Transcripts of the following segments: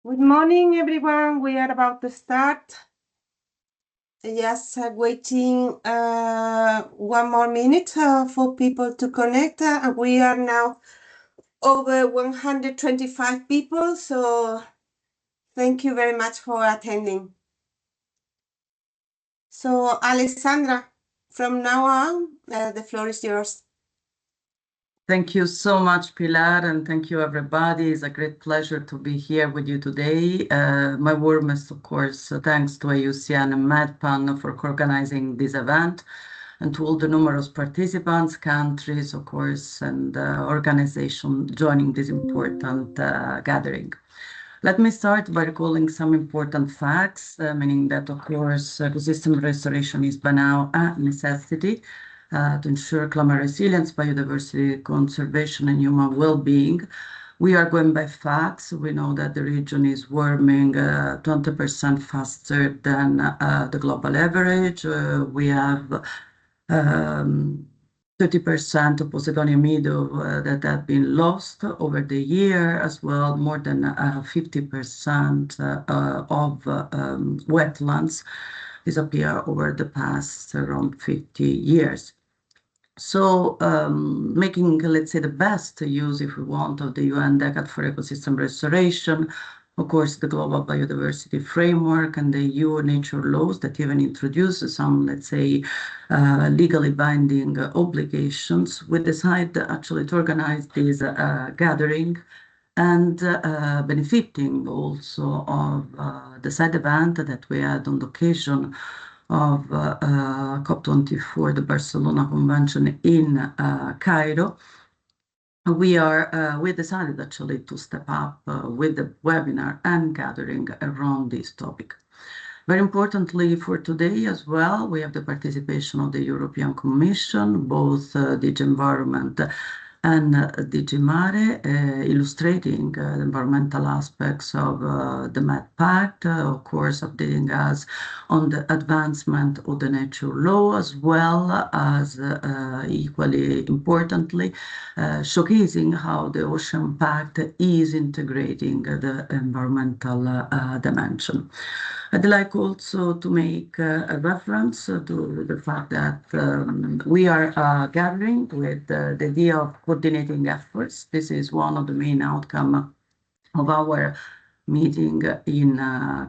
Good morning, everyone. We are about to start. Just waiting 1 more minute for people to connect. We are now over 125 people, so thank you very much for attending. So, Alessandra, from now on, the floor is yours. Thank you so much, Pilar, and thank you, everybody. It's a great pleasure to be here with you today. My warmest, of course, thanks to IUCN and MedPan for organizing this event, and to all the numerous participants, countries, of course, and organizations joining this important gathering. Let me start by recalling some important facts, meaning that, of course, ecosystem restoration is by now a necessity to ensure climate resilience, biodiversity conservation, and human well-being. We are going by facts. We know that the region is warming 20% faster than the global average. We have 30% of Posidonia meadow that have been lost over the year, as well more than 50% of wetlands disappear over the past around 50 years. So making, let's say, the best use, if we want, of the UN Decade for Ecosystem Restoration, of course, the Global Biodiversity Framework and the EU nature laws that even introduce some, let's say, legally binding obligations, we decided actually to organize this gathering and benefiting also of the side event that we had on the occasion of COP24, the Barcelona Convention in Cairo. We decided actually to step up with the webinar and gathering around this topic. Very importantly for today as well, we have the participation of the European Commission, both DG Environment and DG Mare, illustrating the environmental aspects of the Med Pact, of course, updating us on the advancement of the nature law, as well as equally importantly, showcasing how the Ocean Pact is integrating the environmental dimension. I'd like also to make a reference to the fact that we are gathering with the idea of coordinating efforts. This is one of the main outcomes of our meeting in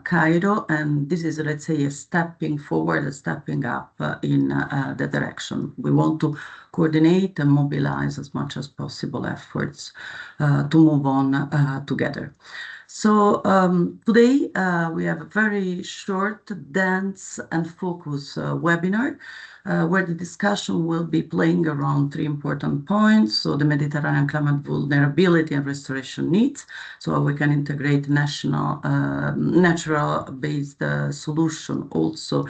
Cairo, and this is, let's say, a stepping forward, a stepping up in the direction. We want to coordinate and mobilize as much as possible efforts to move on together. So today we have a very short, dense, and focused webinar where the discussion will be playing around three important points. So the Mediterranean climate vulnerability and restoration needs, so we can integrate natural-based solution also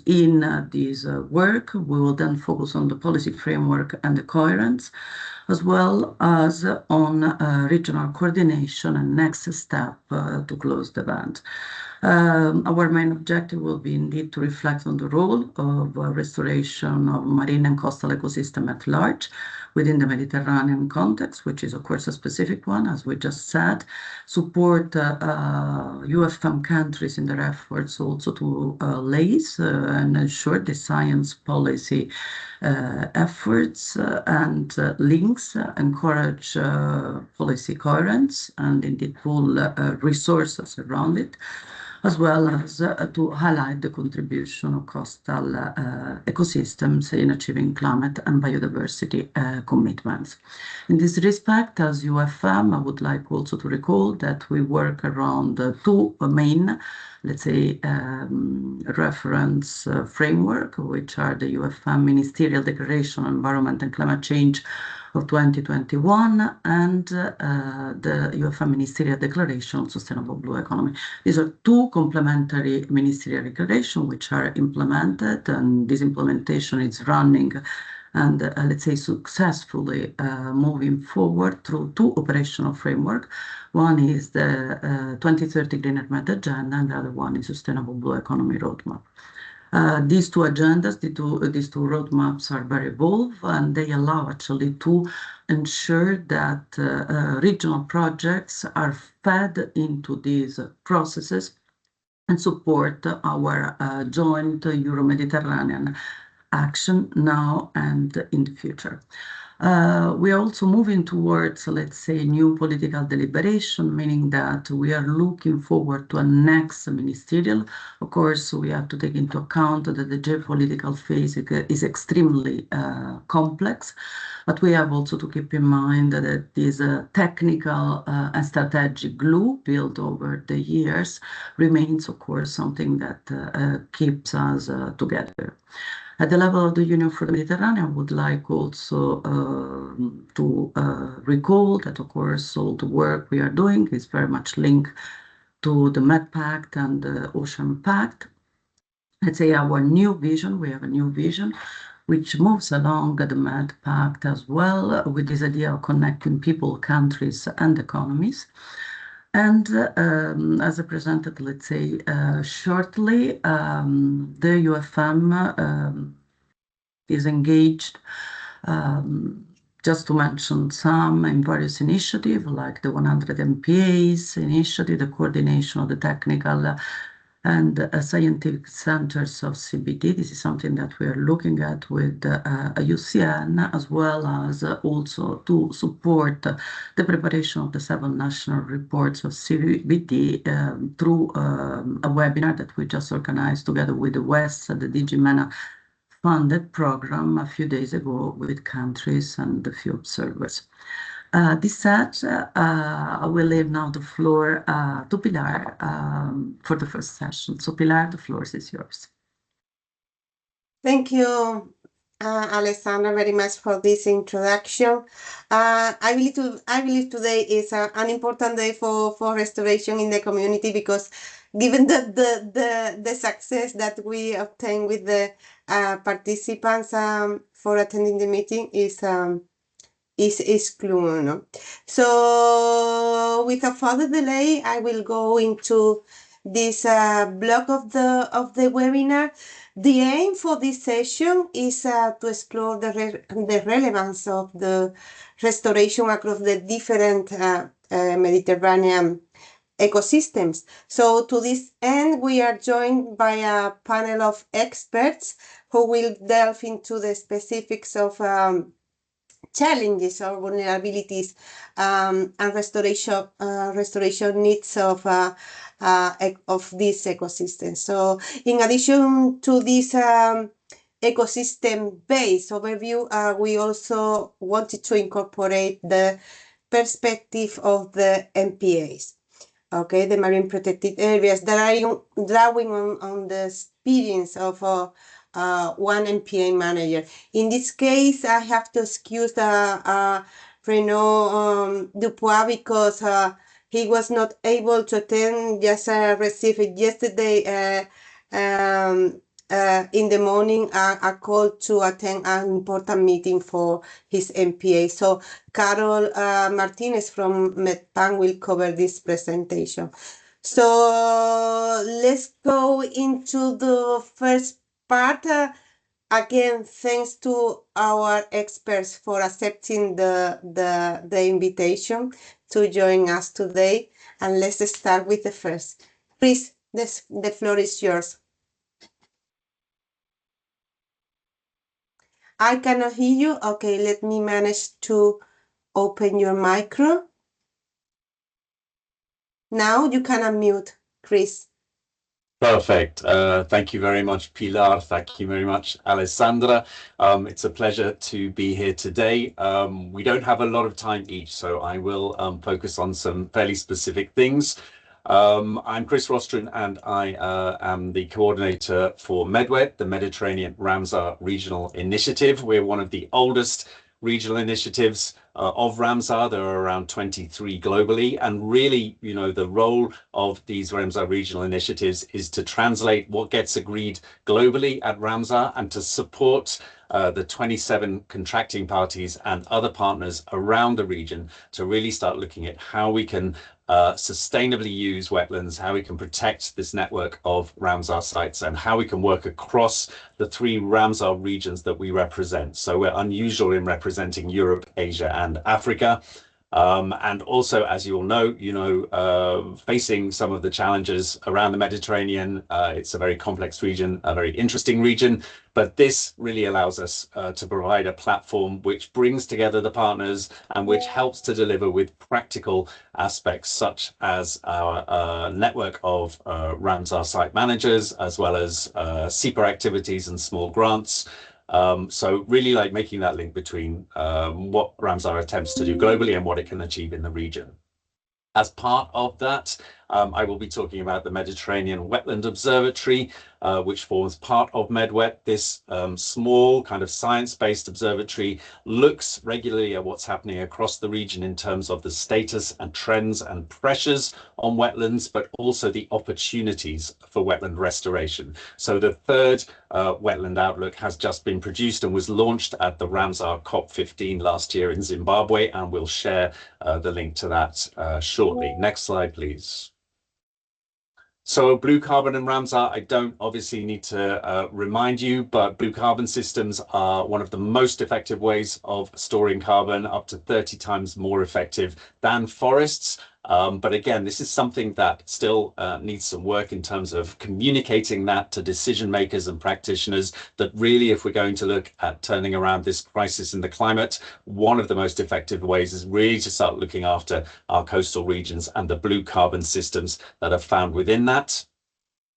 in this work. We will then focus on the policy framework and the coherence, as well as on regional coordination and next step to close the event. Our main objective will be indeed to reflect on the role of restoration of marine and coastal ecosystem at large within the Mediterranean context, which is of course a specific one, as we just said, support UFM countries in their efforts also to lace and ensure the science policy efforts and links, encourage policy coherence and indeed pull resources around it, as well as to highlight the contribution of coastal ecosystems in achieving climate and biodiversity commitments. In this respect, as UFM, I would like also to recall that we work around two main, let's say, reference framework, which are the UFM Ministerial Declaration on Environment and Climate Change of 2021 and the UFM Ministerial Declaration on Sustainable Blue Economy. These are two complementary ministerial declarations which are implemented, and this implementation is running and let's say successfully moving forward through two operational frameworks. One is the 2030 Green Med Agenda, and the other one is Sustainable Blue Economy Roadmap. These two agendas, these two roadmaps are very evolved, and they allow actually to ensure that regional projects are fed into these processes and support our joint Euro-Mediterranean action now and in the future. We are also moving towards, let's say, new political deliberation, meaning that we are looking forward to a next ministerial. Of course, we have to take into account that the geopolitical phase is extremely complex, but we have also to keep in mind that this technical and strategic glue built over the years remains, of course, something that keeps us together. At the level of the Union for the Mediterranean, I would like also to recall that, of course, all the work we are doing is very much linked to the Med Pact and the Ocean Pact. Let's say our new vision, we have a new vision, which moves along the Med Pact as well, with this idea of connecting people, countries, and economies. And as I presented, let's say, shortly, the UFM is engaged, just to mention some, in various initiatives, like the 100 MPAs initiative, the coordination of the technical and scientific centers of CBD. This is something that we are looking at with UCN, as well as also to support the preparation of the 7 national reports of CBD through a webinar that we just organized together with the West, the DG MENA funded program a few days ago with countries and a few observers. This said, I will leave now the floor to Pilar for the first session. So Pilar, the floor is yours. Thank you, Alessandra, very much for this introduction. I believe today is an important day for restoration in the community, because given the success that we obtained with the participants for attending the meeting is clue, no? So without further delay, I will go into this block of the webinar. The aim for this session is to explore the relevance of the restoration across the different Mediterranean ecosystems. So to this end, we are joined by a panel of experts who will delve into the specifics of challenges or vulnerabilities and restoration needs of this ecosystem. So in addition to this ecosystem-based overview, we also wanted to incorporate the perspective of the MPAs, okay, the marine protected areas, that are drawing on the experience of one MPA manager. In this case, I have to excuse Renaud Dupois, because he was not able to attend. Just received yesterday in the morning a call to attend an important meeting for his MPA. So Carol Martinez from MedPan will cover this presentation. So let's go into the first part. Again, thanks to our experts for accepting the invitation to join us today. And let's start with the first. Chris, the floor is yours. I cannot hear you. Okay, let me manage to open your micro. Now you can unmute, Chris. Perfect. Thank you very much, Pilar. Thank you very much, Alessandra. It's a pleasure to be here today. We don't have a lot of time each, so I will focus on some fairly specific things. I'm Chris Rostron, and I am the coordinator for MEDWET, the Mediterranean Ramsar Regional Initiative. We're one of the oldest regional initiatives of Ramsar. There are around 23 globally. And really, you know, the role of these Ramsar regional initiatives is to translate what gets agreed globally at Ramsar and to support the 27 contracting parties and other partners around the region to really start looking at how we can sustainably use wetlands, how we can protect this network of Ramsar sites, and how we can work across the 3 Ramsar regions that we represent. So we're unusual in representing Europe, Asia, and Africa. And also, as you all know, facing some of the challenges around the Mediterranean, it's a very complex region, a very interesting region, but this really allows us to provide a platform which brings together the partners and which helps to deliver with practical aspects such as our network of Ramsar site managers, as well as SEPA activities and small grants. So really like making that link between what Ramsar attempts to do globally and what it can achieve in the region. As part of that, I will be talking about the Mediterranean Wetland Observatory, which forms part of MedWet. This small kind of science-based observatory looks regularly at what's happening across the region in terms of the status and trends and pressures on wetlands, but also the opportunities for wetland restoration. So the third wetland outlook has just been produced and was launched at the Ramsar COP15 last year in Zimbabwe, and we'll share the link to that shortly. Next slide, please. So blue carbon and Ramsar, I don't obviously need to remind you, but blue carbon systems are one of the most effective ways of storing carbon, up to 30 times more effective than forests. But again, this is something that still needs some work in terms of communicating that to decision makers and practitioners, that really, if we're going to look at turning around this crisis in the climate, one of the most effective ways is really to start looking after our coastal regions and the blue carbon systems that are found within that.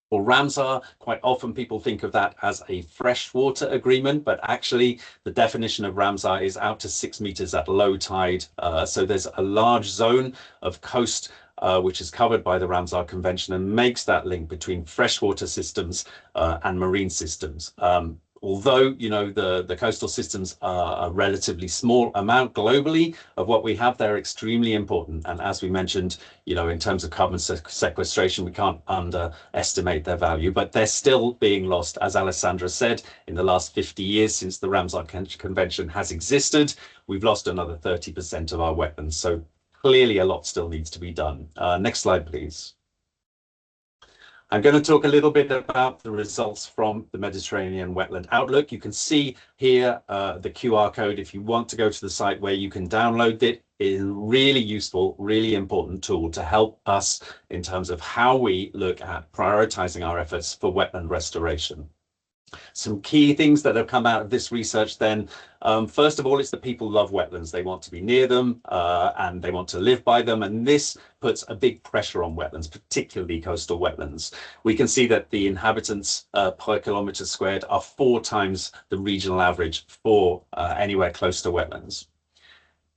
For Ramsar, quite often people think of that as a freshwater agreement, but actually the definition of Ramsar is out to 6 meters at low tide. So there's a large zone of coast which is covered by the Ramsar Convention and makes that link between freshwater systems and marine systems. Although, you know, the coastal systems are a relatively small amount globally of what we have, they're extremely important. And as we mentioned, you know, in terms of carbon sequestration, we can't underestimate their value, but they're still being lost. As Alessandra said, in the last 50 years since the Ramsar Convention has existed, we've lost another 30% of our wetlands. So clearly a lot still needs to be done. Next slide, please. I'm going to talk a little bit about the results from the Mediterranean Wetland Outlook. You can see here the QR code if you want to go to the site where you can download it. It is a really useful, really important tool to help us in terms of how we look at prioritizing our efforts for wetland restoration. Some key things that have come out of this research then, first of all, it's that people love wetlands. They want to be near them and they want to live by them. And this puts a big pressure on wetlands, particularly coastal wetlands. We can see that the inhabitants per kilometer squared are 4 times the regional average for anywhere close to wetlands.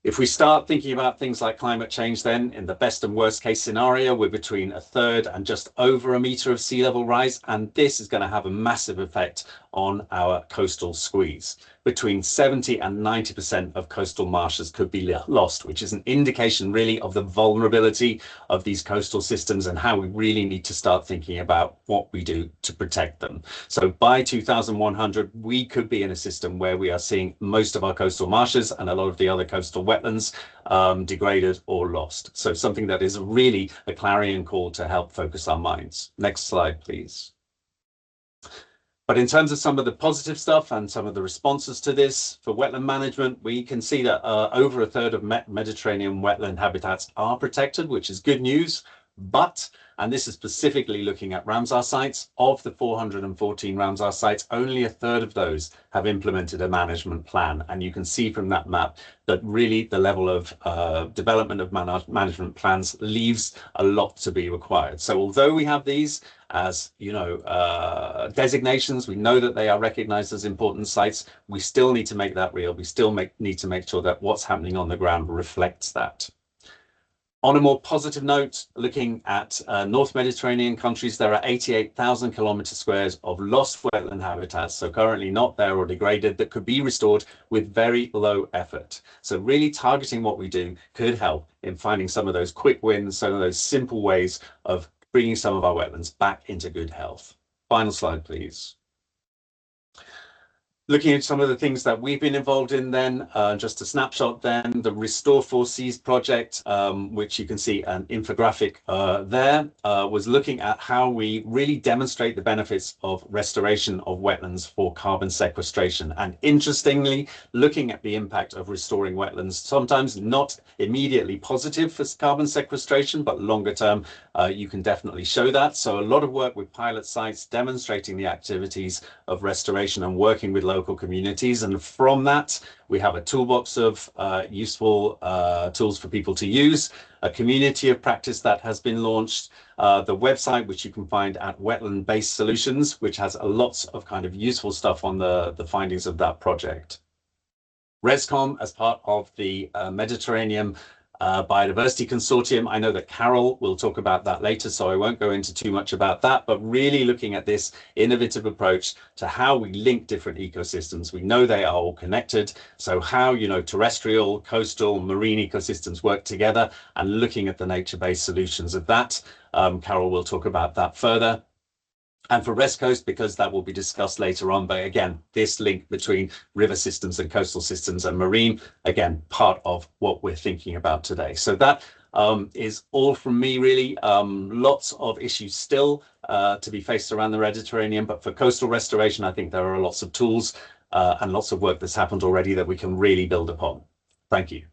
If we start thinking about things like climate change, then in the best and worst case scenario, we're between 1/3 and just over 1 meter of sea level rise. And this is going to have a massive effect on our coastal squeeze. Between 70 and 90% of coastal marshes could be lost, which is an indication really of the vulnerability of these coastal systems and how we really need to start thinking about what we do to protect them. So by 2100, we could be in a system where we are seeing most of our coastal marshes and a lot of the other coastal wetlands degraded or lost. So something that is really a clarion call to help focus our minds. Next slide, please. But in terms of some of the positive stuff and some of the responses to this for wetland management, we can see that over 1/3 of Mediterranean wetland habitats are protected, which is good news. But, and this is specifically looking at Ramsar sites, of the 414 Ramsar sites, only 1/3 of those have implemented a management plan. And you can see from that map that really the level of development of management plans leaves a lot to be required. So although we have these as, you know, designations, we know that they are recognized as important sites, we still need to make that real. We still need to make sure that what's happening on the ground reflects that. On a more positive note, looking at North Mediterranean countries, there are 88,000 kilometers squares of lost wetland habitats, so currently not there or degraded, that could be restored with very low effort. So really targeting what we do could help in finding some of those quick wins, some of those simple ways of bringing some of our wetlands back into good health. Final slide, please. Looking at some of the things that we've been involved in then, just a snapshot then, the Restore 4 Seas project, which you can see an infographic there, was looking at how we really demonstrate the benefits of restoration of wetlands for carbon sequestration. And interestingly, looking at the impact of restoring wetlands, sometimes not immediately positive for carbon sequestration, but longer term, you can definitely show that. So a lot of work with pilot sites demonstrating the activities of restoration and working with local communities, and from that we have a toolbox of useful tools for people to use, a community of practice that has been launched, the website which you can find at Wetland Based Solutions, which has a lots of kind of useful stuff on the findings of that project. ResCom, as part of the Mediterranean Biodiversity Consortium. I know that Carol will talk about that later, so I won't go into too much about that, but really looking at this innovative approach to how we link different ecosystems. We know they are all connected, so how, you know, terrestrial, coastal, marine ecosystems work together, and looking at the nature-based solutions of that. Carol will talk about that further. And for ResCoast, because that will be discussed later on, but again, this link between river systems and coastal systems and marine, again, part of what we're thinking about today. So that is all from me, really. Lots of issues still to be faced around the Mediterranean, but for coastal restoration, I think there are lots of tools and lots of work that's happened already that we can really build upon. Thank you.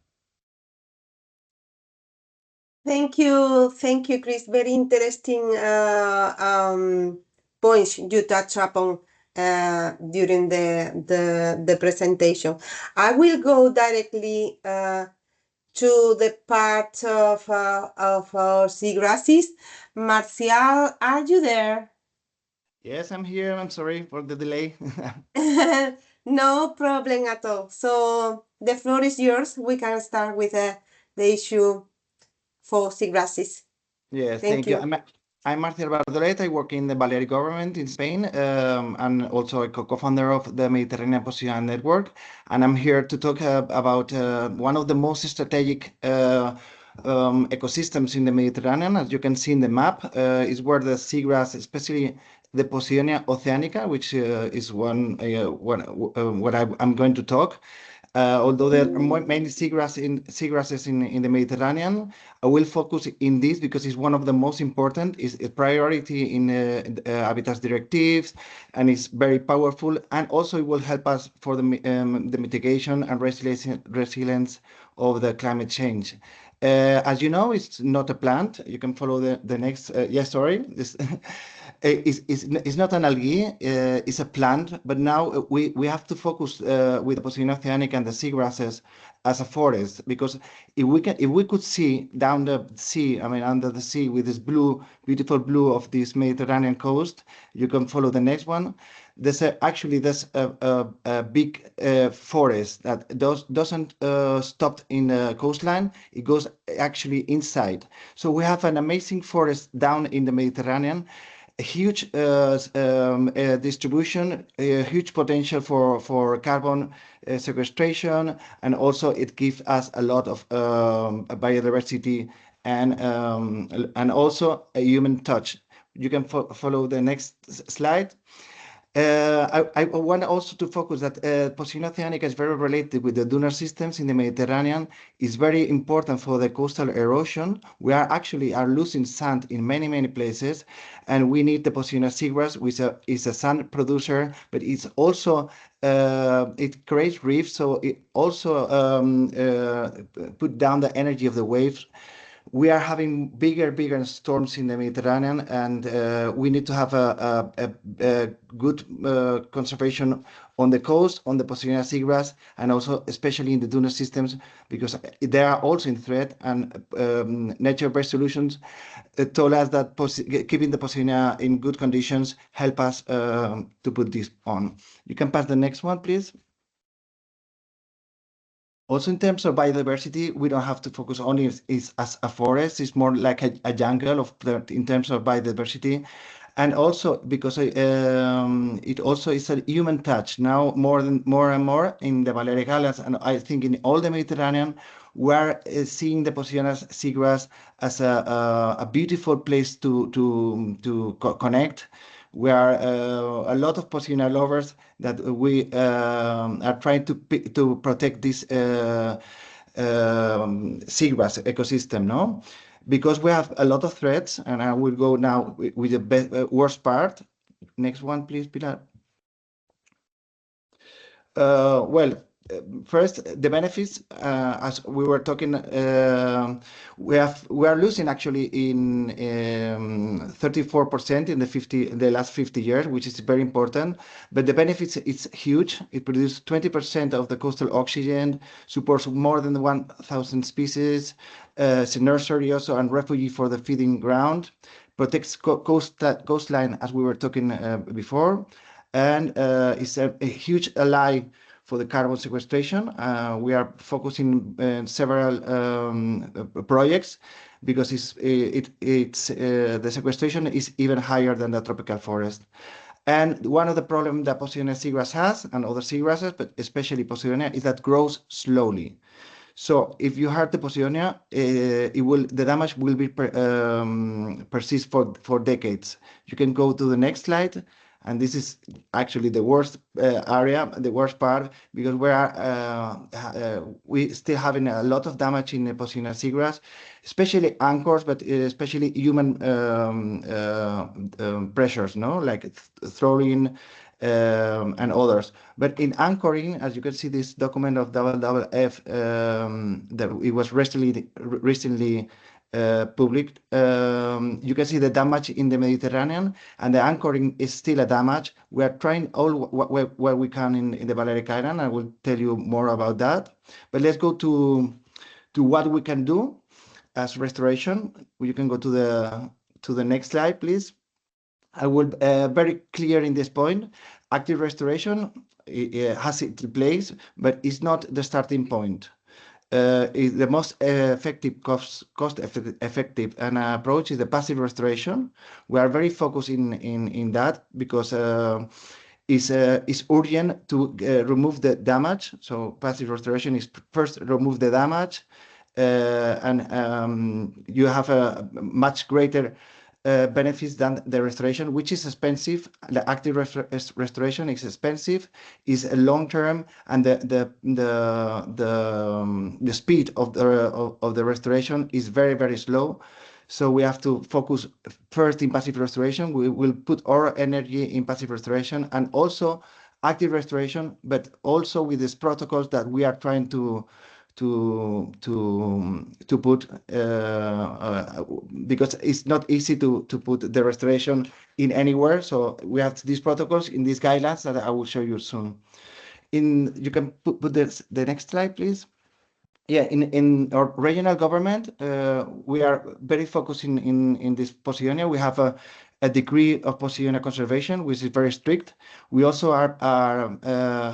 Thank you, Chris. Very interesting points you touch upon during the presentation. I will go directly to the part of our seagrasses. Marcial, are you there? Yes, I'm here. I'm sorry for the delay. No problem at all. So the floor is yours. We can start with the issue for seagrasses. Yes, Thank you. I'm Marcial Bardolet. I work in the Balearic government in Spain, and also a co-founder of the Mediterranean Posidonia Network. And I'm here to talk about one of the most strategic ecosystems in the Mediterranean. As you can see in the map, is where the seagrass, especially the Posidonia oceanica, which is what I'm going to talk. Although there are many seagrasses in the Mediterranean, I will focus in this because it's one of the most important. It's a priority in habitats directives, and it's very powerful. And also it will help us for the mitigation and resilience of the climate change. As you know, it's not a plant. You can follow the next. Yes, sorry. This it's not an algae. It's a plant. But now we have to focus with the Posidonia oceanica and the seagrasses as a forest, because if we could see down the sea, I mean under the sea, with this beautiful blue of this Mediterranean coast, you can follow the next one. There's a big forest that doesn't stop in the coastline. It goes actually inside. So we have an amazing forest down in the Mediterranean, a huge distribution, a huge potential for carbon sequestration, and also it gives us a lot of biodiversity and also a human touch. You can follow the next slide. I want also to focus that Posidonia oceanica is very related with the dunar systems in the Mediterranean. It's very important for the coastal erosion. We are losing sand in many places, and we need the Posidonia seagrass, which is a sand producer, but it's also it creates reefs, so it also put down the energy of the waves. We are having bigger storms in the Mediterranean, and we need to have a good conservation on the coast, on the Posidonia seagrass, and also especially in the dunar systems, because they are also in threat. And nature-based solutions told us that keeping the Posidonia in good conditions help us to put this on. You can pass the next one, please. Also, in terms of biodiversity, we don't have to focus only as a forest. It's more like a jungle in terms of biodiversity. And also because it also is a human touch now more and more in the Balearic Islands, and I think in all the Mediterranean, we're seeing the Posidonia seagrass as a beautiful place to connect. We are a lot of Posidonia lovers that we are trying to protect this seagrass ecosystem, no? Because we have a lot of threats, and I will go now with the worst part. Next one, please, Pilar. First, the benefits, as we were talking, we are losing actually in 34% in the last 50 years, which is very important. But the benefits, it's huge. It produces 20% of the coastal oxygen, supports more than 1,000 species, it's a nursery also and refugee for the feeding ground, protects coastline, as we were talking before, and is a huge ally for the carbon sequestration. We are focusing several projects because the sequestration is even higher than the tropical forest. And one of the problems that Posidonia seagrass has, and other seagrasses, but especially Posidonia, is that grows slowly. So if you hurt the Posidonia, the damage will be persist for decades. You can go to the next slide. And this is actually the worst area, the worst part, because we still having a lot of damage in the Posidonia seagrass, especially anchors, but especially human pressures, no, like throwing and others. But in anchoring, as you can see, this document of WWF that it was recently published, you can see the damage in the Mediterranean, and the anchoring is still a damage. We are trying all where we can in the Balearic Island. I will tell you more about that. But let's go to what we can do as restoration. You can go to the next slide, please. I will very clear in this point. Active restoration has its place, but it's not the starting point. Is the most effective, cost-effective approach is the passive restoration. We are very focused in that because it's urgent to remove the damage. So passive restoration is first remove the damage, and you have a much greater benefits than the restoration, which is expensive. The active restoration is expensive, is a long term, and the speed of the restoration is very, very slow. So we have to focus first in passive restoration. We will put our energy in passive restoration and also active restoration, but also with these protocols that we are trying to put because it's not easy to put the restoration in anywhere. So we have these protocols in these guidelines that I will show you soon. You can put the next slide, please. Yeah, in our regional government, we are very focused in this Posidonia. We have a degree of Posidonia conservation, which is very strict. We also are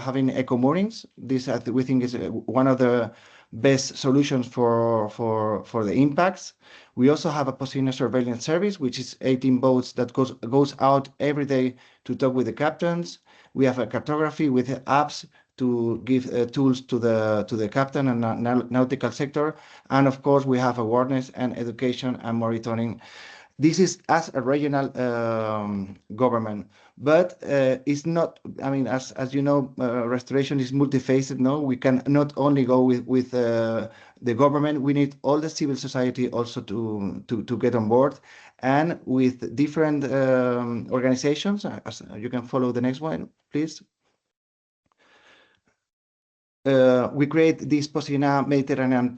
having eco moorings. This we think is one of the best solutions for the impacts. We also have a Posidonia surveillance service, which is 18 boats that goes out every day to talk with the captains. We have a cartography with apps to give tools to the captain and nautical sector. And of course, we have awareness and education and monitoring. This is as a regional government, but it's not, I mean, as you know, restoration is multifaceted. No, we can not only go with the government, we need all the civil society also to get on board, and with different organizations. As you can follow the next one, please. We create this Posidonia Mediterranean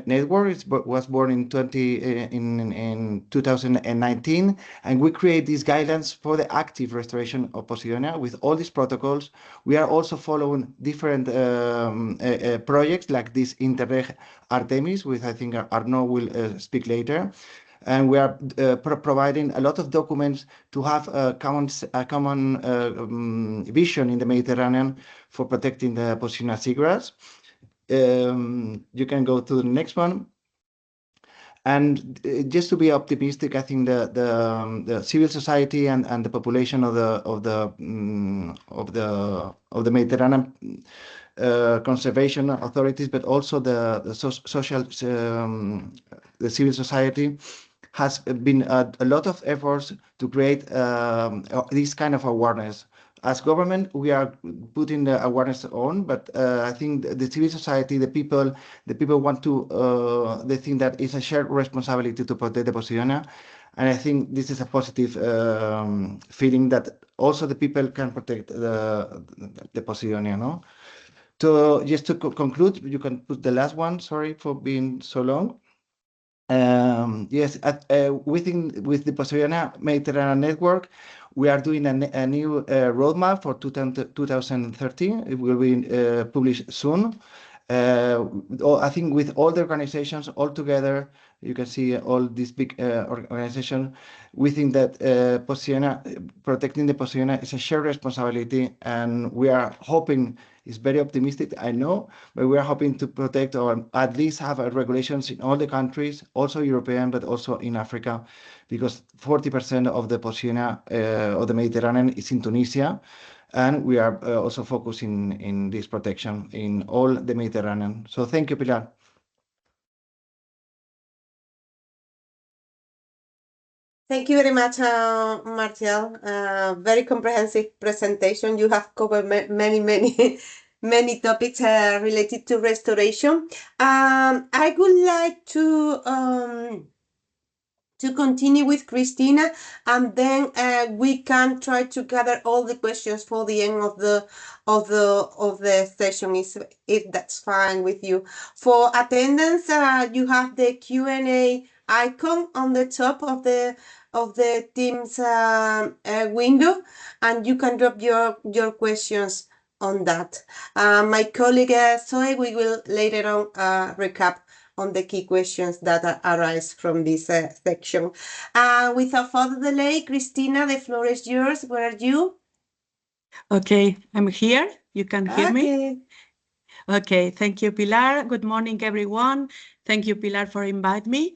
network. It was born in 2019, and we create these guidelines for the active restoration of Posidonia with all these protocols. We are also following different projects like this Interreg Artemis, which I think Arnaud will speak later. And we are providing a lot of documents to have a common vision in the Mediterranean for protecting the Posidonia seagrass. You can go to the next one. And just to be optimistic, I think the civil society and the population of the Mediterranean conservation authorities, but also the social the civil society has been a lot of efforts to create this kind of awareness. As government, we are putting the awareness on, but I think the civil society, the people want to, they think that it's a shared responsibility to protect the Posidonia. And I think this is a positive feeling that also the people can protect the Posidonia, no? So just to conclude, you can put the last one, sorry for being so long. Yes, with the Posidonia Mediterranean Network, we are doing a new roadmap for 2013. It will be published soon. I think with all the organizations all together, you can see all these big organizations. We think that protecting the Posidonia is a shared responsibility, and we are hoping, it's very optimistic, I know, but we are hoping to protect or at least have regulations in all the countries, also European, but also in Africa, because 40% of the Posidonia of the Mediterranean is in Tunisia. And we are also focusing in this protection in all the Mediterranean. So thank you, Pilar. Thank you very much, Martial. Very comprehensive presentation. You have covered many topics related to restoration. I would like to continue with Cristina, and then we can try to gather all the questions for the end of the session, if that's fine with you. For attendance, you have the Q&A icon on the top of the Teams window, and you can drop your questions on that. My colleague Zoe, we will later on recap on the key questions that arise from this section. Without further delay, Cristina, the floor is yours. Where are you? Okay, I'm here. You can hear me? Okay, thank you, Pilar. Good morning, everyone. Thank you, Pilar, for inviting me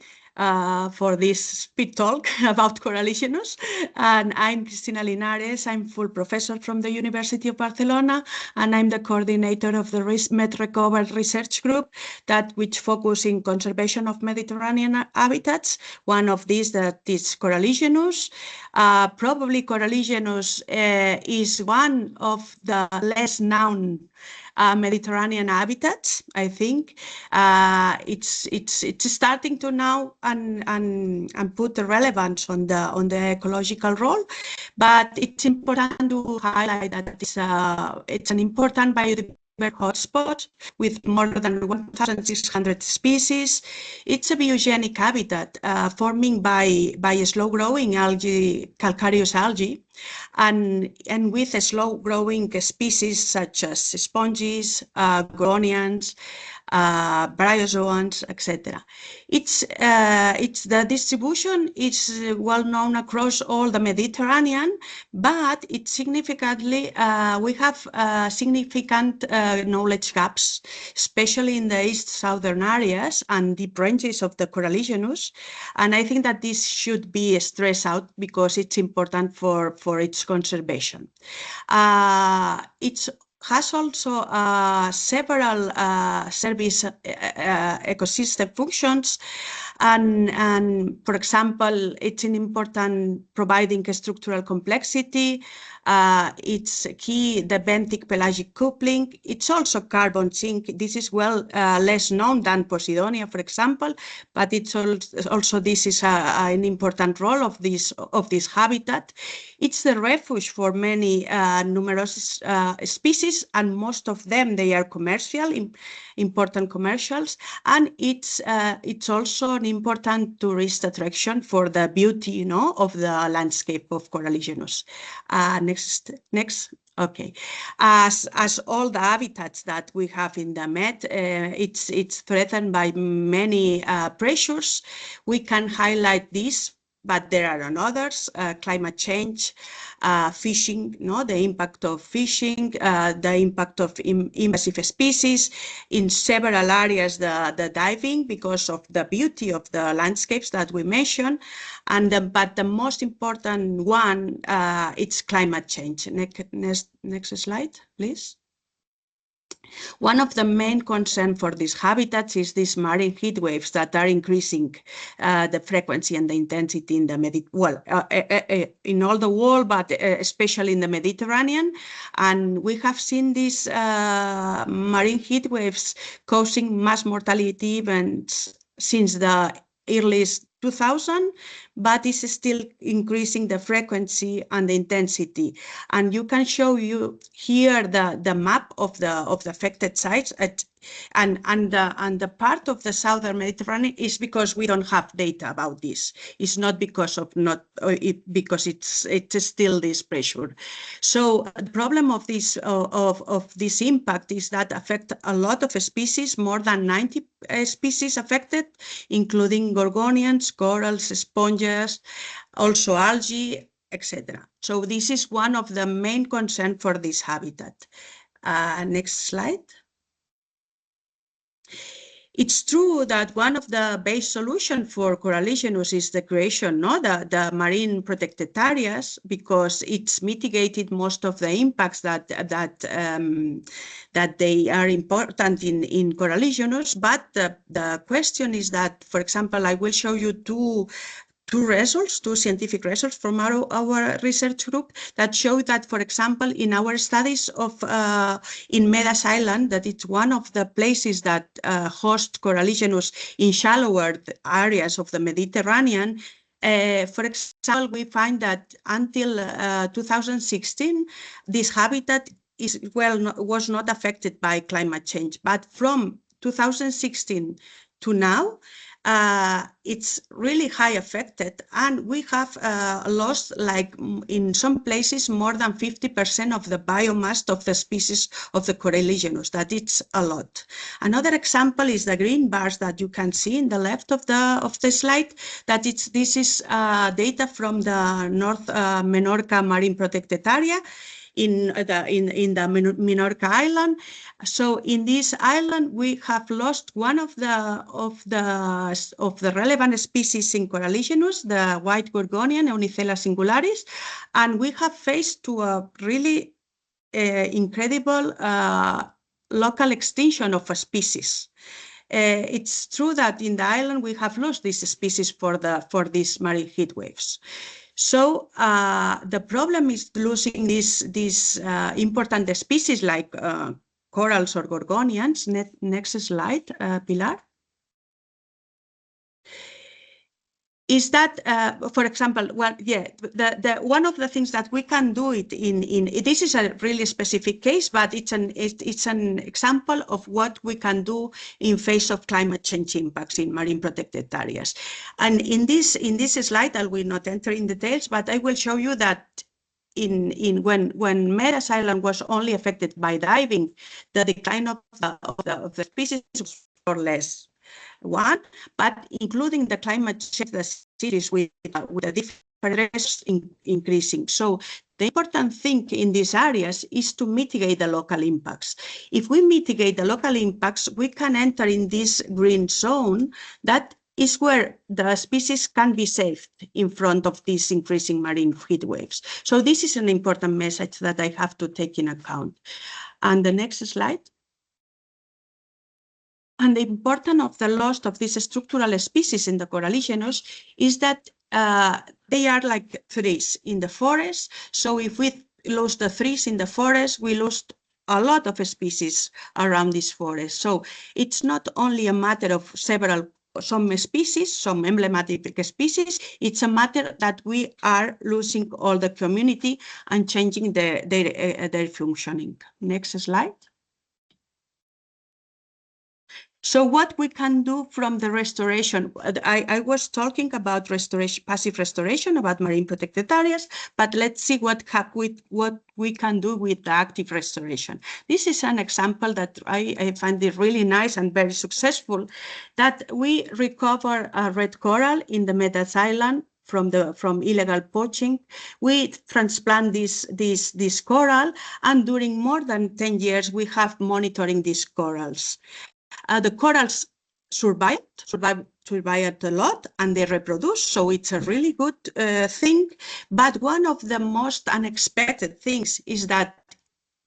for this speed talk about Coralligenous. And I'm Cristina Linares. I'm full professor from the University of Barcelona, and I'm the coordinator of the MedRecover research group, which focus in conservation of Mediterranean habitats. One of these that is Coralligenous. Probably Coralligenous is one of the less known Mediterranean habitats. I think it's starting to now and put the relevance on the ecological role, but it's important to highlight that it's an important biodiversity hotspot with more than 1,600 species. It's a biogenic habitat forming by slow-growing algae, calcareous algae, and with slow-growing species such as sponges, gorgonians, bryozoans, etc. It's the distribution is well known across all the Mediterranean, but it's significantly we have significant knowledge gaps, especially in the east-southern areas and deep ranges of the Coralligenous. And I think that this should be stressed out because it's important for its conservation. It has also several service ecosystem functions, and for example, it's an important providing structural complexity. It's key, the benthic pelagic coupling. It's also carbon sink. This is well less known than Posidonia, for example, but it's also this is an important role of this habitat. It's the refuge for many numerous species, and most of them they are commercial, important commercials, and it's also an important tourist attraction for the beauty, of the landscape of Coralligenous. Next. Okay, as all the habitats that we have in the Med, it's threatened by many pressures. We can highlight this but there are others, climate change, fishing, the impact of fishing, the impact of invasive species, in several areas, the diving, because of the beauty of the landscapes that we mentioned, but the most important one, it's climate change. Next slide, please. One of the main concerns for these habitats is these marine heat waves that are increasing the frequency and the intensity in the in all the world, but especially in the Mediterranean. And we have seen these marine heat waves causing mass mortality events since the early 2000, but it's still increasing the frequency and the intensity. And you can show you here the map of the affected sites and the part of the southern Mediterranean is because we don't have data about this. It's not because of because it's still this pressure. So the problem of this this impact is that affect a lot of species, more than 90 species affected, including gorgonians, corals, sponges, also algae, etc. So this is one of the main concerns for this habitat. Next slide. It's true that one of the base solutions for coralligenous is the creation, the marine protected areas, because it's mitigated most of the impacts that they are important in coralligenous. But the question is that, for example, I will show you two scientific results from our research group that show that, for example, in our studies of in Medas Island, that it's one of the places that host coralligenous in shallower areas of the Mediterranean. For example, we find that until 2016, this habitat was not affected by climate change, but from 2016 to now, it's really high affected, and we have lost, like in some places, more than 50% of the biomass of the species of the coralligenous. That it's a lot. Another example is the green bars that you can see in the left of the slide. This is data from the North Menorca Marine Protected Area in the Minorca Island. So in this island, we have lost one of the relevant species in coralligenous, the white gorgonian, Eunicella singularis, and we have faced to a really incredible local extinction of a species. It's true that in the island we have lost this species for these marine heat waves. So the problem is losing these important species like corals or gorgonians. Next slide, Pilar. Is that, for example, one of the things that we can do it in this is a really specific case, but it's an example of what we can do in face of climate change impacts in marine protected areas. And in this slide, I will not enter in details, but I will show you that when Medas Island was only affected by diving, the decline of the species was more or less one, but including the climate change, the cities with the different risks increasing. So the important thing in these areas is to mitigate the local impacts. If we mitigate the local impacts, we can enter in this green zone that is where the species can be saved in front of these increasing marine heat waves. So this is an important message that I have to take in account. And the next slide. And the importance of the loss of these structural species in the coralligenous is that they are like trees in the forest. So if we lose the trees in the forest, we lose a lot of species around this forest. So it's not only a matter of some species, some emblematic species, it's a matter that we are losing all the community and changing their functioning. Next slide. So what we can do from the restoration, I was talking about restoration, passive restoration, about marine protected areas, but let's see what we can do with the active restoration. This is an example that I find it really nice and very successful, that we recover a red coral in the Medas Island from illegal poaching. We transplant this coral, and during more than 10 years, we have monitoring these corals. The corals survived a lot, and they reproduce, so it's a really good thing. But one of the most unexpected things is that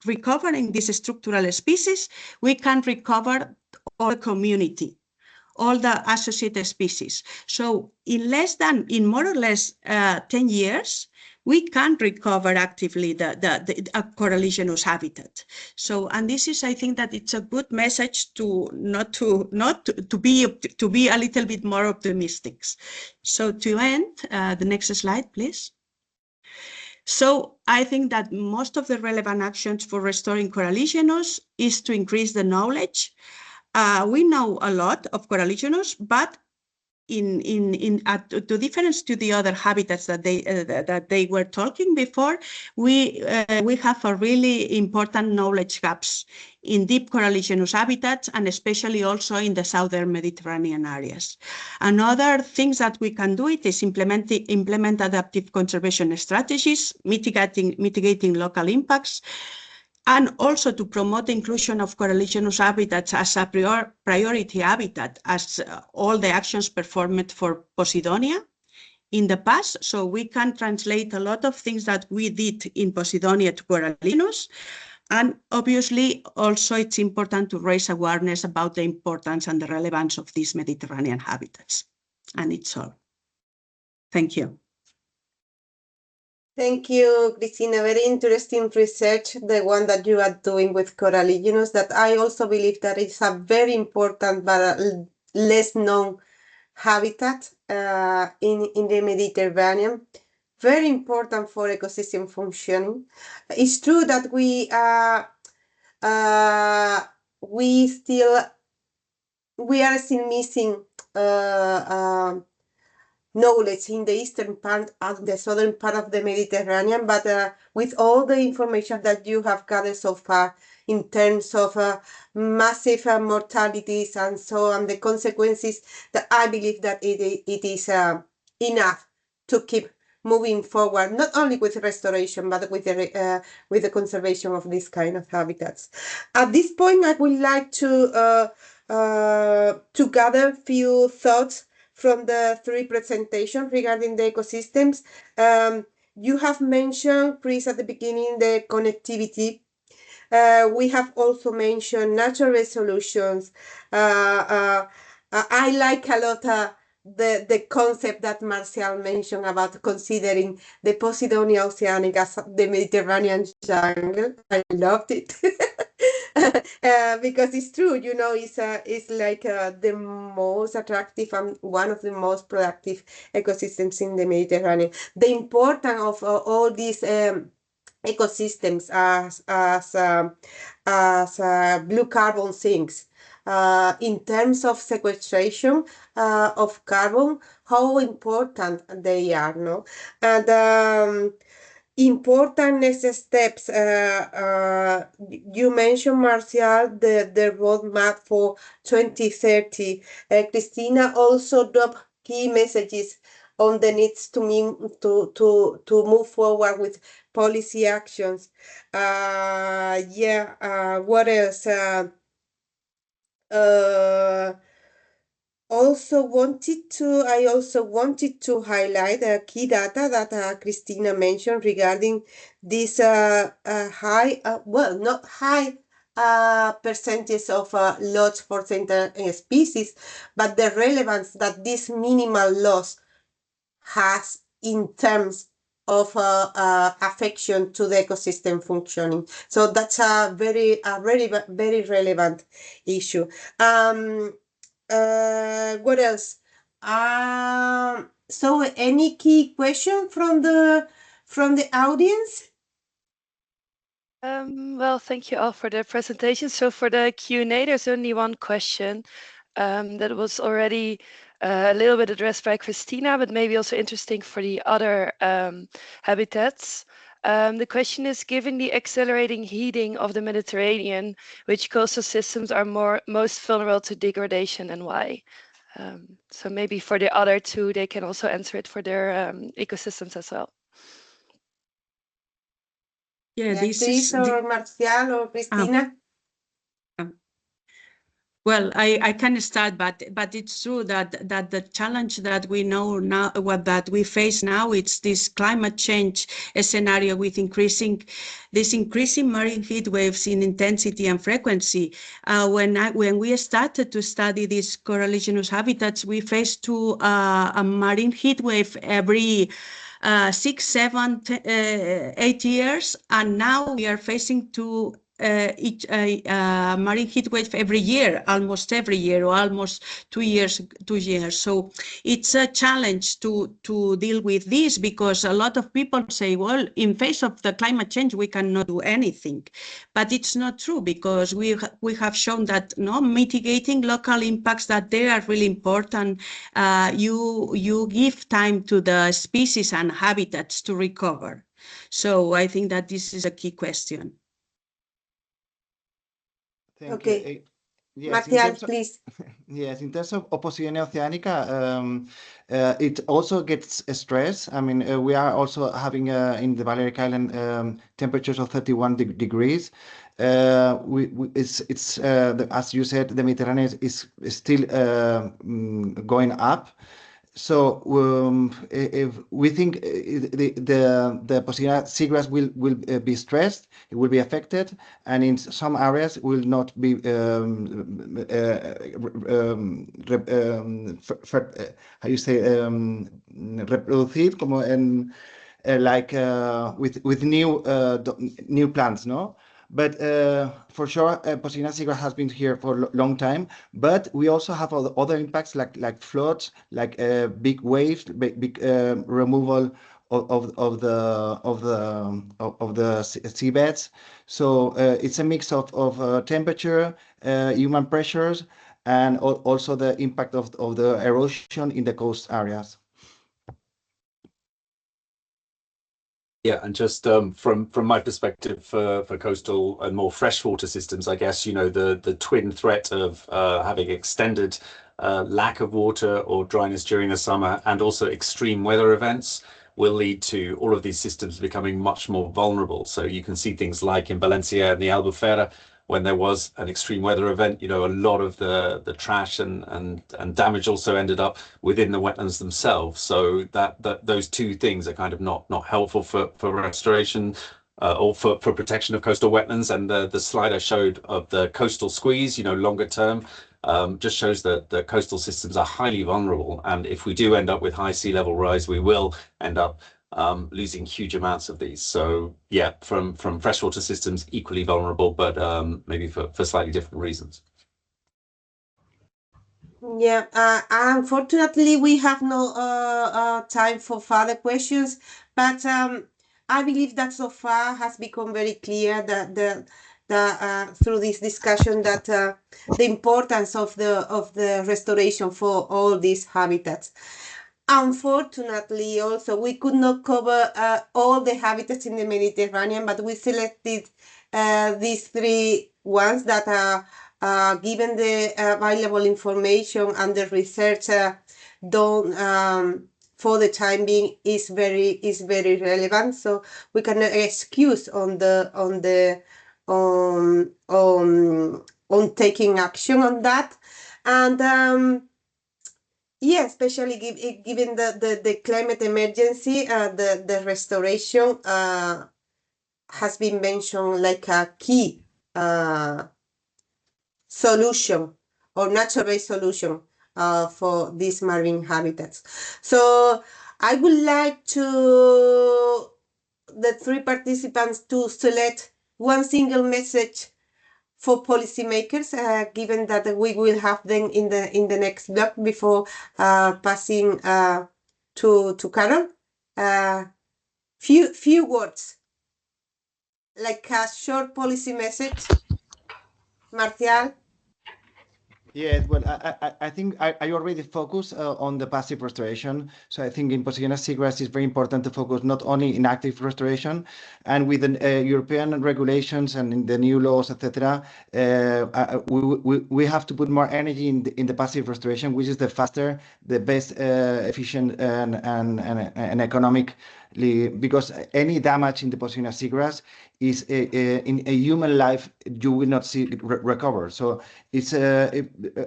recovering these structural species, we can recover all the community, all the associated species. So in more or less 10 years, we can recover actively the coralligenous habitat. So, and this is, I think that it's a good message to be a little bit more optimistic. So to end, the next slide, please. So I think that most of the relevant actions for restoring coralligenous is to increase the knowledge. We know a lot of coralligenous, but to difference to the other habitats that they were talking before, we have a really important knowledge gaps in deep coralligenous habitats, and especially also in the southern Mediterranean areas. Another things that we can do is implement adaptive conservation strategies, mitigating local impacts, and also to promote the inclusion of coralligenous habitats as a priority habitat, as all the actions performed for Posidonia in the past. So we can translate a lot of things that we did in Posidonia to coralligenous. And obviously, also it's important to raise awareness about the importance and the relevance of these Mediterranean habitats. And it's all. Thank you. Thank you, Cristina. Very interesting research, the one that you are doing with coralligenous, that I also believe that it's a very important but less known habitat in the Mediterranean. Very important for ecosystem functioning. It's true that we are still missing knowledge in the eastern part and the southern part of the Mediterranean, but with all the information that you have gathered so far in terms of massive mortalities and so on, the consequences, that I believe that it is enough to keep moving forward, not only with restoration, but with the conservation of this kind of habitats. At this point, I would like to gather a few thoughts from the three presentations regarding the ecosystems. You have mentioned, Chris, at the beginning, the connectivity. We have also mentioned natural solutions. I like a lot the concept that Marcial mentioned about considering the Posidonia oceanica as the Mediterranean jungle. I loved it. Because it's true, you know, it's like the most attractive and one of the most productive ecosystems in the Mediterranean. The importance of all these ecosystems as blue carbon sinks in terms of sequestration of carbon, how important they are, no? And important next steps. You mentioned, Marcial, the roadmap for 2030. Cristina also dropped key messages on the needs to move forward with policy actions. What else? I also wanted to highlight the key data that Cristina mentioned regarding this high, not high percentage of loss for certain species, but the relevance that this minimal loss has in terms of affection to the ecosystem functioning. So that's a very relevant issue. What else? So any key question from the audience? Well, thank you all for the presentation. So for the Q&A, there's only one question that was already a little bit addressed by Cristina, but maybe also interesting for the other habitats. The question is, given the accelerating heating of the Mediterranean, which coastal systems are most vulnerable to degradation and why? So maybe for the other two, they can also answer it for their ecosystems as well. Yeah, this Beatriz is or Marcial or Cristina? well, I can start, but it's true that the challenge that we know now, what that we face now, it's this climate change scenario with increasing marine heat waves in intensity and frequency. When we started to study these coralligenous habitats, we faced a marine heat wave every 6, 7, 8 years, and now we are facing marine heat wave every year, almost every year, or almost 2 years. So it's a challenge to deal with this, because a lot of people say, well, in face of the climate change, we cannot do anything. But it's not true, because we have shown that mitigating local impacts, that they are really important. You give time to the species and habitats to recover. So I think that this is a key question. Thank Okay. you. Yes, Marcial, please. Yes, in terms of Posidonia oceanica, it also gets stressed. I mean, we are also having in the Balearic Island temperatures of 31 degrees. It's as you said, the Mediterranean is still going up. So if we think the Posidonia seagrass will be stressed, it will be affected, and in some areas will not be reproduced, como en like with new plants, no? But for sure, Posidonia seagrass has been here for a long time. But we also have other impacts like floods, like big waves, big removal of the seabeds. So it's a mix of temperature, human pressures, and also the impact of the erosion in the coast areas. Yeah, and just from my perspective for coastal and more freshwater systems, I guess, the twin threat of having extended lack of water or dryness during the summer, and also extreme weather events, will lead to all of these systems becoming much more vulnerable. So you can see things like in Valencia and the Albufera, when there was an extreme weather event, a lot of the trash and damage also ended up within the wetlands themselves. So that those two things are kind of not helpful for restoration or for protection of coastal wetlands. And the slide I showed of the coastal squeeze, longer term, just shows that the coastal systems are highly vulnerable. And if we do end up with high sea level rise, we will end up losing huge amounts of these. So yeah, from freshwater systems, equally vulnerable, but maybe for slightly different reasons. Yeah, unfortunately, we have no time for further questions, but I believe that so far has become very clear that through this discussion that the importance of the restoration for all these habitats. Unfortunately, also, we could not cover all the habitats in the Mediterranean, but we selected these 3 ones that are given the available information and the research done for the time being is very relevant. So we cannot excuse on taking action on that. And yeah, especially given the climate emergency, the restoration has been mentioned like a key solution or natural-based solution for these marine habitats. So I would like the 3 participants to select one single message for policymakers, given that we will have them in the next block before passing to Carol. Few words, like a short policy message. Marcial. Yeah, well, I think I already focus on the passive restoration. So I think in Posidonia seagrass, it's very important to focus not only in active restoration, and with the European regulations and in the new laws, etc. We have to put more energy in the passive restoration, which is the faster, the best, efficient, and economically, because any damage in the Posidonia seagrass is in a human life you will not see it recover. So it's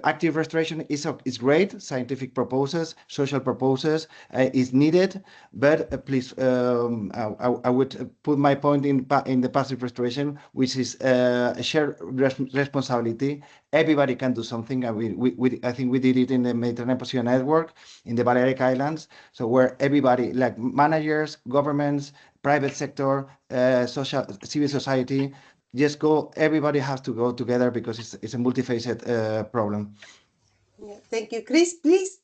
active restoration is great. Scientific purposes, social purposes is needed, but please, I would put my point in the passive restoration, which is a shared responsibility. Everybody can do something. I think we did it in the Mediterranean Posidonia Network in the Balearic Islands. So where everybody, like managers, governments, private sector, civil society, just go. Everybody has to go together because it's a multifaceted problem. Yeah, thank you. Chris, please.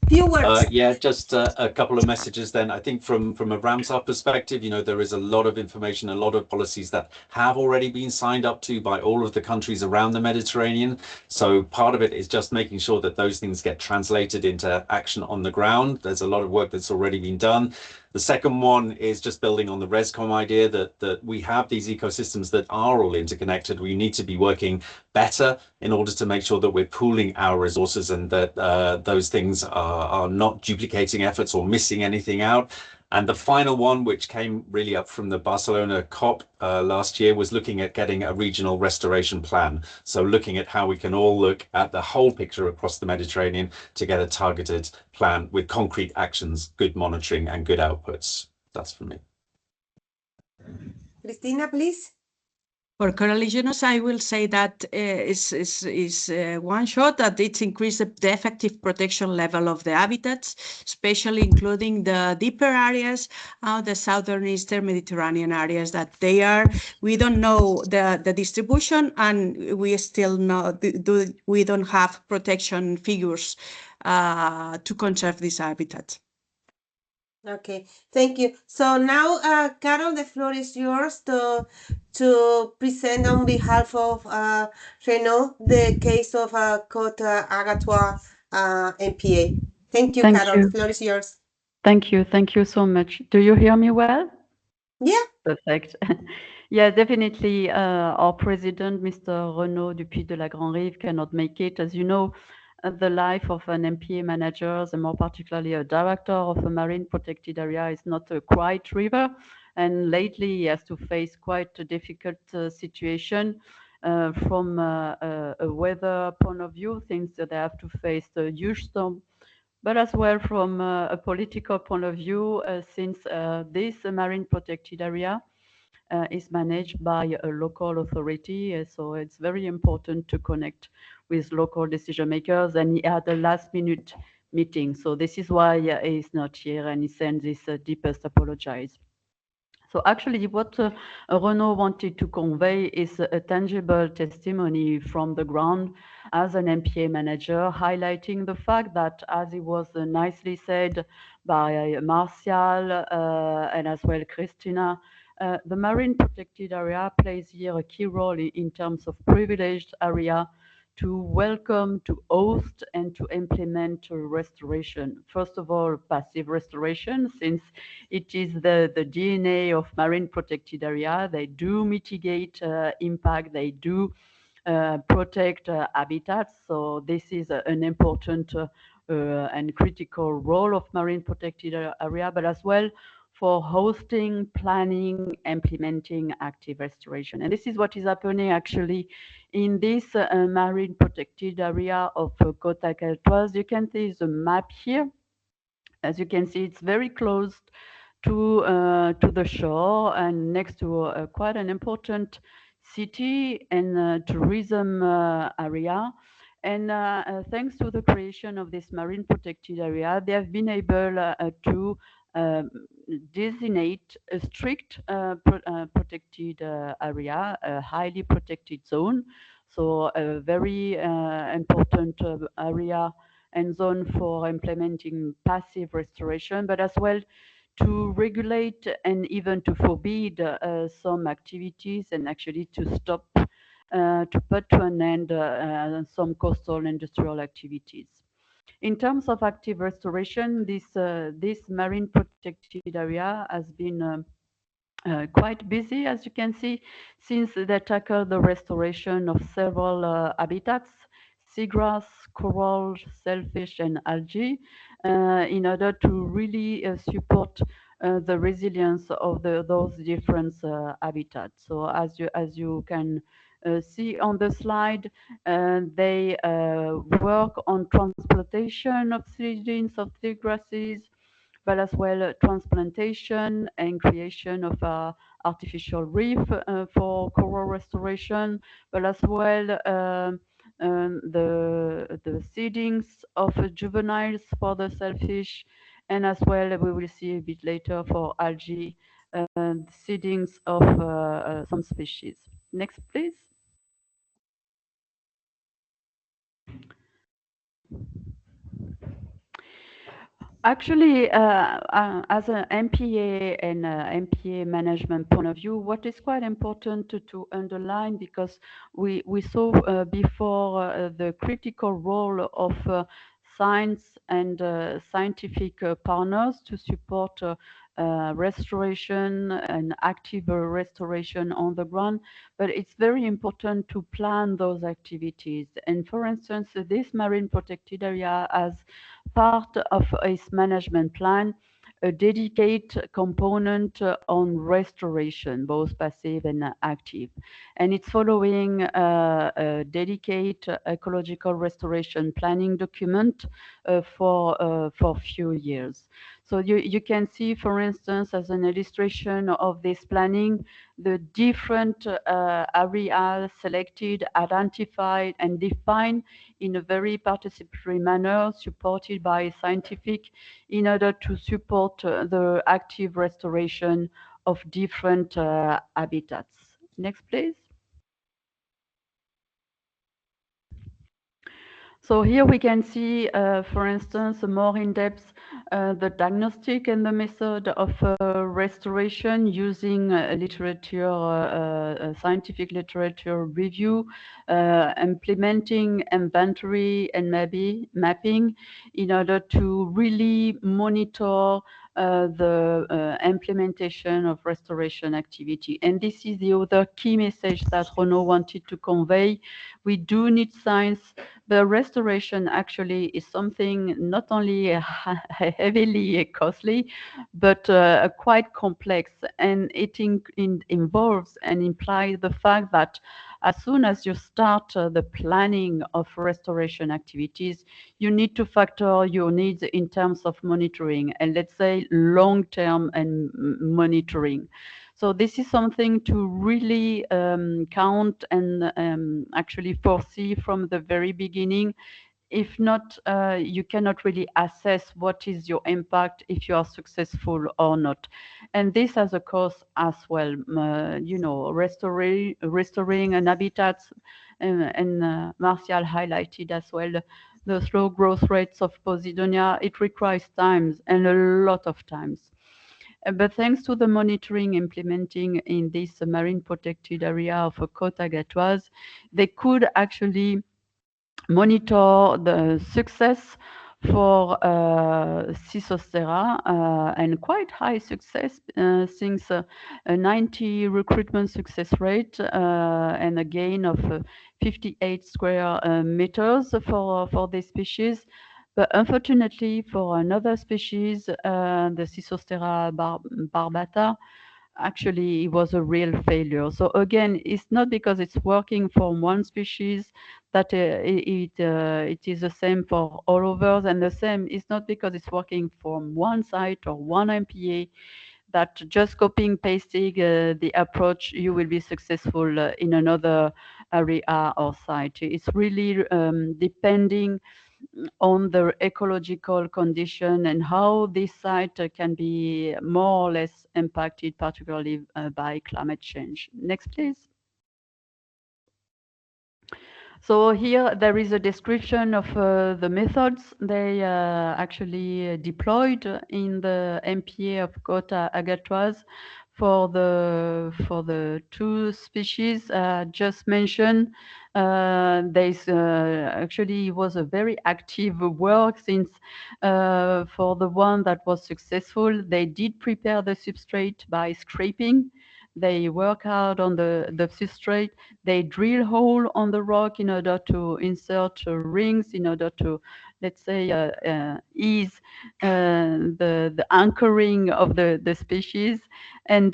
Few words. Yeah, just a couple of messages then. I think from a Ramsar perspective, you know, there is a lot of information, a lot of policies that have already been signed up to by all of the countries around the Mediterranean. So part of it is just making sure that those things get translated into action on the ground. There's a lot of work that's already been done. The second one is just building on the ResCom idea that we have these ecosystems that are all interconnected. We need to be working better in order to make sure that we're pooling our resources and that those things are not duplicating efforts or missing anything out. And the final one, which came really up from the Barcelona COP last year, was looking at getting a regional restoration plan. So looking at how we can all look at the whole picture across the Mediterranean to get a targeted plan with concrete actions, good monitoring and good outputs. That's for me. Cristina, please. For Coral Legionnaires, I will say that is one shot that it's increased the effective protection level of the habitats, especially including the deeper areas, the southern eastern Mediterranean areas that they are. We don't know the distribution, and we still we don't have protection figures to conserve this habitat. Okay, thank you. So now, Carol, the floor is yours to present on behalf of Renault the case of Côte Agatoire MPA. Thank you, Carol. The floor is yours. Thank you so much. Do you hear me well? Yeah. Perfect. Yeah, definitely. Our president, Mr. Renaud Dupuis de la Grand-Rive, cannot make it. As you know, the life of an MPA manager, and more particularly a director of a marine protected area, is not a quiet river. And lately, he has to face quite a difficult situation from a weather point of view, things that they have to face a huge storm, but as well from a political point of view, since this marine protected area is managed by a local authority. So it's very important to connect with local decision makers. And he had a last minute meeting. So this is why he's not here, and he sends his deepest apologies. So actually what Renaud wanted to convey is a tangible testimony from the ground as an MPA manager, highlighting the fact that, as it was nicely said by Martial and as well Cristina, the marine protected area plays here a key role in terms of privileged area to welcome, to host, and to implement restoration. First of all, passive restoration, since it is the DNA of marine protected area. They do mitigate impact, they do protect habitats. So this is an important and critical role of marine protected area, but as well for hosting, planning, implementing active restoration. And this is what is happening actually in this marine protected area of Côte Agatoire. You can see the map here. As you can see, it's very close to the shore and next to quite an important city and tourism area. And thanks to the creation of this marine protected area, they have been able to designate a strict protected area, a highly protected zone. So a very important area and zone for implementing passive restoration, but as well to regulate and even to forbid some activities and actually to stop to put to an end some coastal industrial activities. In terms of active restoration, this marine protected area has been quite busy, as you can see, since they tackle the restoration of several habitats, seagrass, coral, shellfish, and algae, in order to really support the resilience of those different habitats. So as you can see on the slide, they work on transplantation of seedlings of seagrasses, but as well transplantation and creation of artificial reef for coral restoration, but as well the seedings of juveniles for the shellfish, and as well we will see a bit later for algae seedings of some species. Next, please. Actually, as an MPA and MPA management point of view, what is quite important to underline, because we saw before the critical role of science and scientific partners to support restoration and active restoration on the ground, but it's very important to plan those activities. And for instance, this marine protected area has part of its management plan a dedicated component on restoration, both passive and active. And it's following a dedicated ecological restoration planning document for a few years. So you can see, for instance, as an illustration of this planning, the different areas selected, identified, and defined in a very participatory manner, supported by scientific, in order to support the active restoration of different habitats. Next, please. So here we can see, for instance, more in depth the diagnostic and the method of restoration using literature, scientific literature review, implementing inventory and mapping in order to really monitor the implementation of restoration activity. And this is the other key message that Renaud wanted to convey. We do need science. The restoration actually is something not only heavily costly, but quite complex, and it involves and implies the fact that as soon as you start the planning of restoration activities, you need to factor your needs in terms of monitoring, and let's say long-term and monitoring. So this is something to really count and actually foresee from the very beginning. If not, you cannot really assess what is your impact if you are successful or not. And this has a cost as well, restoring an habitat, and Martial highlighted as well the slow growth rates of Posidonia. It requires times, and a lot of times. But thanks to the monitoring implementing in this marine protected area of Côte Agatoise, they could actually monitor the success for Cysostera, and quite high success, since a 90 recruitment success rate and a gain of 58 square meters for this species. But unfortunately, for another species, the Cysostera barbata, actually it was a real failure. So again, it's not because it's working for one species that it is the same for all others, and the same is not because it's working from one site or one MPA that just copying pasting the approach you will be successful in another area or site. It's really depending on the ecological condition and how this site can be more or less impacted, particularly by climate change. Next, please. So here there is a description of the methods they actually deployed in the MPA of Côte Agatoise for the two species just mentioned. There's actually it was a very active work since for the one that was successful, they did prepare the substrate by scraping. They work hard on the substrate. They drill hole on the rock in order to insert rings in order to, let's say, ease the anchoring of the species, and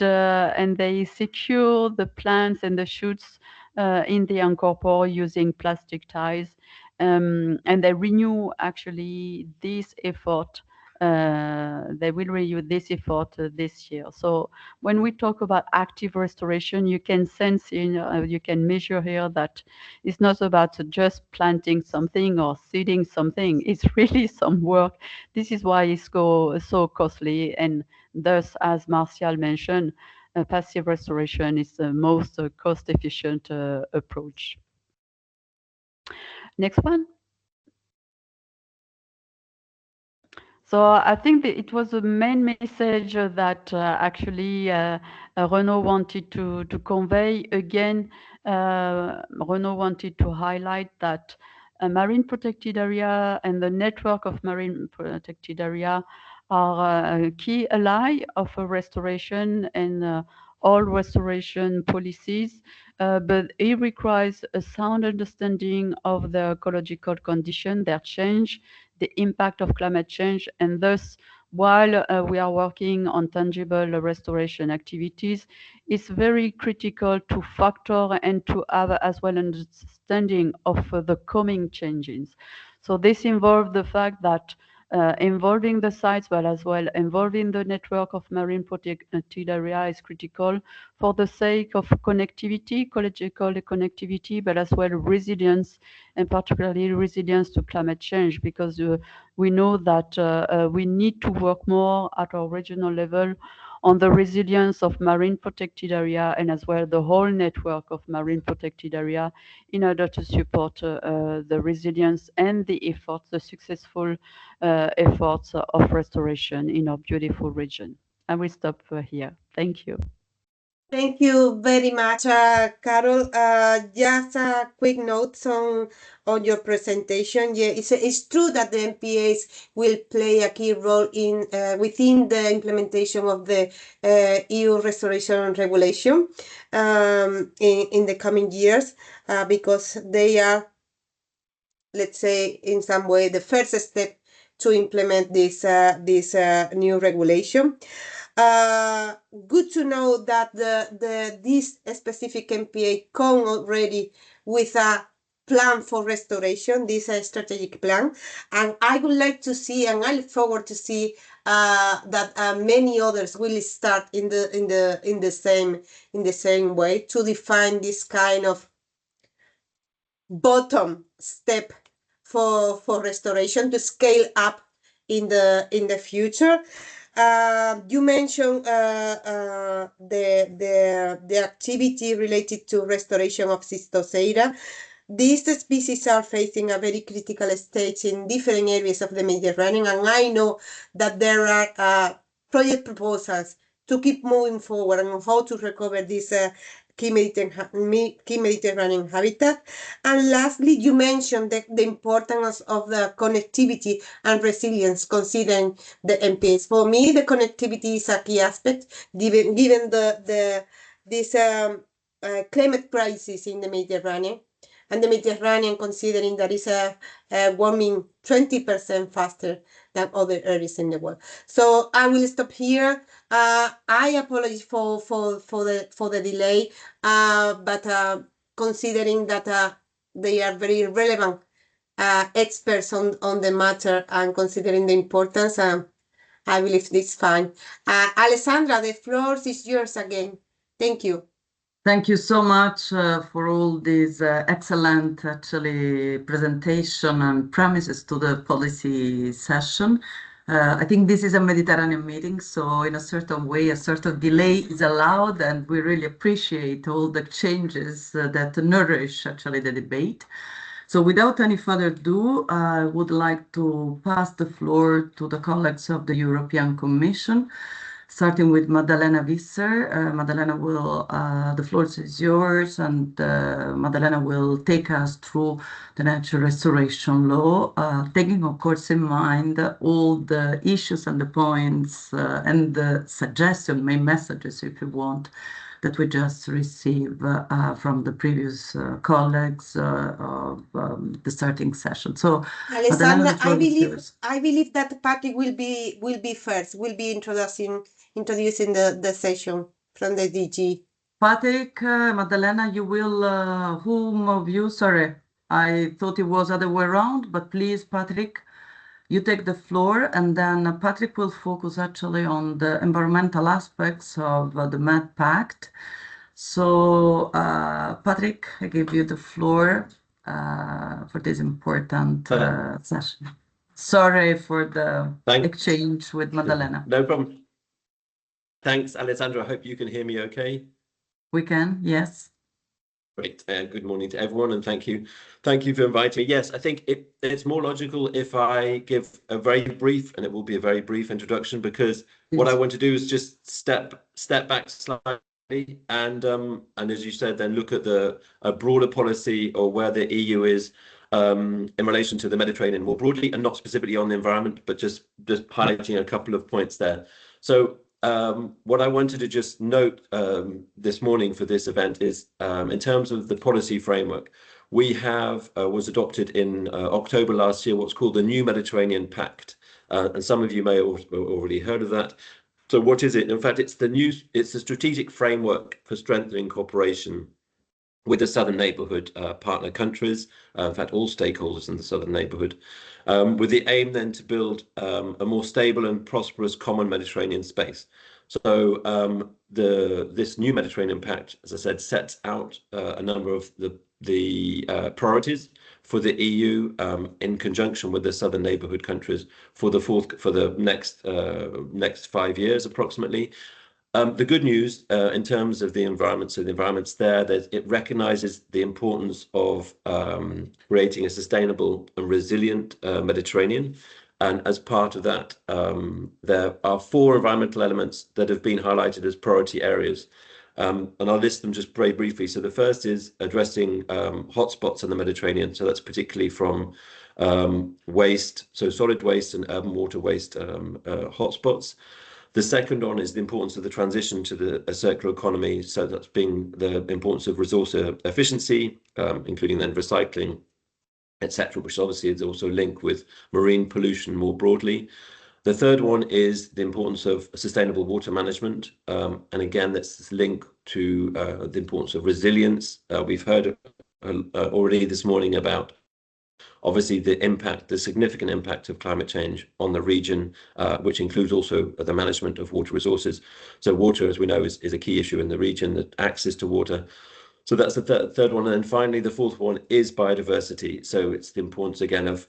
they secure the plants and the shoots in the anchor pore using plastic ties, and they renew actually this effort. They will renew this effort this year. So when we talk about active restoration, you can sense you can measure here that it's not about just planting something or seeding something. It's really some work. This is why it's so costly, and thus, as Martial mentioned, passive restoration is the most cost-efficient approach. Next one. So I think that it was the main message that actually Renaud wanted to convey. Again, Renaud wanted to highlight that a marine protected area and the network of marine protected area are a key ally of a restoration and all restoration policies, but it requires a sound understanding of the ecological condition, their change, the impact of climate change, and thus, while we are working on tangible restoration activities, it's very critical to factor and to have as well understanding of the coming changes. So this involves the fact that involving the sites, but as well involving the network of marine protected area is critical for the sake of connectivity, ecological connectivity, but as well resilience, and particularly resilience to climate change, because we know that we need to work more at our regional level on the resilience of marine protected area and as well the whole network of marine protected area in order to support the resilience and the efforts, the successful efforts of restoration in our beautiful region. I will stop here. Thank you. Thank you very much, Carol. Just a quick note on your presentation. Yeah, it's true that the MPAs will play a key role in within the implementation of the EU Restoration Regulation in the coming years, because they are, let's say, in some way, the first step to implement this new regulation. Good to know that this specific MPA come already with a plan for restoration, this strategic plan, and I would like to see, and I look forward to see that many others will start in the same way to define this kind of bottom step for restoration to scale up in the future. You mentioned the activity related to restoration of Cystoceira. These species are facing a very critical stage in different areas of the Mediterranean, and I know that there are project proposals to keep moving forward on how to recover this key Mediterranean habitat. And lastly, you mentioned the importance of the connectivity and resilience considering the MPAs. For me, the connectivity is a key aspect, given this climate crisis in the Mediterranean. And the Mediterranean, considering that is warming 20% faster than other areas in the world. So I will stop here. I apologize for the delay, but considering that they are very relevant experts on the matter, and considering the importance, I believe this is fine. Alessandra, the floor is yours again. Thank you. Thank you so much for all these excellent, actually, presentation and premises to the policy session. I think this is a Mediterranean meeting, so in a certain way, a sort of delay is allowed, and we really appreciate all the changes that nourish, actually, the debate. So without any further ado, I would like to pass the floor to the colleagues of the European Commission. starting with Madalena Visser. Madalena will, the floor is yours, and Madalena will take us through the natural restoration law, taking, of course, in mind all the issues and the points and the suggestions, main messages, if you want, that we just received from the previous colleagues of the starting session. So, Alessandra, Madalena, I believe that Patrick will be introducing the session from the DG. Patrick, Madalena, you will, whom of you, sorry, I thought it was other way around, but please, Patrick, you take the floor, and then Patrick will focus actually on the environmental aspects of the Med Pact. So, Patrick, I give you the floor for this important session. Sorry for the exchange with Madalena. No problem. Thanks, Alessandra. I hope you can hear me okay. We can, yes. Great. Good morning to everyone, and thank you for inviting me. Yes, I think it's more logical if I give a very brief, and it will be a very brief introduction, because what I want to do is just step back slightly, and as you said, then look at a broader policy, or where the EU is in relation to the Mediterranean more broadly, and not specifically on the environment, but just highlighting a couple of points there. So what I wanted to just note this morning for this event is, in terms of the policy framework, we have was adopted in October last year what's called the New Mediterranean Pact, and some of you may have already heard of that. So what is it? In fact, it's the strategic framework for strengthening cooperation with the Southern Neighbourhood partner countries, in fact, all stakeholders in the Southern Neighbourhood, with the aim then to build a more stable and prosperous common Mediterranean space. So this new Mediterranean Pact, as I said, sets out a number of the priorities for the EU in conjunction with the Southern Neighbourhood countries for the next 5 years approximately. The good news in terms of the environment, so the environment's there, that it recognises the importance of creating a sustainable and resilient Mediterranean. And as part of that, there are 4 environmental elements that have been highlighted as priority areas. And I'll list them just very briefly. So the first is addressing hotspots in the Mediterranean. So that's particularly from waste, so solid waste and urban water waste hotspots. The second one is the importance of the transition to a circular economy. So that's being the importance of resource efficiency, including then recycling, etc., which obviously is also linked with marine pollution more broadly. The third one is the importance of sustainable water management. And again, that's linked to the importance of resilience. We've heard already this morning about obviously the significant impact of climate change on the region, which includes also the management of water resources. So water, as we know, is a key issue in the region, the access to water. So that's the third one. And then finally, the fourth one is biodiversity. So it's the importance again of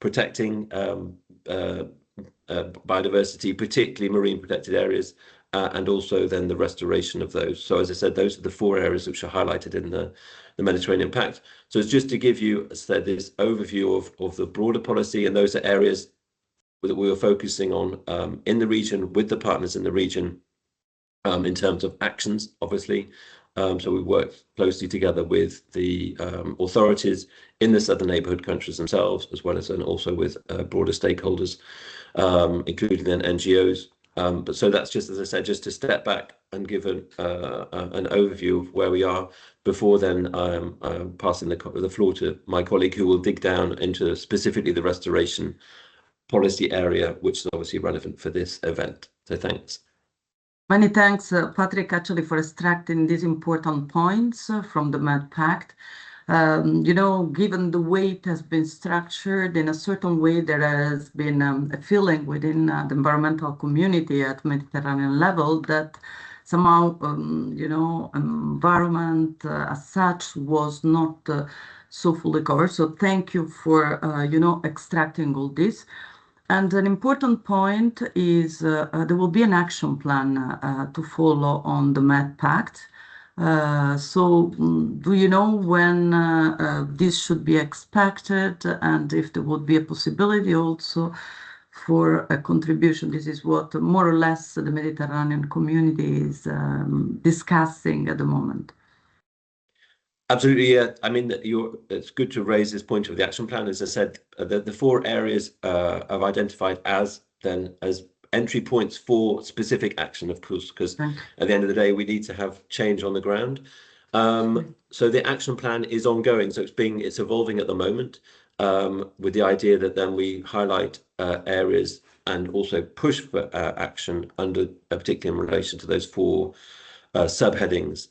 protecting biodiversity, particularly marine protected areas, and also then the restoration of those. So as I said, those are the 4 areas which are highlighted in the Mediterranean Pact. So it's just to give you, as I said, this overview of the broader policy, and those are areas that we were focusing on in the region with the partners in the region in terms of actions, obviously. So we work closely together with the authorities in the Southern Neighbourhood countries themselves, as well as and also with broader stakeholders, including then NGOs. But so that's just, as I said, just to step back and give an overview of where we are before then I'm passing the floor to my colleague, who will dig down into specifically the restoration policy area, which is obviously relevant for this event. So thanks. Many thanks, Patrick, actually, for extracting these important points from the Med Pact. Given the way it has been structured in a certain way, there has been a feeling within the environmental community at Mediterranean level that somehow, environment as such was not so fully covered. So thank you for, extracting all this. And an important point is there will be an action plan to follow on the Med Pact. So do you know when this should be expected, and if there would be a possibility also for a contribution. This is what more or less the Mediterranean community is discussing at the moment. Absolutely, yeah. I mean, it's good to raise this point of the action plan. As I said, the 4 areas I've identified as entry points for specific action, of course, because at the end of the day, we need to have change on the ground. So the action plan is ongoing. So it's evolving at the moment, with the idea that then we highlight areas and also push for action under, particularly in relation to those 4 subheadings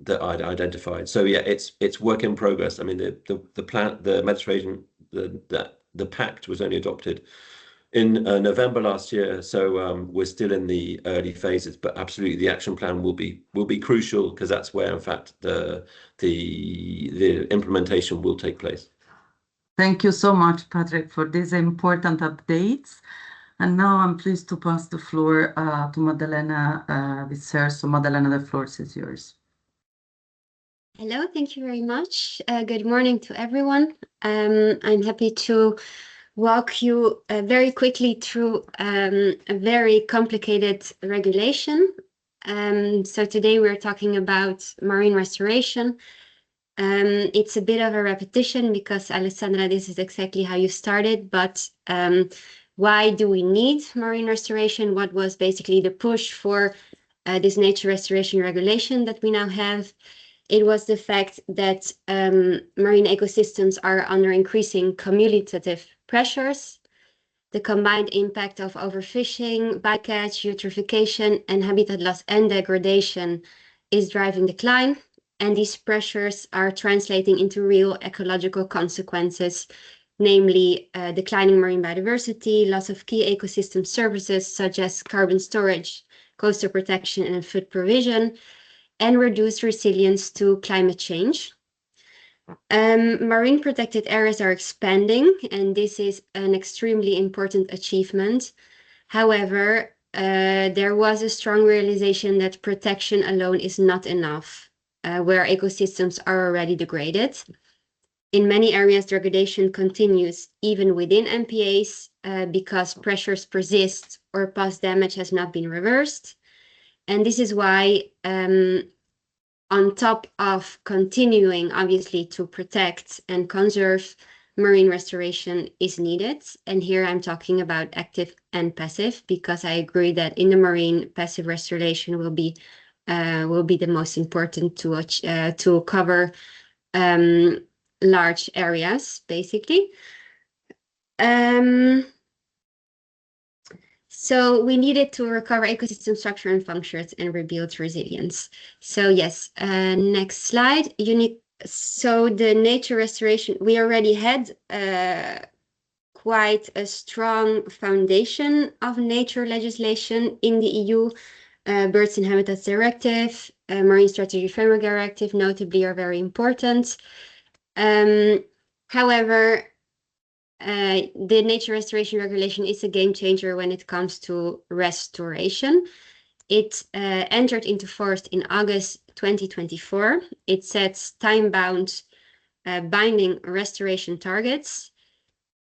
that I'd identified. So yeah, it's work in progress. I mean, the plan, the Mediterranean, the pact was only adopted in November last year, so we're still in the early phases. But absolutely, the action plan will be crucial, because that's where, in fact, the implementation will take place. Thank you so much, Patrick, for these important updates. And now I'm pleased to pass the floor to Maddalena Visser. So Maddalena, the floor is yours. Hello, thank you very much. Good morning to everyone. I'm happy to walk you very quickly through a very complicated regulation. So today we're talking about marine restoration. It's a bit of a repetition because, Alessandra, this is exactly how you started, but why do we need marine restoration? What was basically the push for this nature restoration regulation that we now have? It was the fact that marine ecosystems are under increasing cumulative pressures. The combined impact of overfishing, bycatch, eutrophication, and habitat loss and degradation is driving decline. And these pressures are translating into real ecological consequences, namely declining marine biodiversity, loss of key ecosystem services such as carbon storage, coastal protection, and food provision, and reduced resilience to climate change. Marine protected areas are expanding, and this is an extremely important achievement. However, there was a strong realization that protection alone is not enough, where ecosystems are already degraded. In many areas, degradation continues even within MPAs because pressures persist or past damage has not been reversed. And this is why, on top of continuing, obviously, to protect and conserve, marine restoration is needed. And here I'm talking about active and passive, because I agree that in the marine, passive restoration will be the most important to cover large areas, basically. So we needed to recover ecosystem structure and functions and rebuild resilience. So yes, next slide. So the nature restoration, we already had quite a strong foundation of nature legislation in the EU. Birds and Habitats Directive, Marine Strategy Framework Directive, notably, are very important. However, the nature restoration regulation is a game changer when it comes to restoration. It entered into force in August 2024. It sets time-bound binding restoration targets.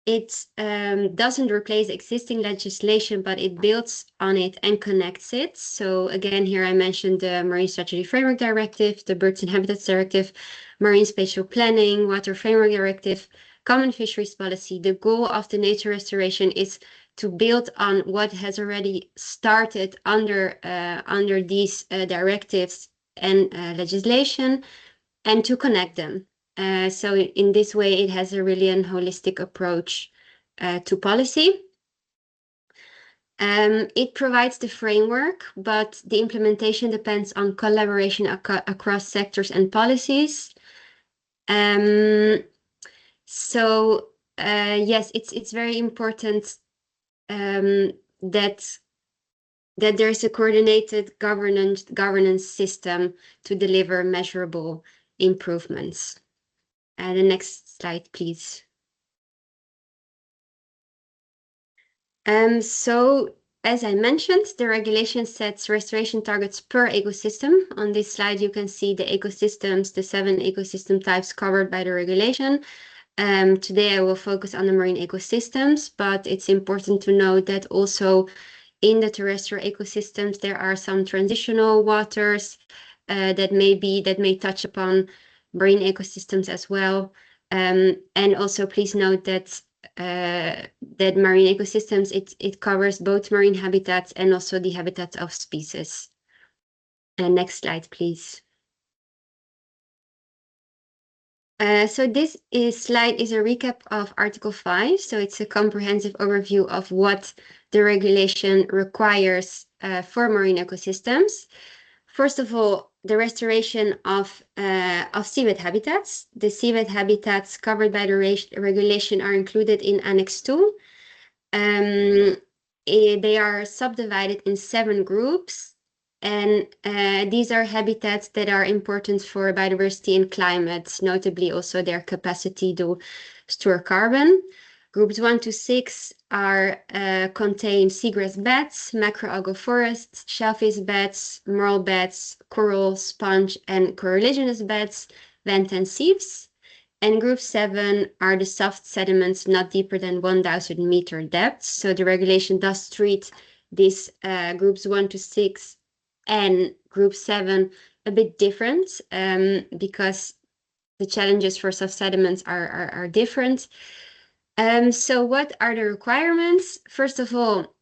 It doesn't replace existing legislation, but it builds on it and connects it. So again, here I mentioned the Marine Strategy Framework Directive, the Birds and Habitats Directive, Marine Spatial Planning, Water Framework Directive, Common Fisheries Policy. The goal of the nature restoration is to build on what has already started under these directives and legislation, and to connect them. So in this way, it has a really holistic approach to policy. It provides the framework, but the implementation depends on collaboration across sectors and policies. So yes, it's very important that there is a coordinated governance system to deliver measurable improvements. The next slide, please. So, as I mentioned, the regulation sets restoration targets per ecosystem. On this slide, you can see the ecosystems, the 7 ecosystem types covered by the regulation. Today I will focus on the marine ecosystems, but it's important to note that also in the terrestrial ecosystems there are some transitional waters that may touch upon marine ecosystems as well. And also please note that that marine ecosystems, it covers both marine habitats and also the habitats of species. And next slide, please. So this slide is a recap of Article 5. So it's a comprehensive overview of what the regulation requires for marine ecosystems. First of all, the restoration of seabed habitats. The seabed habitats covered by the regulation are included in Annex 2. They are subdivided in 7 groups, and these are habitats that are important for biodiversity and climate, notably also their capacity to store carbon. Groups 1 to 6 contain seagrass beds, macroalgal forests, shellfish beds, marl beds, coral, sponge, and coralligenous beds, vent and sieves. And group 7 are the soft sediments not deeper than 1,000 meter depth. So the regulation does treat these groups 1 to 6 and group 7 a bit different because the challenges for soft sediments are different. So what are the requirements? First of all,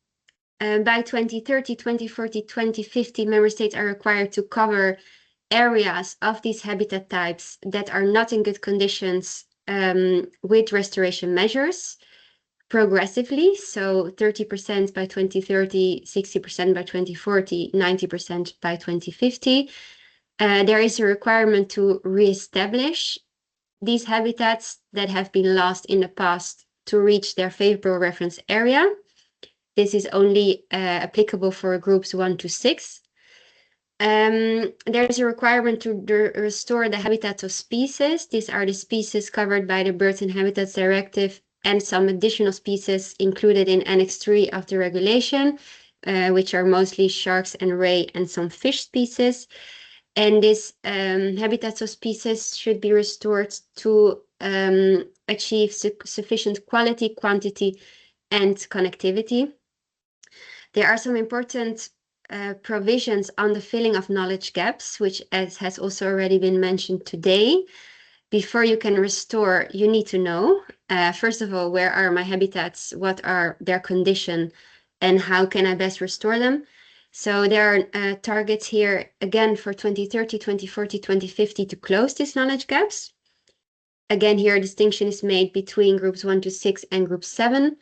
by 2030, 2040, 2050, member states are required to cover areas of these habitat types that are not in good conditions with restoration measures progressively. So 30% by 2030, 60% by 2040, 90% by 2050. There is a requirement to reestablish these habitats that have been lost in the past to reach their favorable reference area. This is only applicable for groups 1 to 6. There is a requirement to restore the habitats of species. These are the species covered by the Birds and Habitats Directive and some additional species included in Annex 3 of the regulation, which are mostly sharks and ray and some fish species. And these habitats of species should be restored to achieve sufficient quality, quantity, and connectivity. There are some important provisions on the filling of knowledge gaps, which has also already been mentioned today. Before you can restore, you need to know, first of all, where are my habitats, what are their condition, and how can I best restore them? So there are targets here, again, for 2030, 2040, 2050 to close these knowledge gaps. Again, here a distinction is made between groups 1 to 6 and group 7.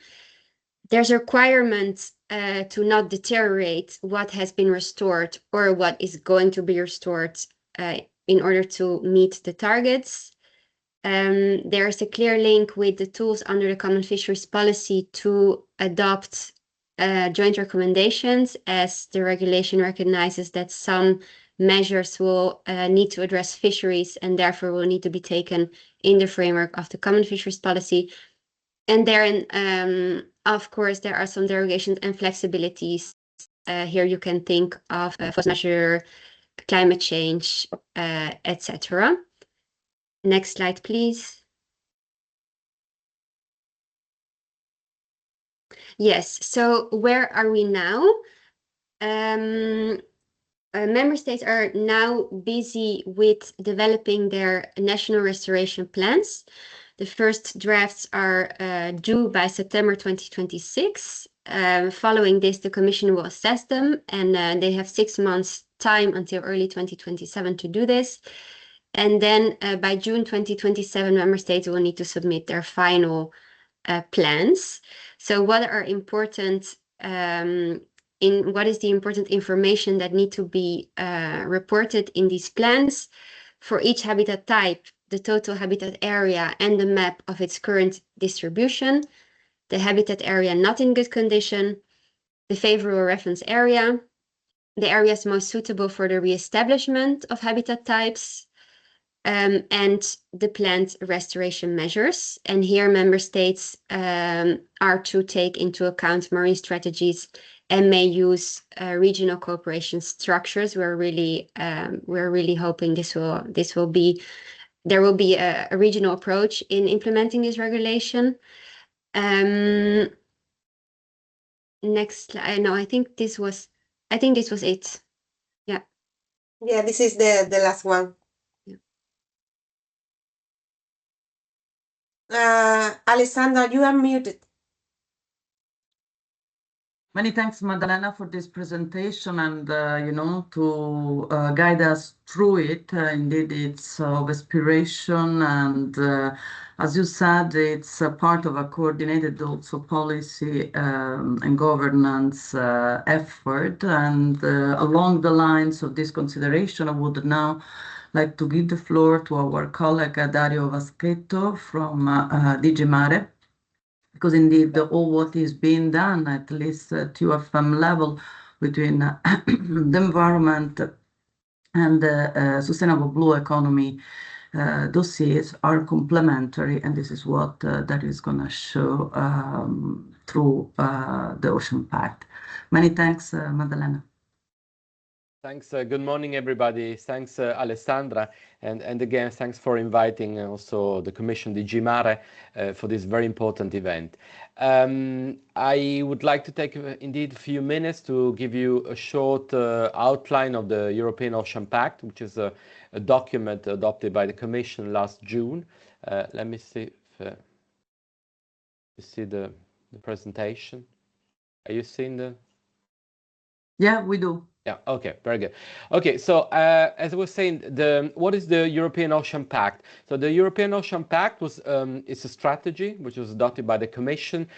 There's a requirement to not deteriorate what has been restored or what is going to be restored in order to meet the targets. There is a clear link with the tools under the Common Fisheries Policy to adopt joint recommendations, as the regulation recognizes that some measures will need to address fisheries and therefore will need to be taken in the framework of the Common Fisheries Policy. And therein, of course, there are some derogations and flexibilities. Here you can think of force majeure, climate change, etc. Next slide, please. Yes, so where are we now? Member states are now busy with developing their national restoration plans. The first drafts are due by September 2026. Following this, the Commission will assess them, and they have 6 months time until early 2027 to do this. And then by June 2027, member states will need to submit their final plans. So what are important what is the important information that need to be reported in these plans? For each habitat type, the total habitat area and the map of its current distribution, the habitat area not in good condition, the favorable reference area, the areas most suitable for the re-establishment of habitat types, and the planned restoration measures. And here member states are to take into account marine strategies and may use regional cooperation structures. We're really hoping this will be there will be a regional approach in implementing this regulation. Next slide. No, I think this was it. Yeah. Yeah, this is the last one. Alessandra, you are muted. Many thanks, Madalena, for this presentation and, to guide us through it. Indeed, it's of inspiration and, as you said, it's a part of a coordinated also policy and governance effort. And along the lines of this consideration, I would now like to give the floor to our colleague Dario Vaschetto from DG Mare, because indeed all what is being done, at least at UFM level, between the environment and the sustainable blue economy dossiers are complementary, and this is what that is going to show through the Ocean Pact. Many thanks, Madalena. Thanks. Good morning, everybody. Thanks, Alessandra. And again, thanks for inviting also the Commission, DG Mare, for this very important event. I would like to take indeed a few minutes to give you a short outline of the European Ocean Pact, which is a document adopted by the Commission last June. Let me see if you see the presentation. Are you seeing the? Yeah, we do. Yeah, okay, very good. Okay, so as I was saying, what is the European Ocean Pact? So the European Ocean Pact was it's a strategy which was adopted by the Commission,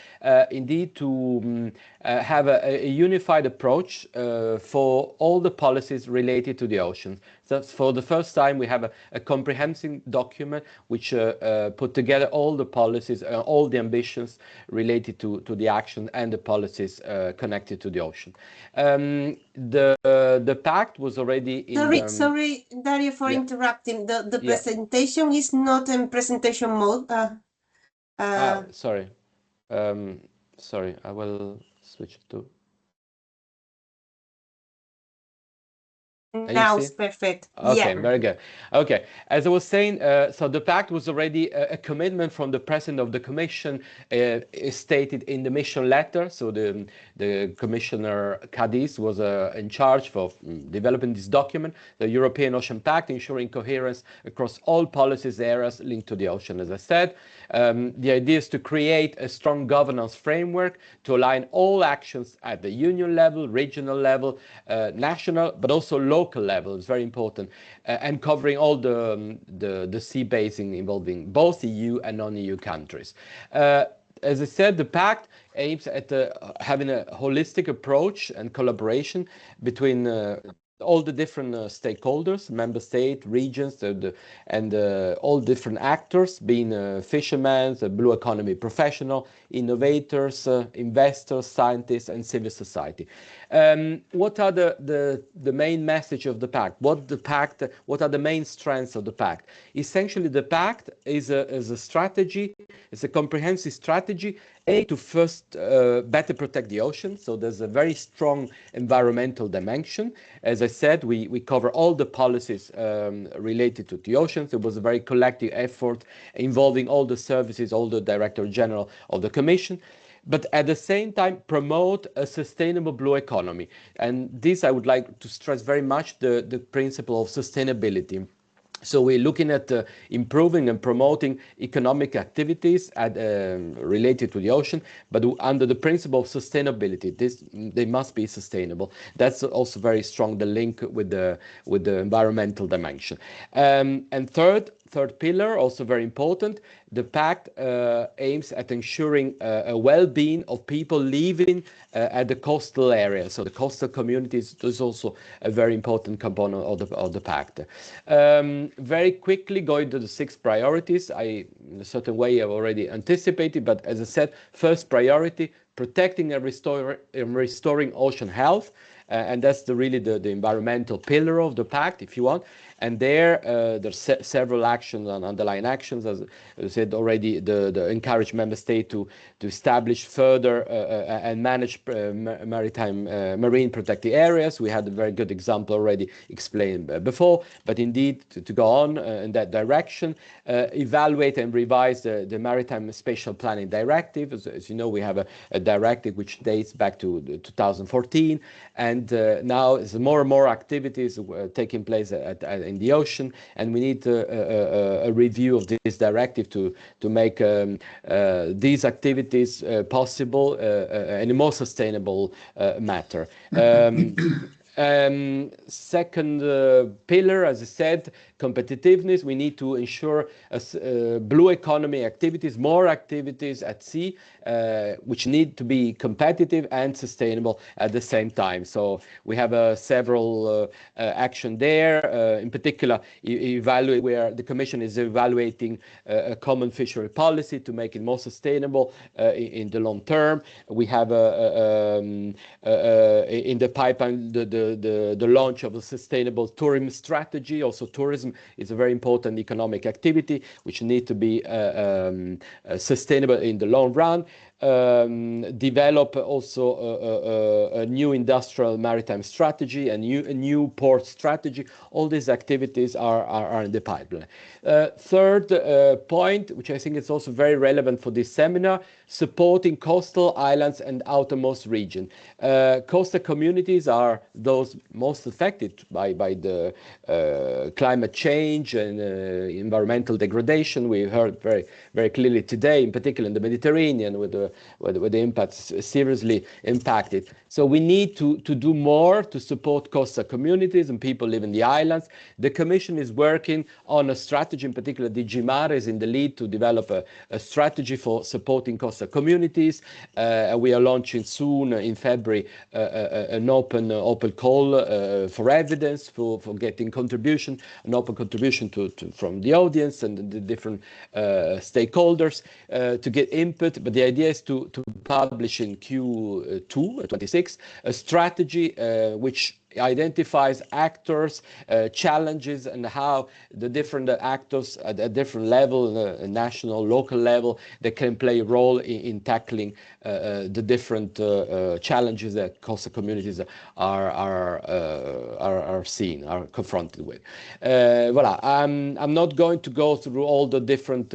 indeed to have a unified approach for all the policies related to the ocean. So for the first time, we have a comprehensive document which put together all the policies, all the ambitions related to the action and the policies connected to the ocean. The pact was already in. Sorry, Dario, for interrupting. The presentation is not in presentation mode. Sorry. Sorry, I will switch to. Now it's perfect. Okay, very good. Okay, as I was saying, so the pact was already a commitment from the President of the Commission stated in the mission letter. So the Commissioner Cadiz was in charge of developing this document, the European Ocean Pact, ensuring coherence across all policies areas linked to the ocean. As I said, the idea is to create a strong governance framework to align all actions at the union level, regional level, national, but also local level. It's very important, and covering all the sea basin involving both EU and non-EU countries. As I said, the pact aims at having a holistic approach and collaboration between all the different stakeholders, member state, regions, and all different actors, being fishermen, blue economy professional, innovators, investors, scientists, and civil society. What are the main message of the pact? What are the main strengths of the pact? Essentially, the pact is a strategy. It's a comprehensive strategy to first better protect the ocean. So there's a very strong environmental dimension. As I said, we cover all the policies related to the oceans. It was a very collective effort involving all the services, all the Director General of the Commission, but at the same time promote a sustainable blue economy. And this, I would like to stress very much the principle of sustainability. So we're looking at improving and promoting economic activities related to the ocean, but under the principle of sustainability. They must be sustainable. That's also very strong, the link with the environmental dimension. And third pillar, also very important, the pact aims at ensuring a well-being of people living at the coastal area. So the coastal communities is also a very important component of the pact. Very quickly going to the 6 priorities. In a certain way, I've already anticipated, but as I said, first priority, protecting and restoring ocean health. And that's really the environmental pillar of the pact, if you want. And there's several actions and underlying actions, as I said already, the encourage member state to establish further and manage marine protected areas. We had a very good example already explained before, but indeed to go on in that direction, evaluate and revise the Maritime Spatial Planning Directive. As you know, we have a directive which dates back to 2014, and now there's more and more activities taking place in the ocean, and we need a review of this directive to make these activities possible in a more sustainable matter. Second pillar, as I said, competitiveness. We need to ensure blue economy activities, more activities at sea, which need to be competitive and sustainable at the same time. So we have several action there. In particular, evaluate where the Commission is evaluating a common fishery policy to make it more sustainable in the long term. We have in the pipeline the launch of a sustainable tourism strategy. Also, tourism is a very important economic activity which needs to be sustainable in the long run. Develop also a new industrial maritime strategy, a new port strategy. All these activities are in the pipeline. Third point, which I think is also very relevant for this seminar, supporting coastal islands and outermost region. Coastal communities are those most affected by the climate change and environmental degradation. We heard very clearly today, in particular in the Mediterranean, with the impacts seriously impacted. So we need to do more to support coastal communities and people living in the islands. The Commission is working on a strategy, in particular DG Mare is in the lead to develop a strategy for supporting coastal communities. We are launching soon in February an open call for evidence, for getting contribution, an open contribution from the audience and the different stakeholders to get input. But the idea is to publish in Q2 26 a strategy which identifies actors, challenges, and how the different actors at a different level, national, local level, they can play a role in tackling the different challenges that coastal communities are confronted with. Voilà. I'm not going to go through all the different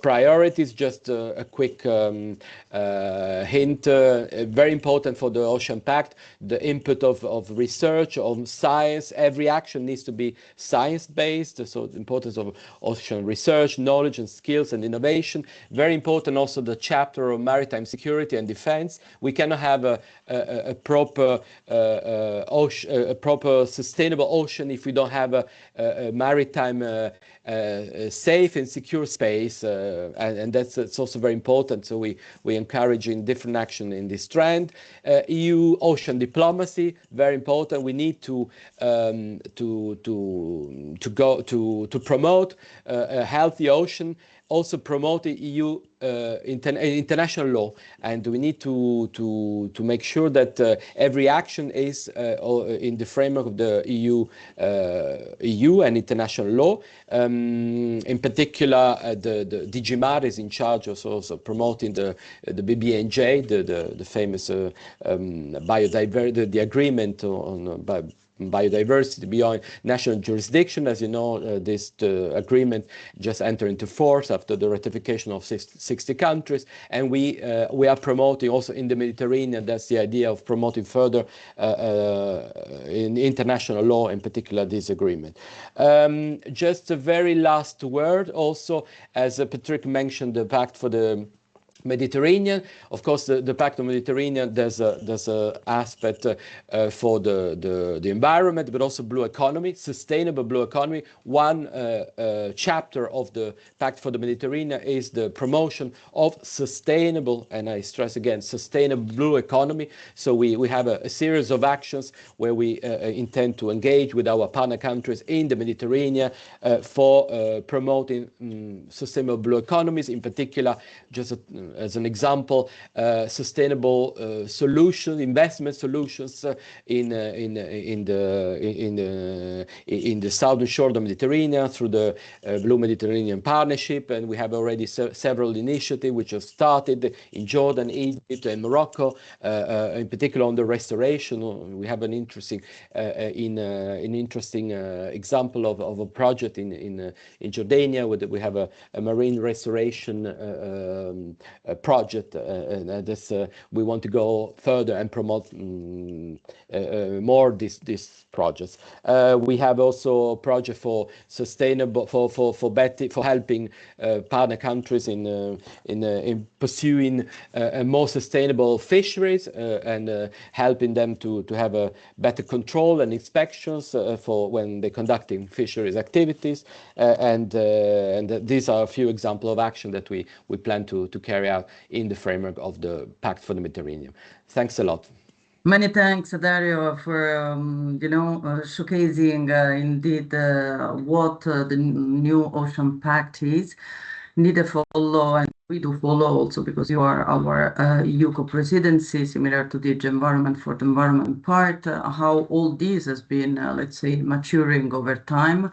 priorities. Just a quick hint. Very important for the Ocean Pact, the input of research, on science. Every action needs to be science-based, so the importance of ocean research, knowledge and skills and innovation. Very important also the chapter of maritime security and defense. We cannot have a proper sustainable ocean if we don't have a maritime safe and secure space, and it's also very important. So we encourage in different action in this trend. EU ocean diplomacy, very important. We need to promote a healthy ocean. Also promote the EU international law, and we need to make sure that every action is in the framework of the EU and international law. In particular, the DG Mare is in charge of also promoting the BBNJ, the famous biodiversity, the agreement on biodiversity beyond national jurisdiction. As you know, this agreement just entered into force after the ratification of 60 countries, and we are promoting also in the Mediterranean. That's the idea of promoting further in international law, in particular this agreement. Just a very last word also, as Patrick mentioned, the Pact for the Mediterranean. Of course, the Pact of Mediterranean, there's a aspect for the environment, but also blue economy, sustainable blue economy. One chapter of the Pact for the Mediterranean is the promotion of sustainable, and I stress again, sustainable blue economy. So we have a series of actions where we intend to engage with our partner countries in the Mediterranean for promoting sustainable blue economies. In particular, just as an example, sustainable solutions, investment solutions in the southern shore of the Mediterranean through the Blue Mediterranean Partnership, and we have already several initiatives which have started in Jordan, Egypt, and Morocco, in particular on the restoration. We have an interesting example of a project in Jordania where we have a marine restoration project, and this, we want to go further and promote more these projects. We have also a project for sustainable for helping partner countries in pursuing a more sustainable fisheries and helping them to have a better control and inspections for when they're conducting fisheries activities, and these are a few examples of action that we plan to carry out in the framework of the Pact for the Mediterranean. Thanks a lot. Many thanks, Dario, for showcasing indeed what the new Ocean Pact is. Need to follow, and we do follow also because you are our EU co-presidency, similar to the Environment for the Environment part, how all this has been, let's say, maturing over time.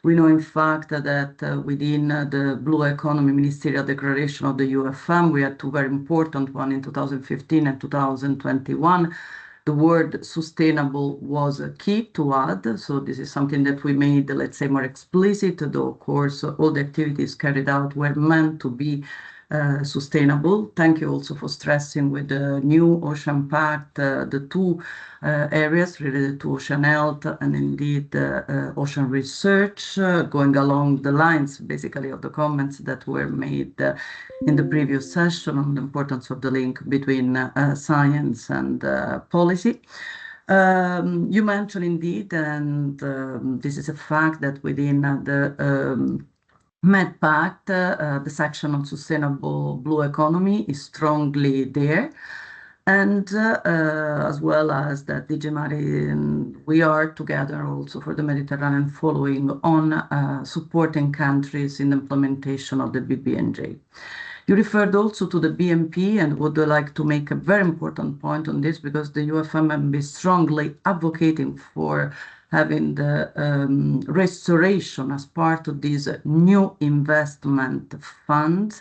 We know, in fact, that within the Blue Economy Ministerial Declaration of the UFM, we had two very important ones in 2015 and 2021. The word sustainable was a key to add. So this is something that we made, let's say, more explicit, though, of course, all the activities carried out were meant to be sustainable. Thank you also for stressing with the new Ocean Pact, the two areas related to ocean health and indeed ocean research, going along the lines basically of the comments that were made in the previous session on the importance of the link between science and policy. You mentioned indeed, and this is a fact, that within the Med Pact, the section on sustainable blue economy is strongly there. And as well as that DG Marine, we are together also for the Mediterranean following on supporting countries in the implementation of the BBNJ. You referred also to the BMP, and would like to make a very important point on this because the UFM is strongly advocating for having the restoration as part of this new investment fund.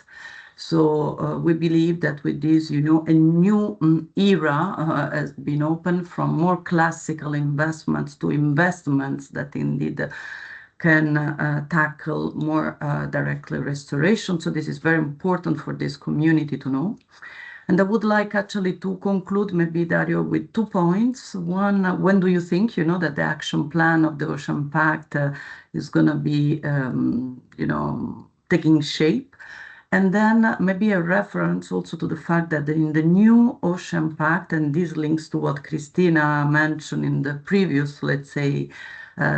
So we believe that with this, a new era has been opened from more classical investments to investments that indeed can tackle more directly restoration. So this is very important for this community to know. And I would like actually to conclude maybe, Dario, with 2 points. One, when do you think, that the action plan of the Ocean Pact is going to be, taking shape? And then maybe a reference also to the fact that in the new Ocean Pact, and this links to what Christina mentioned in the previous, let's say,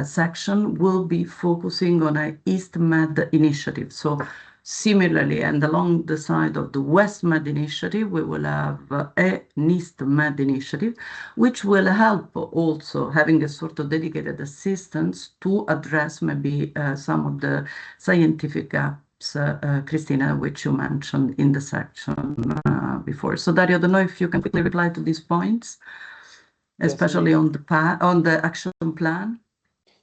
section, will be focusing on an East Med initiative. So similarly, and along the side of the West Med initiative, we will have an East Med initiative, which will help also having a sort of dedicated assistance to address maybe some of the scientific gaps, Christina, which you mentioned in the section before. So Dario, I don't know if you can quickly reply to these points, especially on the action plan.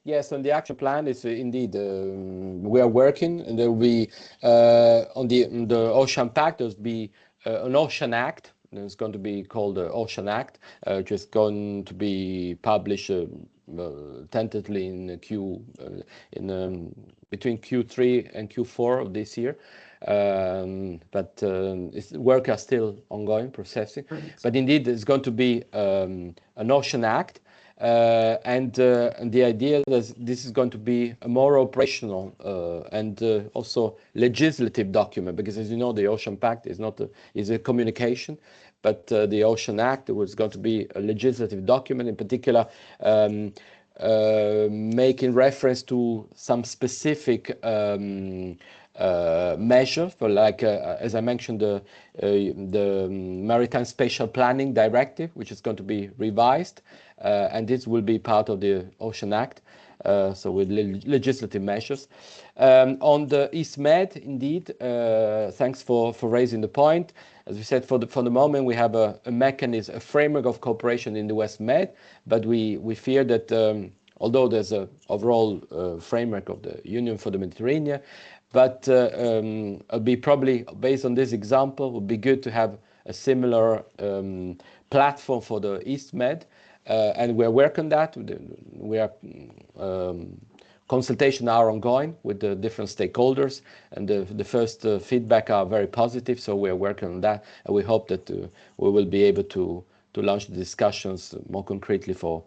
Yes, on the action plan is indeed we are working, and there will be on the Ocean Pact. There'll be an Ocean Act. It's going to be called the Ocean Act, which is going to be published tentatively in between Q3 and Q4 of this year. But work are still ongoing, processing. But indeed, there's going to be an Ocean Act. And the idea that this is going to be a more operational and also legislative document, because as you know, the Ocean Pact is a communication, but the Ocean Act was going to be a legislative document, in particular making reference to some specific measure for, like as I mentioned, the Maritime Spatial Planning Directive, which is going to be revised, and this will be part of the Ocean Act. so with legislative measures. On the East Med, indeed, thanks for raising the point. As we said, for the moment, we have a mechanism, a framework of cooperation in the West Med, but we fear that although there's a overall framework of the Union for the Mediterranean, but it'll be probably based on this example, would be good to have a similar platform for the East Med, and we're working on that. We are consultations are ongoing with the different stakeholders, and the first feedback are very positive. So we are working on that, and we hope that we will be able to launch the discussions more concretely for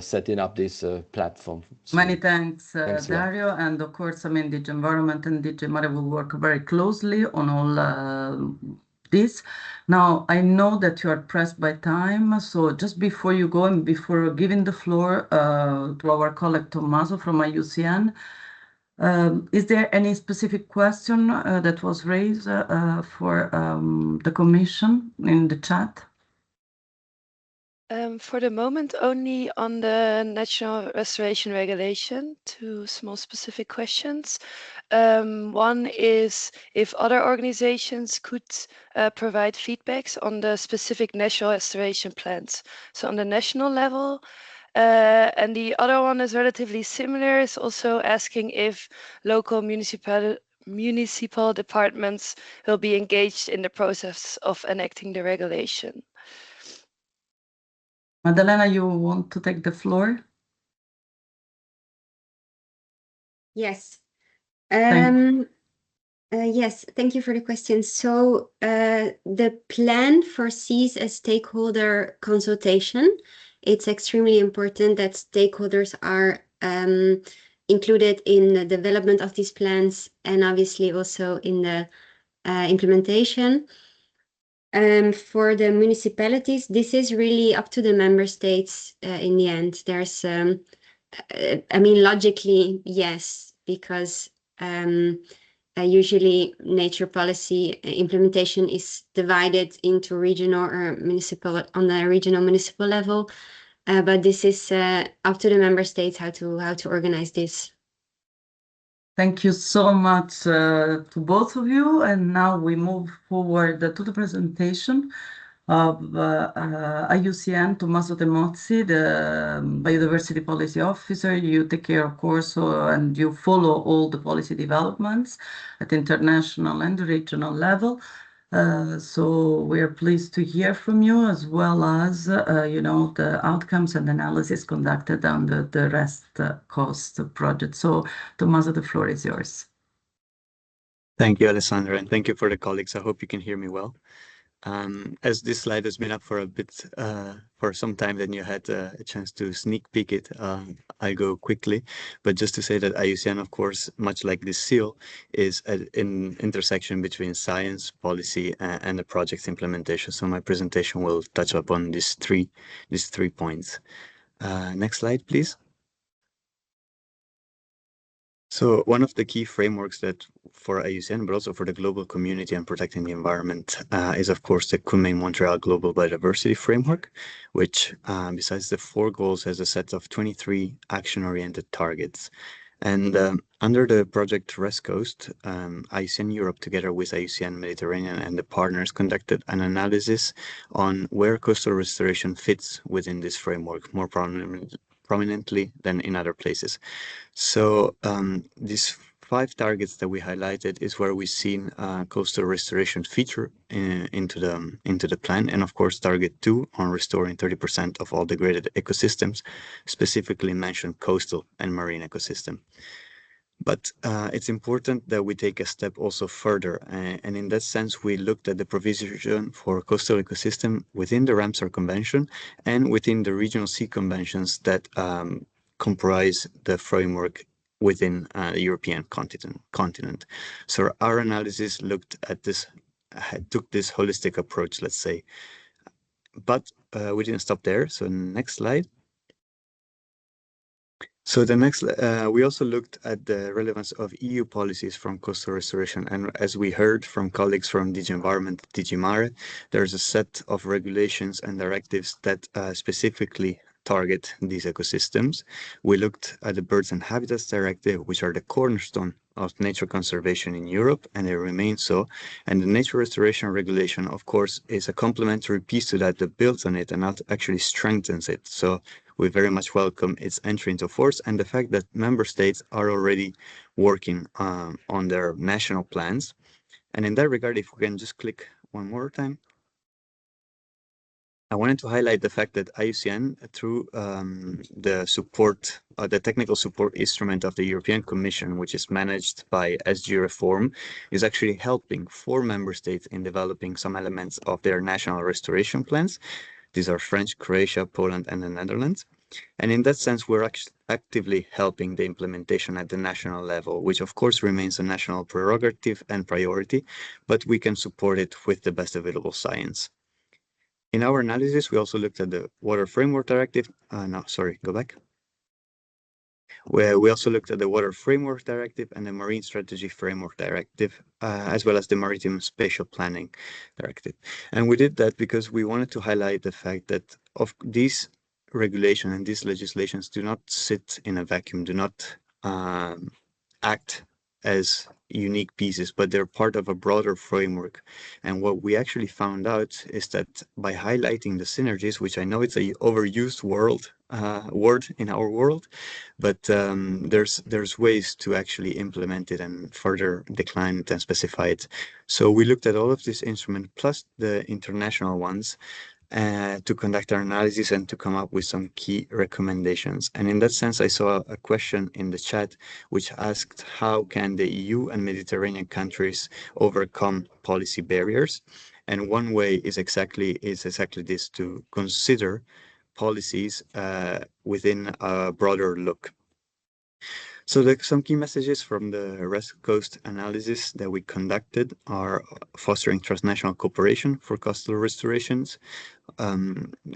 setting up this platform. Many thanks, Thanks a lot. Dario. And of course, I mean, DG Environment and DG Mare will work very closely on all this. Now, I know that you are pressed by time, so just before you go and before giving the floor to our colleague Tommaso from IUCN, is there any specific question that was raised for the Commission in the chat? For the moment, only on the National Restoration Regulation, 2 small specific questions. One is if other organizations could provide feedbacks on the specific national restoration plans, so on the national level. And the other one is relatively similar, is also asking if local municipal departments will be engaged in the process of enacting the regulation. Maddalena, you want to take the floor? Yes. Thank Yes, thank you for the question. So the plan foresees a stakeholder consultation. It's extremely important that stakeholders are included in the development of these plans and obviously also in the implementation. For the municipalities, this is really up to the member states in the end. There's, I mean, logically, yes, because usually nature policy implementation is divided into regional or municipal on the regional municipal level. But this is up to the member states how to organize this. Thank you so much to both of you. And now we move forward to the presentation of IUCN, Tommaso Temozzi, the Biodiversity Policy Officer. You take care, of course, and you follow all the policy developments at international and regional level. So we are pleased to hear from you, as well as, you know, the outcomes and analysis conducted on the REST cost project. So Tommaso, the floor is yours. Thank you, Alessandra, and thank you for the colleagues. I hope you can hear me well. As this slide has been up for a bit, for some time, then you had a chance to sneak peek it. I'll go quickly, but just to say that IUCN, of course, much like this seal, is at an intersection between science, policy, and the project implementation. So my presentation will touch upon these three points. Next slide, please. So one of the key frameworks that for IUCN, but also for the global community and protecting the environment, is of course the Kunming-Montreal Global Biodiversity Framework, which besides the 4 goals has a set of 23 action-oriented targets. And under the project REST Coast, IUCN Europe, together with IUCN Mediterranean and the partners, conducted an analysis on where coastal restoration fits within this framework more prominently than in other places. So these 5 targets that we highlighted is where we've seen coastal restoration feature into the plan, and of course target 2 on restoring 30% of all degraded ecosystems, specifically mentioned coastal and marine ecosystem. But it's important that we take a step also further, and in that sense we looked at the provision for coastal ecosystem within the Ramsar Convention and within the regional sea conventions that comprise the framework within the European continent. So our analysis looked at this, took this holistic approach, let's say. But we didn't stop there. So next slide. So the next, we also looked at the relevance of EU policies from coastal restoration. And as we heard from colleagues from DG Environment, DG Mare, there's a set of regulations and directives that specifically target these ecosystems. We looked at the Birds and Habitats Directive, which are the cornerstone of nature conservation in Europe, and they remain so. And the Nature Restoration Regulation, of course, is a complementary piece to that builds on it and actually strengthens it. So we very much welcome its entry into force and the fact that member states are already working on their national plans. And in that regard, if we can just click one more time. I wanted to highlight the fact that IUCN, through the technical support instrument of the European Commission, which is managed by SG Reform, is actually helping 4 member states in developing some elements of their national restoration plans. These are French, Croatia, Poland, and the Netherlands. And in that sense, we're actively helping the implementation at the national level, which of course remains a national prerogative and priority, but we can support it with the best available science. In our analysis, we also looked at the Water Framework Directive. We also looked at the Water Framework Directive and the Marine Strategy Framework Directive, as well as the Maritime Spatial Planning Directive. And we did that because we wanted to highlight the fact that of these regulations and these legislations do not sit in a vacuum, do not act as unique pieces, but they're part of a broader framework. And what we actually found out is that by highlighting the synergies, which I know it's a overused word in our world, but there's ways to actually implement it and further decline it and specify it. So we looked at all of these instruments plus the international ones to conduct our analysis and to come up with some key recommendations. And in that sense, I saw a question in the chat which asked how can the EU and Mediterranean countries overcome policy barriers? And one way is exactly this, to consider policies within a broader look. So some key messages from the West Coast analysis that we conducted are fostering transnational cooperation for coastal restorations.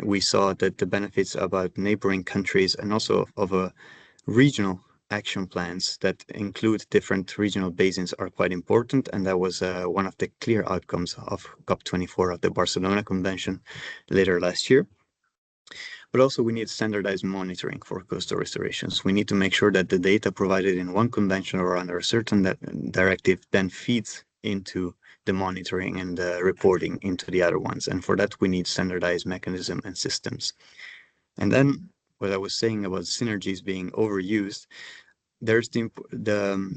We saw that the benefits about neighboring countries and also of a regional action plans that include different regional basins are quite important, and that was one of the clear outcomes of COP24 of the Barcelona Convention later last year. But also we need standardized monitoring for coastal restorations. We need to make sure that the data provided in one convention or under a certain directive then feeds into the monitoring and the reporting into the other ones. And for that, we need standardized mechanism and systems. And then what I was saying about synergies being overused, there's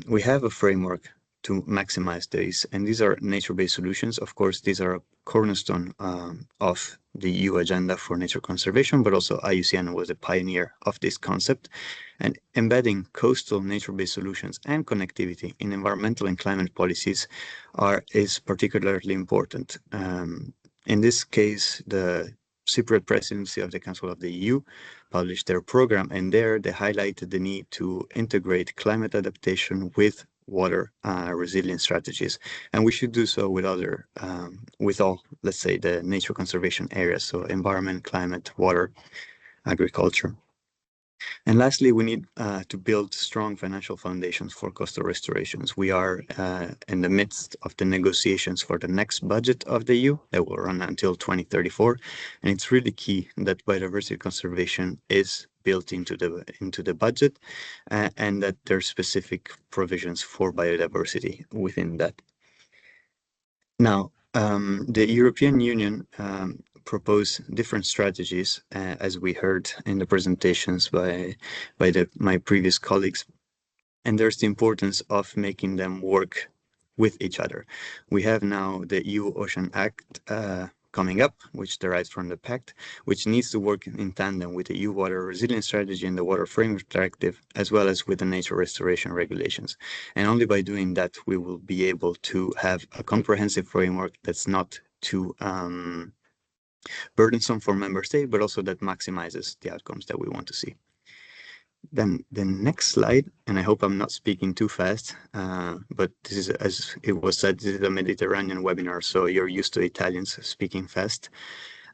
we have a framework to maximize these, and these are nature-based solutions. Of course, these are a cornerstone of the EU agenda for nature conservation, but also IUCN was a pioneer of this concept. And embedding coastal nature-based solutions and connectivity in environmental and climate policies is particularly important. In this case, the Cypriot presidency of the Council of the EU published their program, and there they highlighted the need to integrate climate adaptation with water resilience strategies, and we should do so with all, let's say, the nature conservation areas, so environment, climate, water, agriculture. And lastly, we need to build strong financial foundations for coastal restorations. We are in the midst of the negotiations for the next budget of the EU that will run until 2034, and it's really key that biodiversity conservation is built into the budget, and that there's specific provisions for biodiversity within that. Now, the European Union propose different strategies, as we heard in the presentations by my previous colleagues, and there's the importance of making them work with each other. We have now the EU Ocean Act coming up, which derives from the Pact, which needs to work in tandem with the EU Water Resilience Strategy and the Water Framework Directive, as well as with the Nature Restoration Regulations. And only by doing that, we will be able to have a comprehensive framework that's not too burdensome for member states, but also that maximizes the outcomes that we want to see. Then the next slide, and I hope I'm not speaking too fast, but this is, as it was said, this is a Mediterranean webinar, so you're used to Italians speaking fast.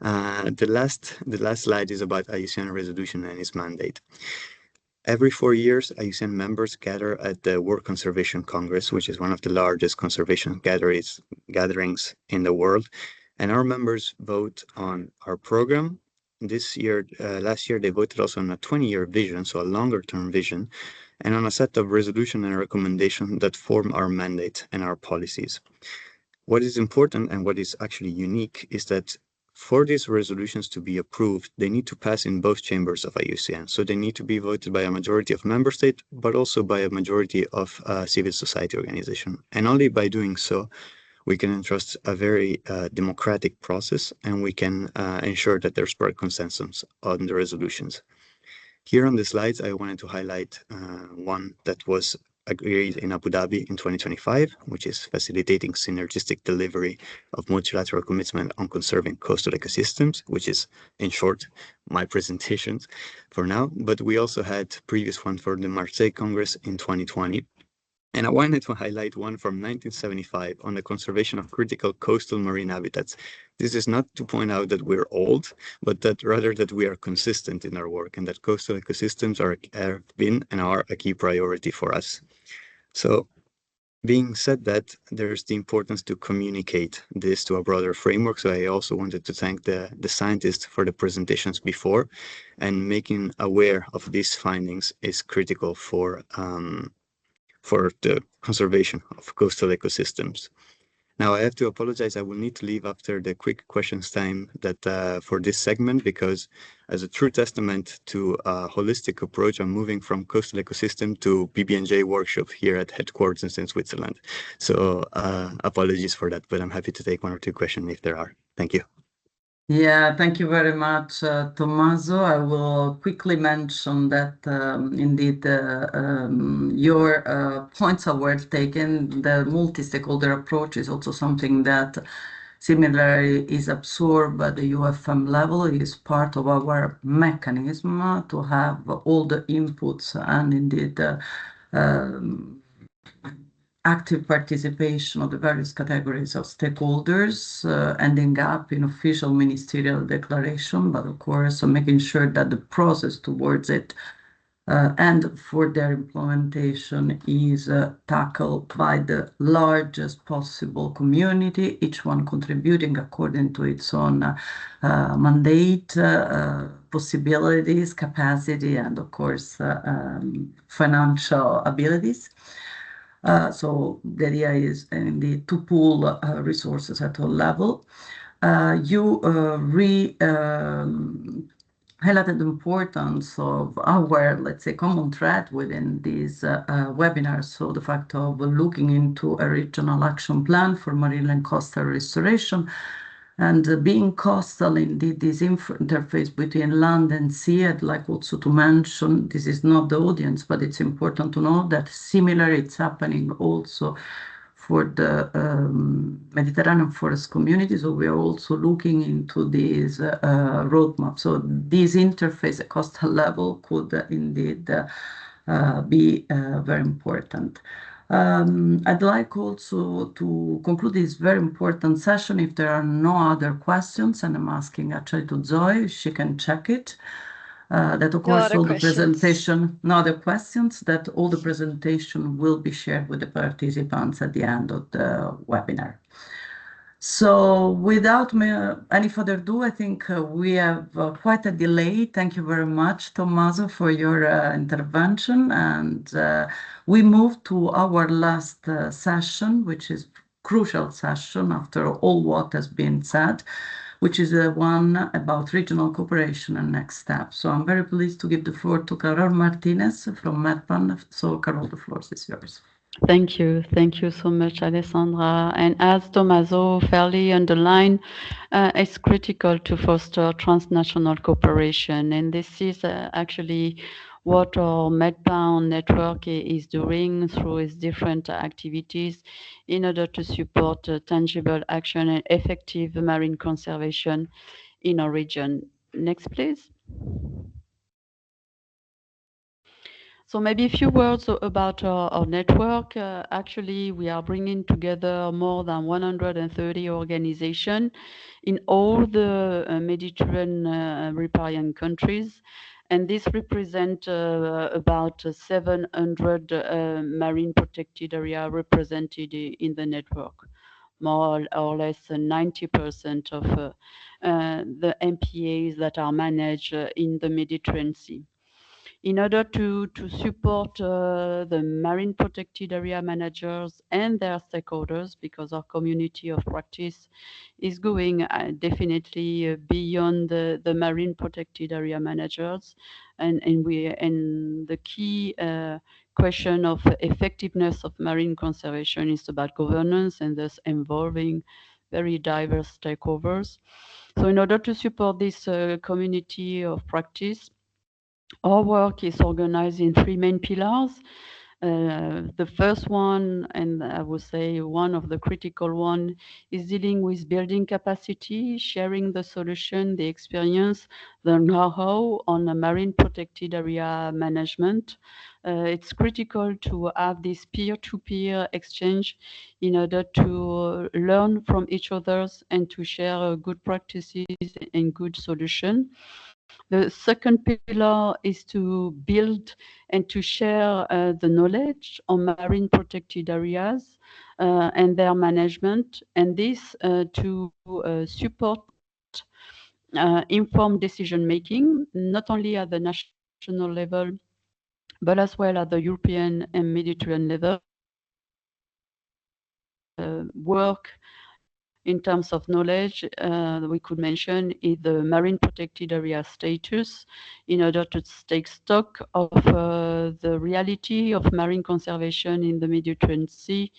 The last slide is about IUCN resolution and its mandate. Every 4 years, IUCN members gather at the World Conservation Congress, which is one of the largest conservation gatherings in the world. And our members vote on our program, this year, last year, they voted also on a 20-year vision, so a longer-term vision, and on a set of resolution and recommendation that form our mandate and our policies. What is important and what is actually unique is that for these resolutions to be approved, they need to pass in both chambers of IUCN. So they need to be voted by a majority of member states, but also by a majority of civil society organization. And only by doing so, we can entrust a very democratic process, and we can ensure that there's broad consensus on the resolutions. Here on the slides, I wanted to highlight one that was agreed in Abu Dhabi in 2025, which is facilitating synergistic delivery of multilateral commitment on conserving coastal ecosystems, which is, in short, my presentations for now. But we also had previous one for the Marseille Congress in 2020. And I wanted to highlight one from 1975 on the conservation of critical coastal marine habitats. This is not to point out that we're old, but that rather that we are consistent in our work and that coastal ecosystems have been and are a key priority for us. So being said that, there's the importance to communicate this to a broader framework. So I also wanted to thank the scientists for the presentations before, and making aware of these findings is critical for the conservation of coastal ecosystems. Now I have to apologize. I will need to leave after the quick questions time that for this segment, because as a true testament to a holistic approach, I'm moving from coastal ecosystem to PB&J workshop here at headquarters in Switzerland. So apologies for that, but I'm happy to take one or two questions if there are. Thank you. Yeah, thank you very much, Tommaso. I will quickly mention that indeed your points are well taken. The multi-stakeholder approach is also something that similarly is absorbed by the UFM level. It is part of our mechanism to have all the inputs and indeed active participation of the various categories of stakeholders, ending up in official ministerial declaration, but of course making sure that the process towards it and for their implementation is tackled by the largest possible community, each one contributing according to its own mandate, possibilities, capacity, and of course financial abilities. So the idea is indeed to pool resources at all level. You highlighted the importance of our, let's say, common thread within these webinars. So the fact of looking into a regional action plan for marine and coastal restoration, and being coastal, indeed, this interface between land and sea. I'd like also to mention, this is not the audience, but it's important to know that similarly it's happening also for the Mediterranean forest community. So we are also looking into this roadmap. So this interface at coastal level could indeed be very important. I'd like also to conclude this very important session if there are no other questions, and I'm asking actually to Zoe, she can check it. That of course all the presentation, no other questions, that all the presentation will be shared with the participants at the end of the webinar. So without any further ado, I think we have quite a delay. Thank you very much, Tommaso, for your intervention. And we move to our last session, which is crucial session after all what has been said, which is the one about regional cooperation and next steps. So I'm very pleased to give the floor to Carol Martinez from Medpan. So Carol, the floor is yours. Thank you. Thank you so much, Alessandra. And as Tommaso fairly underlined, it's critical to foster transnational cooperation. And this is actually what our Medpan network is doing through its different activities in order to support tangible action and effective marine conservation in our region. Next, please. So maybe a few words about our network. Actually, we are bringing together more than 130 organizations in all the Mediterranean riparian countries. And this represents about 700 marine protected area represented in the network. more or less 90% of the MPAs that are managed in the Mediterranean Sea. In order to support the marine protected area managers and their stakeholders, because our community of practice is going definitely beyond the marine protected area managers, and the key question of effectiveness of marine conservation is about governance and thus involving very diverse stakeholders. So in order to support this community of practice, our work is organized in three main pillars. The first one, and I would say one of the critical one, is dealing with building capacity, sharing the solution, the experience, the know-how on the marine protected area management. It's critical to have this peer-to-peer exchange in order to learn from each other and to share good practices and good solutions. The second pillar is to build and to share the knowledge on marine protected areas and their management, and this to support informed decision making, not only at the national level, but as well at the European and Mediterranean level. Work in terms of knowledge, we could mention is the marine protected area status in order to take stock of the reality of marine conservation in the Mediterranean Sea.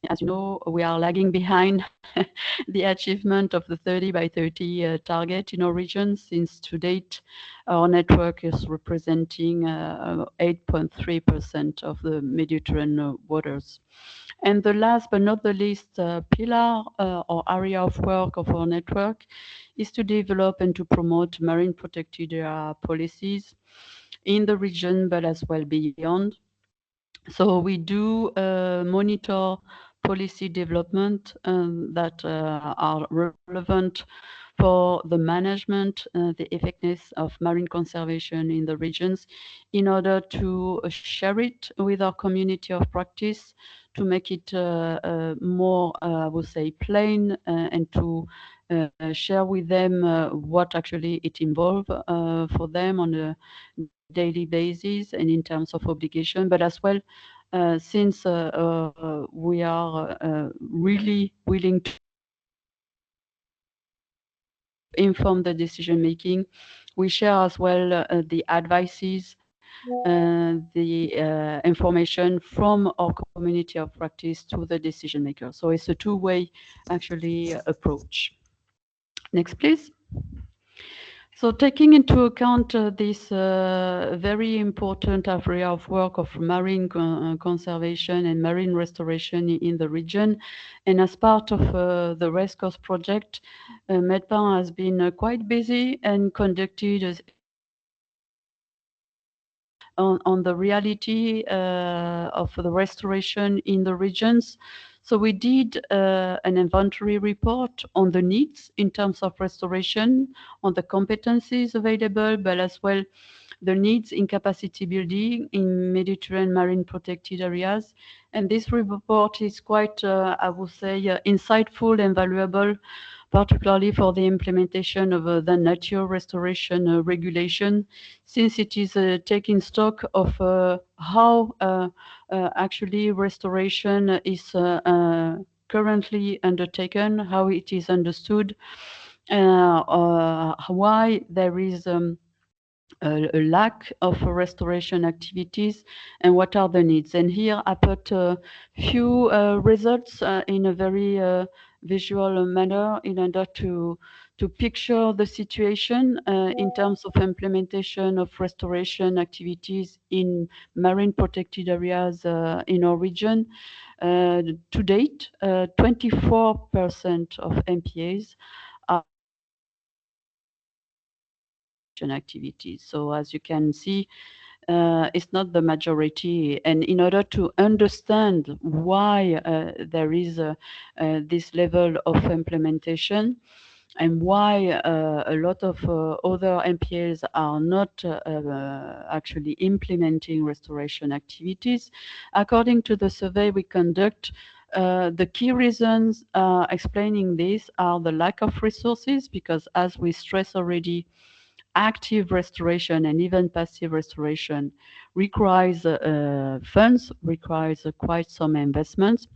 As you know, we are lagging behind the achievement of the 30 by 30 target in our region. Since to date, our network is representing 8.3% of the Mediterranean waters. And the last but not the least pillar or area of work of our network is to develop and to promote marine protected area policies in the region, but as well beyond. So we do monitor policy development that are relevant for the management, the effectiveness of marine conservation in the regions, in order to share it with our community of practice, to make it more, I would say, plain, and to share with them what actually it involves for them on a daily basis and in terms of obligation, but as well, since we are really willing to inform the decision making, we share as well the advices, the information from our community of practice to the decision maker. So it's a two-way actually approach. Next, please. So taking into account this very important area of work of marine conservation and marine restoration in the region, and as part of the RESCOS project, MEDPAN has been quite busy and conducted on the reality of the restoration in the regions. So we did an inventory report on the needs in terms of restoration, on the competencies available, but as well the needs in capacity building in Mediterranean marine protected areas. And this report is quite, I would say, insightful and valuable, particularly for the implementation of the nature restoration regulation, since it is taking stock of how actually restoration is currently undertaken, how it is understood, why there is a lack of restoration activities, and what are the needs. And here I put a few results in a very visual manner in order to picture the situation in terms of implementation of restoration activities in marine protected areas in our region. To date, 24% of MPAs are activities. So as you can see, it's not the majority. And in order to understand why there is this level of implementation, and why a lot of other MPAs are not actually implementing restoration activities, according to the survey we conduct, The key reasons explaining this are the lack of resources, because as we stress already, active restoration and even passive restoration requires funds, requires quite some investments.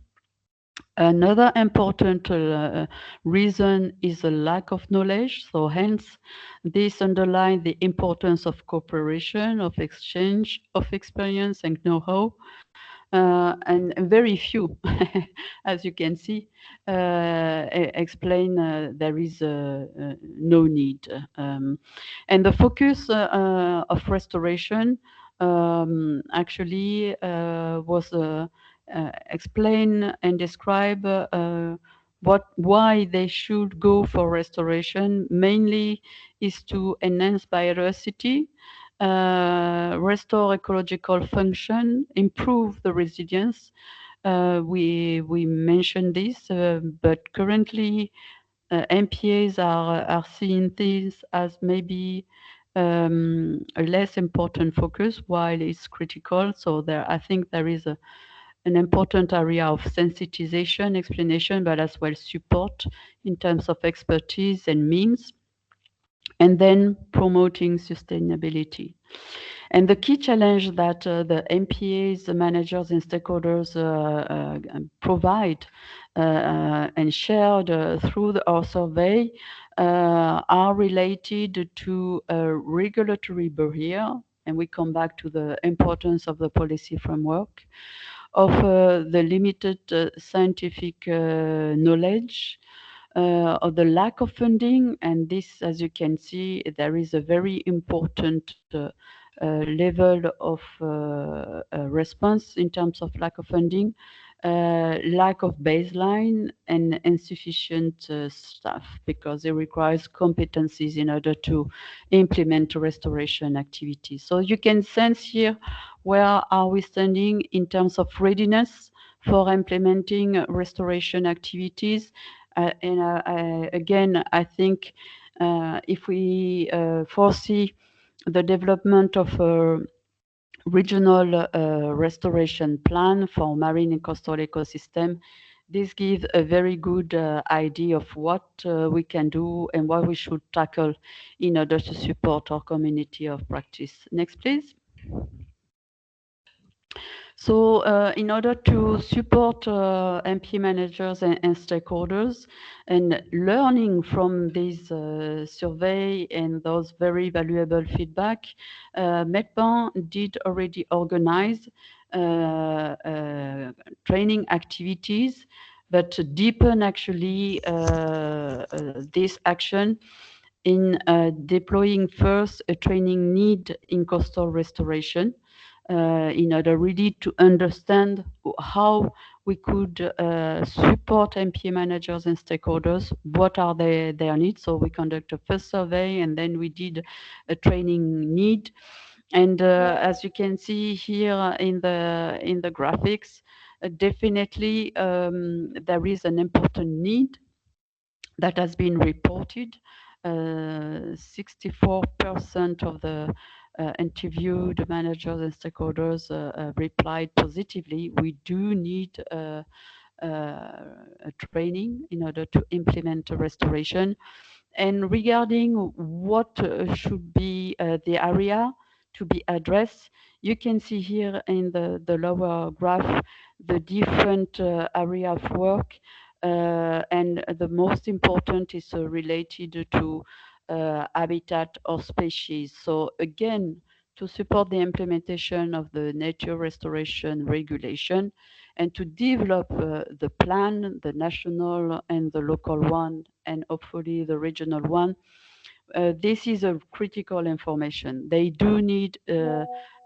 Another important reason is a lack of knowledge. So hence, this underlines the importance of cooperation, of exchange of experience and know-how. And very few, as you can see, explain there is no need. And the focus of restoration actually was explain and describe why they should go for restoration. Mainly is to enhance biodiversity, restore ecological function, improve the resilience. We mentioned this, but currently MPAs are seeing this as maybe a less important focus, while it's critical. So I think there is an important area of sensitization, explanation, but as well support in terms of expertise and means, and then promoting sustainability. And the key challenge that the MPAs, the managers and stakeholders provide and shared through our survey are related to a regulatory barrier, and we come back to the importance of the policy framework, of the limited scientific knowledge, of the lack of funding. And this, as you can see, there is a very important level of response in terms of lack of funding, lack of baseline, and insufficient staff, because it requires competencies in order to implement restoration activities. So you can sense here where are we standing in terms of readiness for implementing restoration activities. Again, I think if we foresee the development of a regional restoration plan for marine and coastal ecosystem, this gives a very good idea of what we can do and what we should tackle in order to support our community of practice. Next, please. So in order to support MP managers and stakeholders, and learning from this survey and those very valuable feedback, MEDPAN did already organize training activities, but deepen actually this action in deploying first a training need in coastal restoration, in order really to understand how we could support MPA managers and stakeholders, what are their needs. So we conduct a first survey, and then we did a training need. And as you can see here in the graphics, definitely there is an important need that has been reported. 64% of the interviewed managers and stakeholders replied positively. We do need a training in order to implement a restoration. And regarding what should be the area to be addressed, you can see here in the lower graph the different area of work, and the most important is related to habitat or species. So again, to support the implementation of the nature restoration regulation and to develop the plan, the national and the local one, and hopefully the regional one, this is a critical information. They do need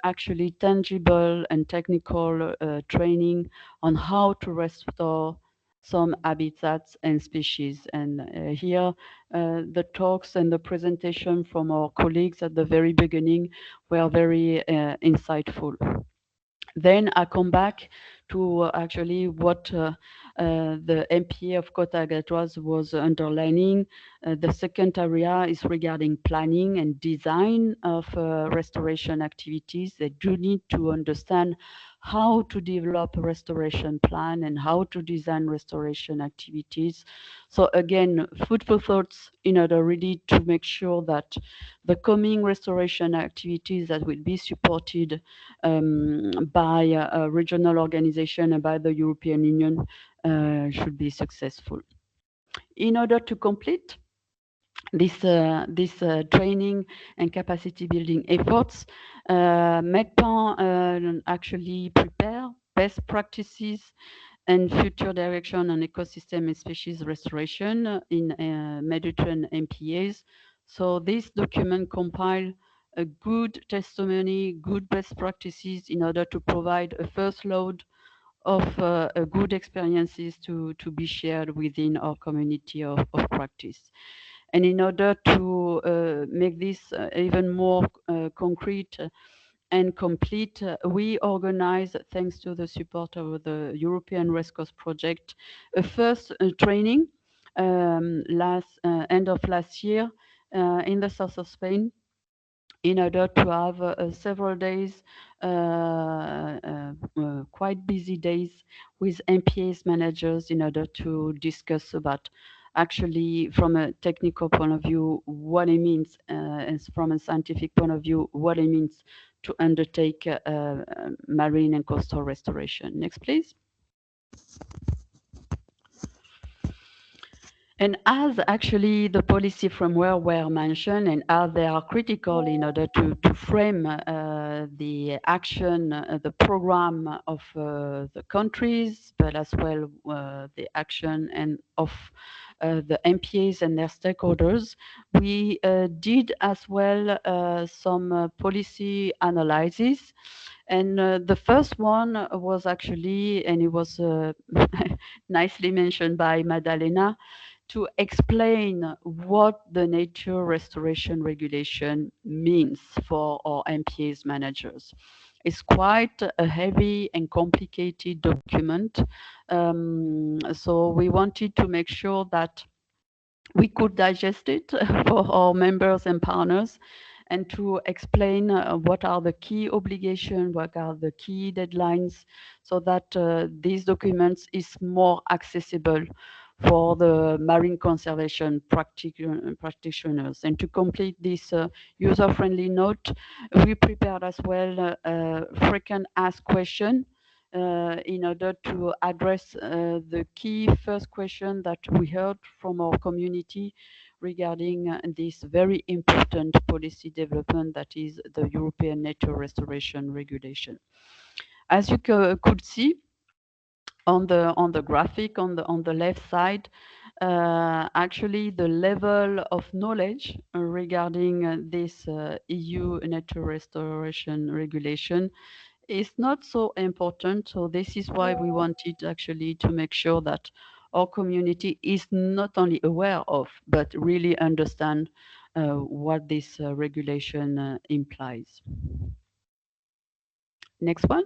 actually tangible and technical training on how to restore some habitats and species. And here, the talks and the presentation from our colleagues at the very beginning were very insightful. Then I come back to actually what the MPA of Cota-Gatoise was underlining. The second area is regarding planning and design of restoration activities. They do need to understand how to develop a restoration plan and how to design restoration activities. So again, food for thoughts in order really to make sure that the coming restoration activities that will be supported by a regional organization and by the European Union should be successful. In order to complete this training and capacity building efforts, MEDPAN actually prepare best practices and future direction on ecosystem and species restoration in Mediterranean MPAs. So this document compile a good testimony, good best practices in order to provide a first load of good experiences to be shared within our community of practice. And in order to make this even more concrete and complete, we organize, thanks to the support of the European Rescos project, a first training end of last year in the south of Spain, in order to have several days, quite busy days with MPAs managers in order to discuss about actually from a technical point of view what it means and from a scientific point of view what it means to undertake marine and coastal restoration. Next, please. And as actually the policy framework were mentioned and as they are critical in order to frame the action, the program of the countries, but as well the action and of the MPAs and their stakeholders, we did as well some policy analysis. And the first one was actually, and it was nicely mentioned by Madalena, to explain what the nature restoration regulation means for our MPAs managers. It's quite a heavy and complicated document. So we wanted to make sure that we could digest it for our members and partners, and to explain what are the key obligations, what are the key deadlines, so that these documents is more accessible for the marine conservation practitioners. And to complete this user-friendly note, we prepared as well a frequent asked question in order to address the key first question that we heard from our community regarding this very important policy development that is the European Nature Restoration Regulation. As you could see on the graphic on the left side, actually the level of knowledge regarding this EU Nature Restoration Regulation is not so important. So this is why we wanted actually to make sure that our community is not only aware of, but really understand what this regulation implies. Next one.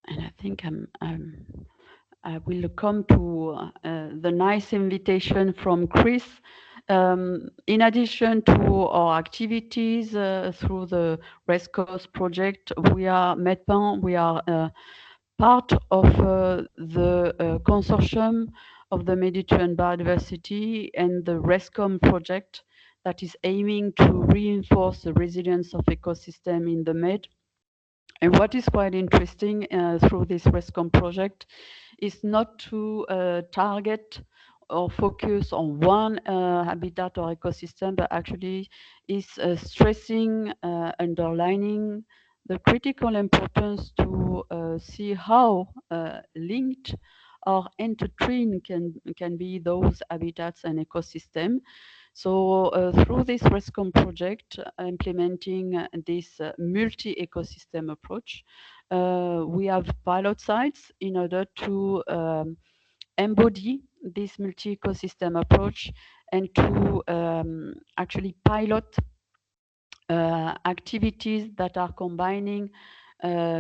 And I think I will come to the nice invitation from Chris. In addition to our activities through the Rescos project, we are MEDPAN, we are part of the consortium of the Mediterranean biodiversity and the RESCOM project that is aiming to reinforce the resilience of ecosystem in the Med. And what is quite interesting through this RESCOM project is not to target or focus on one habitat or ecosystem, but actually is stressing, underlining the critical importance to see how linked or intertwined can be those habitats and ecosystem. So through this RESCOM project, implementing this multi-ecosystem approach, we have pilot sites in order to embody this multi-ecosystem approach and to actually pilot activities that are combining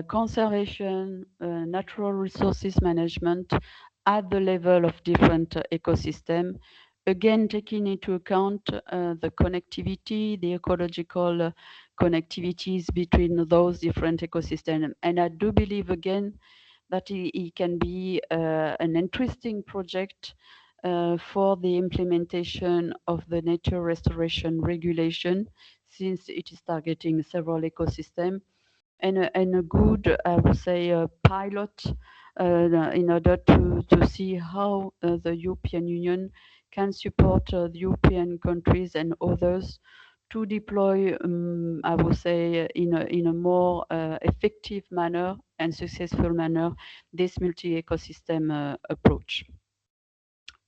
conservation, natural resources management at the level of different ecosystem again, taking into account the connectivity, the ecological connectivities between those different ecosystems. And I do believe, again, that it can be an interesting project for the implementation of the nature restoration regulation, since it is targeting several ecosystems, and a good, I would say, pilot in order to see how the European Union can support the European countries and others to deploy, I would say, in a more effective manner and successful manner, this multi-ecosystem approach.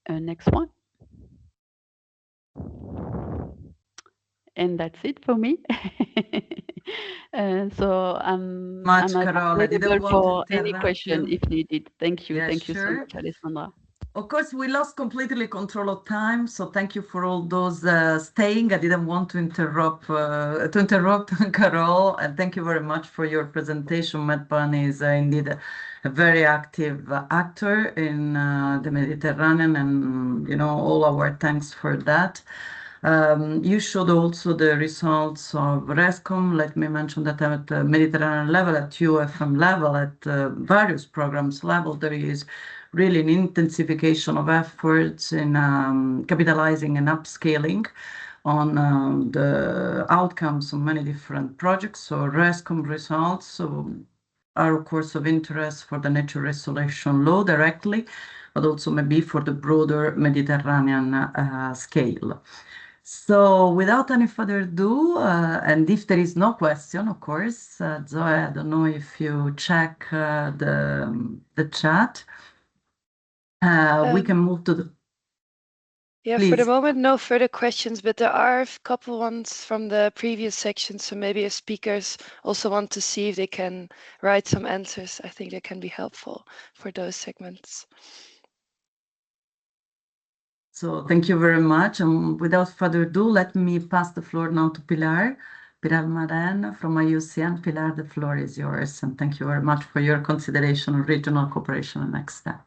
Next one. And that's it for me. So I'm available for any question if needed. Thank you. Yeah, thank you so sure. much, Alessandra. Of course, we lost completely control of time, so thank you for all those staying. I didn't want to interrupt Carol, and thank you very much for your presentation. Medpan is indeed a very active actor in the Mediterranean, and all our thanks for that. You showed also the results of RESCOM. Let me mention that at the Mediterranean level, at UFM level, at various programs level, there is really an intensification of efforts in capitalizing and upscaling on the outcomes of many different projects. So RESCOM results are, of course, of interest for the nature restoration law directly, but also maybe for the broader Mediterranean scale. So without any further ado, and if there is no question, of course, Zoe, I don't know if you check the chat. We can move to the... Yeah, Please. for the moment, no further questions, but there are a couple ones from the previous section. So maybe if speakers also want to see if they can write some answers, I think that can be helpful for those segments. So thank you very much. And without further ado, let me pass the floor now to Pilar Almaren from IUCN. Pilar, the floor is yours. And thank you very much for your consideration of regional cooperation and next step.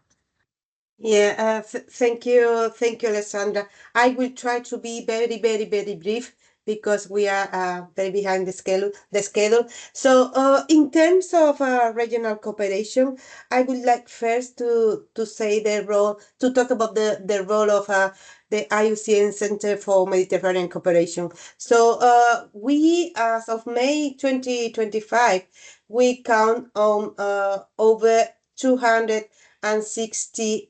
Yeah, thank you, Alessandra. I will try to be very, very, very brief because we are very behind the schedule. So in terms of regional cooperation, I would like first to say to talk about the role of the IUCN Center for Mediterranean Cooperation. So we, as of May 2025, we count on over 260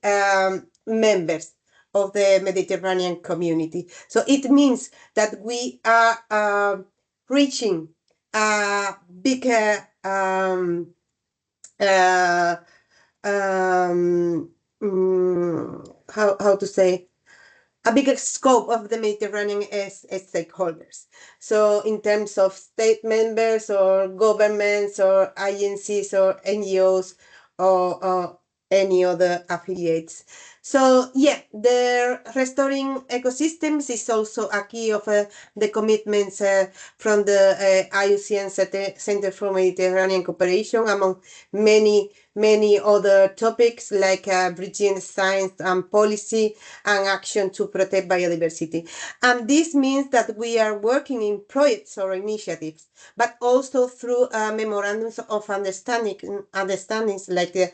members of the Mediterranean community. So it means that we are reaching a bigger how to say, a bigger scope of the Mediterranean as stakeholders. So in terms of state members or governments or agencies or NGOs or any other affiliates. So yeah, the restoring ecosystems is also a key of the commitments from the IUCN Center for Mediterranean Cooperation, among many other topics like bridging science and policy and action to protect biodiversity. And this means that we are working in projects or initiatives, but also through memorandums of understandings like the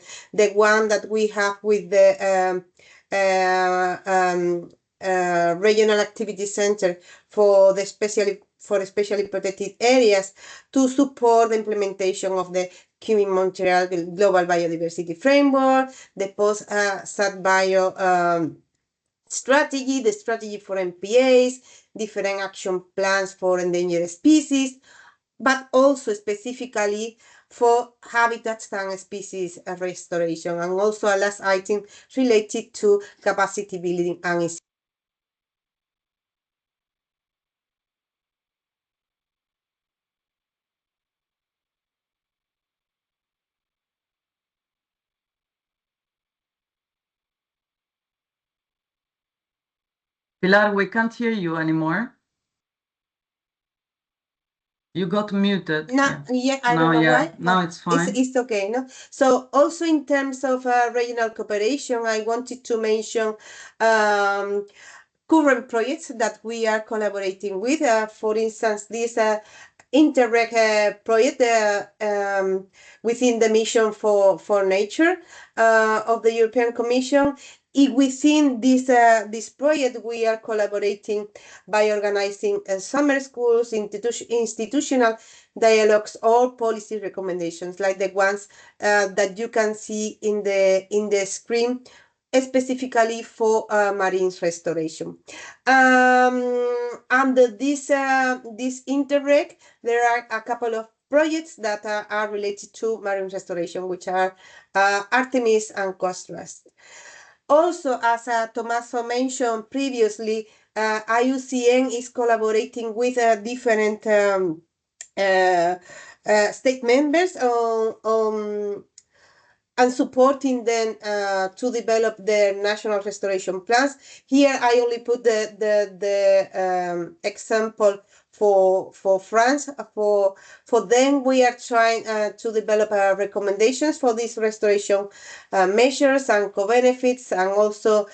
one that we have with the Regional Activity Center for the especially protected areas to support the implementation of the Kunming-Montreal Global Biodiversity Framework, the post-SADBio strategy, the strategy for MPAs, different action plans for endangered species, but also specifically for habitats and species restoration, and also a last item related to capacity building and Pilar, we can't hear you anymore. You got muted. No, yeah, I don't know why. Now it's fine. It's okay, no? So also in terms of regional cooperation, I wanted to mention current projects that we are collaborating with. For instance, this Interreg project within the Mission for Nature of the European Commission. Within this project, we are collaborating by organizing summer schools, institutional dialogues, or policy recommendations like the ones that you can see in the screen, specifically for marine restoration. Under this Interreg, there are a couple of projects that are related to marine restoration, which are Artemis and COSTRAST. Also, as Tommaso mentioned previously, IUCN is collaborating with different state members and supporting them to develop their national restoration plans. Here, I only put the example for France. For them, we are trying to develop recommendations for these restoration measures and co-benefits, and also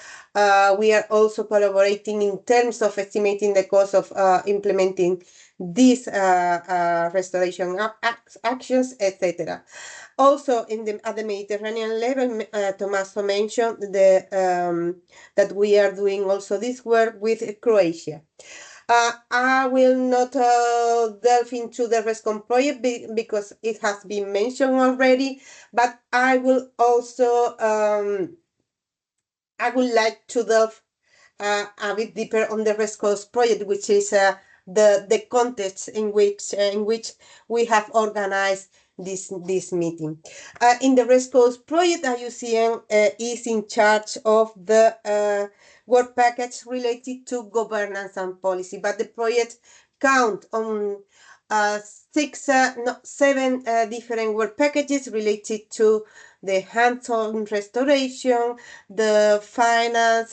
we are also collaborating in terms of estimating the cost of implementing these restoration actions, etc. Also, at the Mediterranean level, Tommaso mentioned that we are doing also this work with Croatia. I will not delve into the RESCOM project because it has been mentioned already, but I will also I would like to delve a bit deeper on the RESCOS project, which is the context in which we have organized this meeting. In the RESCOS project, IUCN is in charge of the work package related to governance and policy, but the project count on 7 different work packages related to the hands-on restoration, the finance,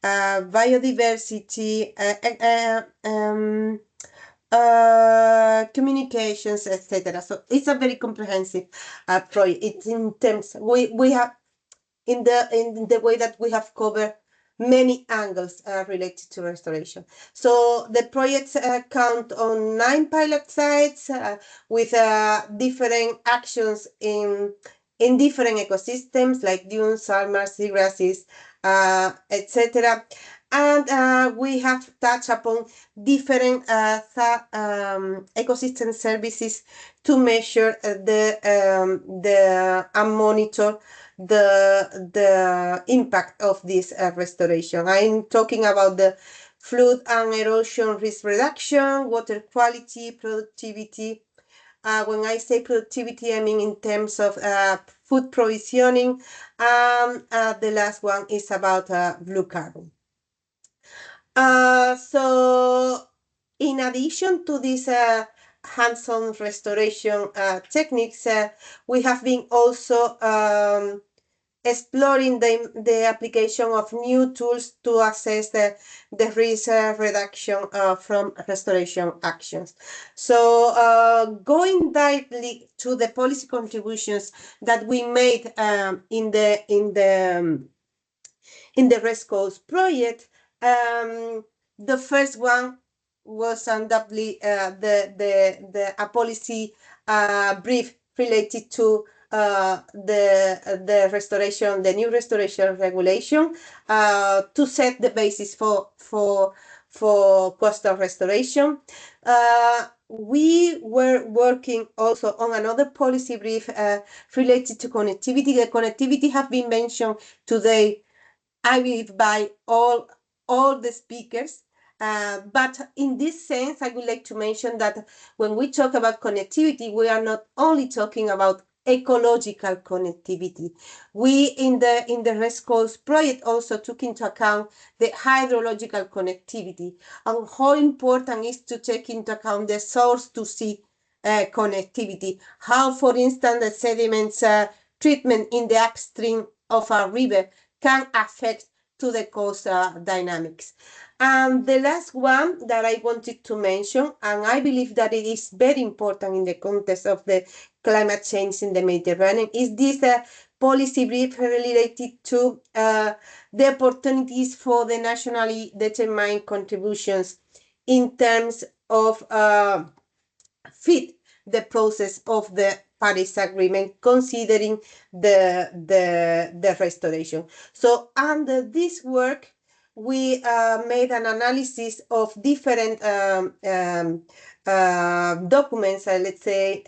biodiversity, communications, etc. So it's a very comprehensive project. It's in terms we have in the way that we have covered many angles related to restoration. So the projects count on 9 pilot sites with different actions in different ecosystems like dunes, salmars, seagrasses, etc. And we have touched upon different ecosystem services to measure and monitor the impact of this restoration. I'm talking about the flood and erosion risk reduction, water quality, productivity. When I say productivity, I mean in terms of food provisioning. The last one is about blue carbon. So in addition to this hands-on restoration techniques, we have been also exploring the application of new tools to assess the risk reduction from restoration actions. So going directly to the policy contributions that we made in the RESCOS project, the first one was undoubtedly a policy brief related to the restoration, the new restoration regulation, to set the basis for coastal restoration. We were working also on another policy brief related to connectivity. The connectivity have been mentioned today, I believe, by all the speakers. But in this sense, I would like to mention that when we talk about connectivity, we are not only talking about ecological connectivity. We in the RESCOS project also took into account the hydrological connectivity and how important is to take into account the source to sea connectivity. How, for instance, the sediments treatment in the upstream of a river can affect to the cost dynamics. And the last one that I wanted to mention, and I believe that it is very important in the context of the climate change in the Mediterranean, is this policy brief related to the opportunities for the nationally determined contributions in terms of fit the process of the Paris Agreement, considering the restoration. So under this work, we made an analysis of different documents, let's say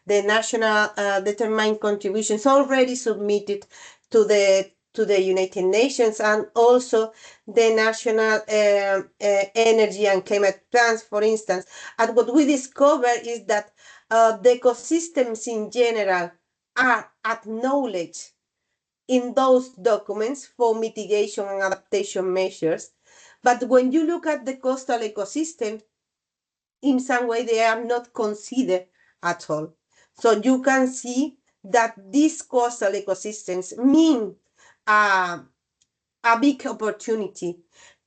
the national determined contributions already submitted to the United Nations, and also the national energy and climate plans, for instance. And what we discovered is that the ecosystems in general are acknowledged in those documents for mitigation and adaptation measures. But when you look at the coastal ecosystem, in some way they are not considered at all. So you can see that these coastal ecosystems mean a big opportunity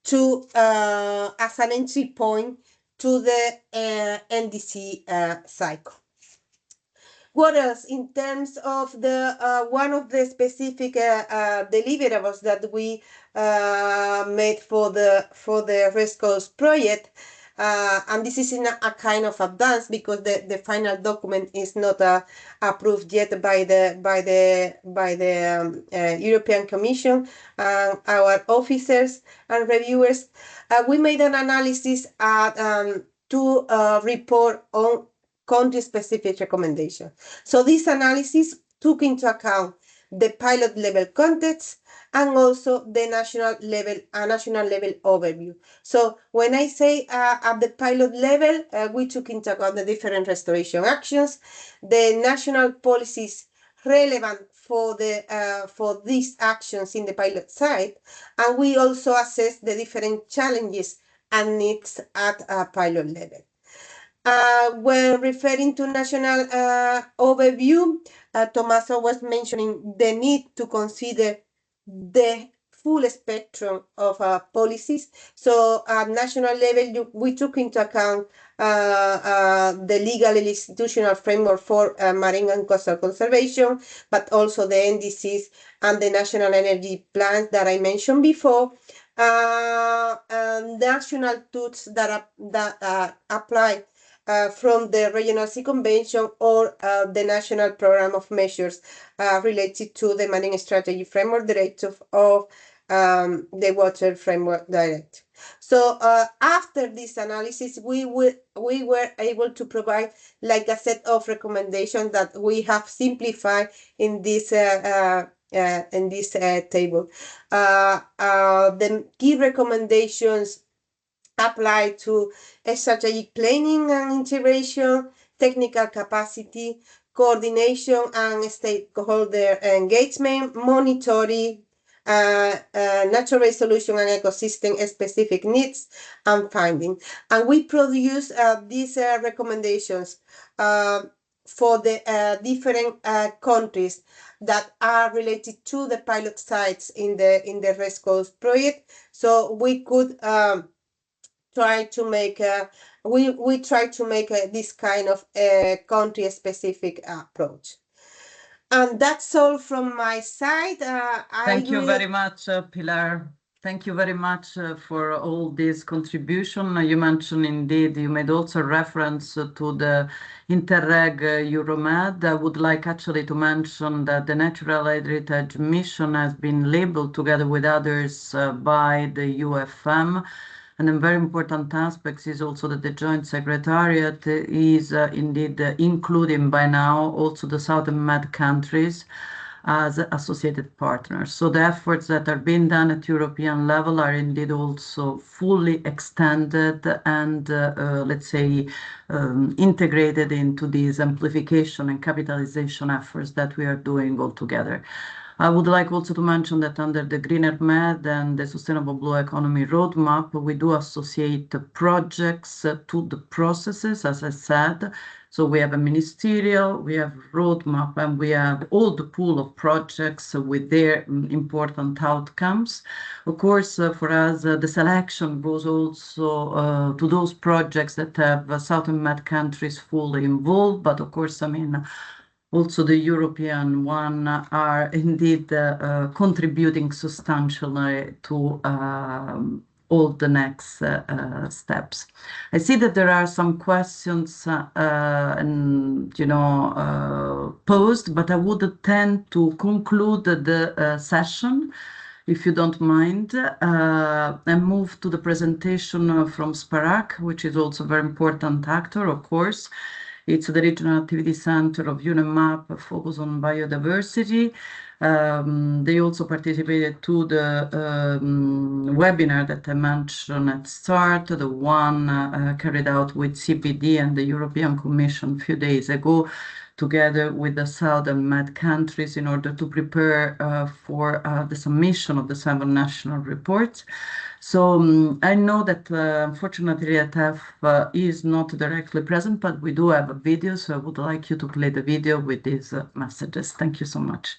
to as an entry point to the NDC cycle. What else? In terms of the one of the specific deliverables that we made for the RESCOS project, and this is in a kind of advance because the final document is not approved yet by the European Commission and our officers and reviewers. We made an analysis to report on country-specific recommendations. So this analysis took into account the pilot level context and also the national level overview. So when I say at the pilot level, we took into account the different restoration actions, the national policies relevant for these actions in the pilot site, and we also assessed the different challenges and needs at a pilot level. When referring to national overview, Tommaso was mentioning the need to consider the full spectrum of policies. So at national level, we took into account the legal and institutional framework for marine and coastal conservation, but also the NDCs and the national energy plans that I mentioned before. National tools that apply from the Regional Sea Convention or the National Program of Measures related to the Marine Strategy Framework Directive of the Water Framework Directive. So after this analysis, we were able to provide like a set of recommendations that we have simplified in this table. The key recommendations apply to strategic planning and integration, technical capacity, coordination and stakeholder engagement, monitoring, natural resolution and ecosystem specific needs and finding. And we produce these recommendations for the different countries that are related to the pilot sites in the RESCOS project. So we could try to make we try to make this kind of country specific approach. And that's all from my side. Thank you very much, Pilar. Thank you very much for all this contribution. You mentioned indeed, you made also reference to the Interreg Euromed. I would like actually to mention that the Natural Heritage Mission has been labeled together with others by the UFM. And a very important aspect is also that the Joint Secretariat is indeed including by now also the Southern Med countries as associated partners. So the efforts that are being done at European level are indeed also fully extended and let's say integrated into these amplification and capitalization efforts that we are doing all together. I would like also to mention that under the Greener Med and the Sustainable Blue Economy Roadmap, we do associate the projects to the processes, as I said. So we have a ministerial, we have roadmap, and we have all the pool of projects with their important outcomes. Of course, for us, the selection goes also to those projects that have Southern Med countries fully involved. But of course, I mean, also the European one are indeed contributing substantially to all the next steps. I see that there are some questions posed, but I would tend to conclude the session, if you don't mind, and move to the presentation from SPARAC, which is also a very important actor, of course. It's the Regional Activity Center of UNEMAP, focus on biodiversity. They also participated to the webinar that I mentioned at start, the one carried out with CPD and the European Commission a few days ago, together with the Southern Med countries in order to prepare for the submission of the 7 national reports. So I know that unfortunately ATF is not directly present, but we do have a video, so I would like you to play the video with these messages. Thank you so much.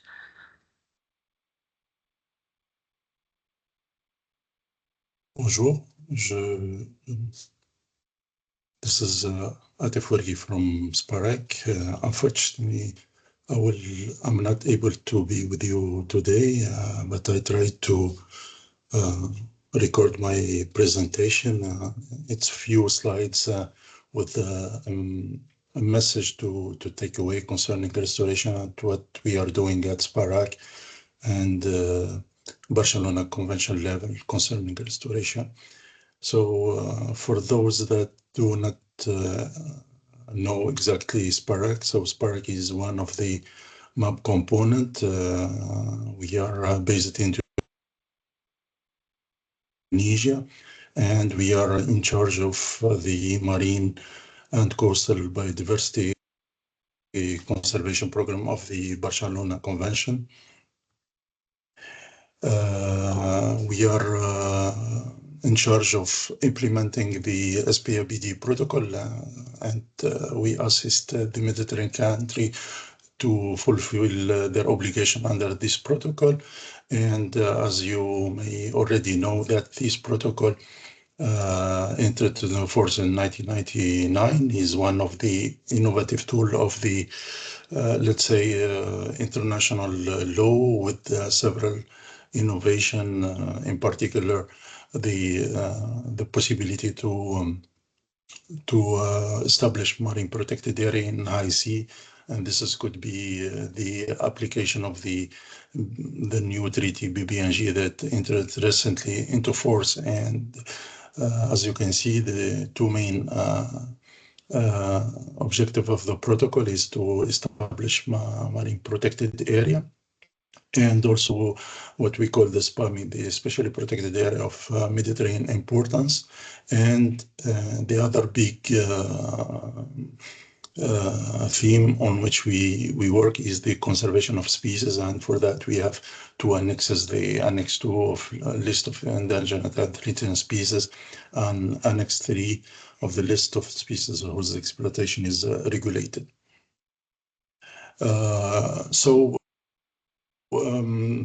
Bonjour, this is Atif Wargi from SPARAC. Unfortunately, I'm not able to be with you today, but I tried to record my presentation. It's few slides with a message to take away concerning restoration and what we are doing at SPARAC and Barcelona Convention level concerning restoration. So for those that do not know exactly SPARAC, so SPARAC is one of the MAP component. We are based in Indonesia, and we are in charge of the marine and coastal biodiversity conservation program of the Barcelona Convention. We are in charge of implementing the SPABD protocol, and we assist the Mediterranean country to fulfill their obligation under this protocol. And as you may already know, that this protocol entered into force in 1999, is one of the innovative tool of the, let's say, international law with several innovation, in particular, the possibility to establish marine protected area in high sea. And this could be the application of the new treaty BBNG that entered recently into force. And as you can see, the two main objective of the protocol is to establish marine protected area, and also what we call the SPAMI, the Specially Protected Area of Mediterranean Importance. And the other big theme on which we work is the conservation of species, and for that we have two annexes: the Annex 2 of list of endangered and threatened species, and Annex 3 of the list of species whose exploitation is regulated.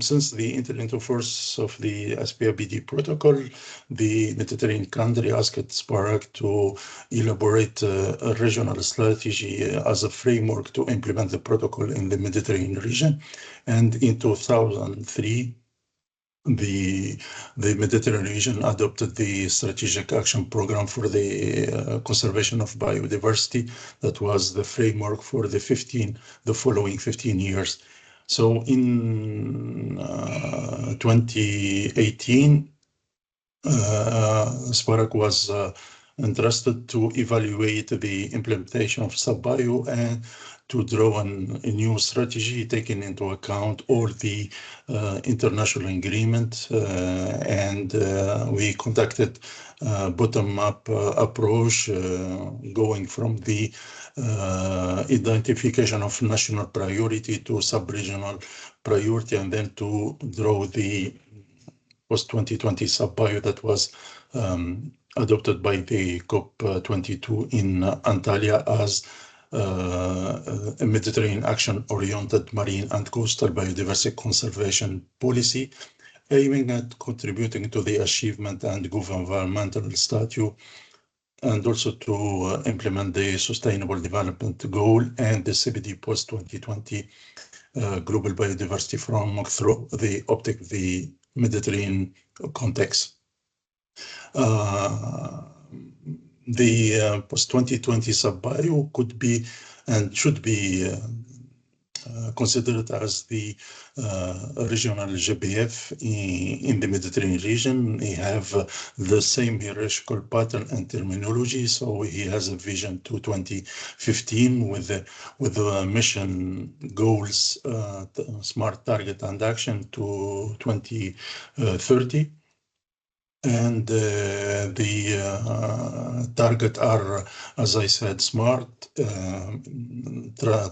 Since the entry into force of the SPABD protocol, the Mediterranean country asked SPARAC to elaborate a regional strategy as a framework to implement the protocol in the Mediterranean region. And in 2003, the Mediterranean region adopted the Strategic Action Program for the conservation of biodiversity. That was the framework for the following 15 years. So in 2018, SPARAC was entrusted to evaluate the implementation of SABAYO and to draw a new strategy taking into account all the international agreement, and we conducted bottom-up approach, going from the identification of national priority to sub-regional priority, and then to draw the post-2020 SABAYO that was adopted by the COP22 in Antalya as a Mediterranean action-oriented marine and coastal biodiversity conservation policy, aiming at contributing to the achievement and governmental statute, and also to implement the Sustainable Development Goal and the CBD post-2020 Global Biodiversity Framework through the optic of the Mediterranean context. The post-2020 SABAYO could be and should be considered as the regional GBF in the Mediterranean region. He have the same hierarchical pattern and terminology, so he has a vision to 2015 with the mission goals, smart target and action to 2030. And the target are, as I said, smart,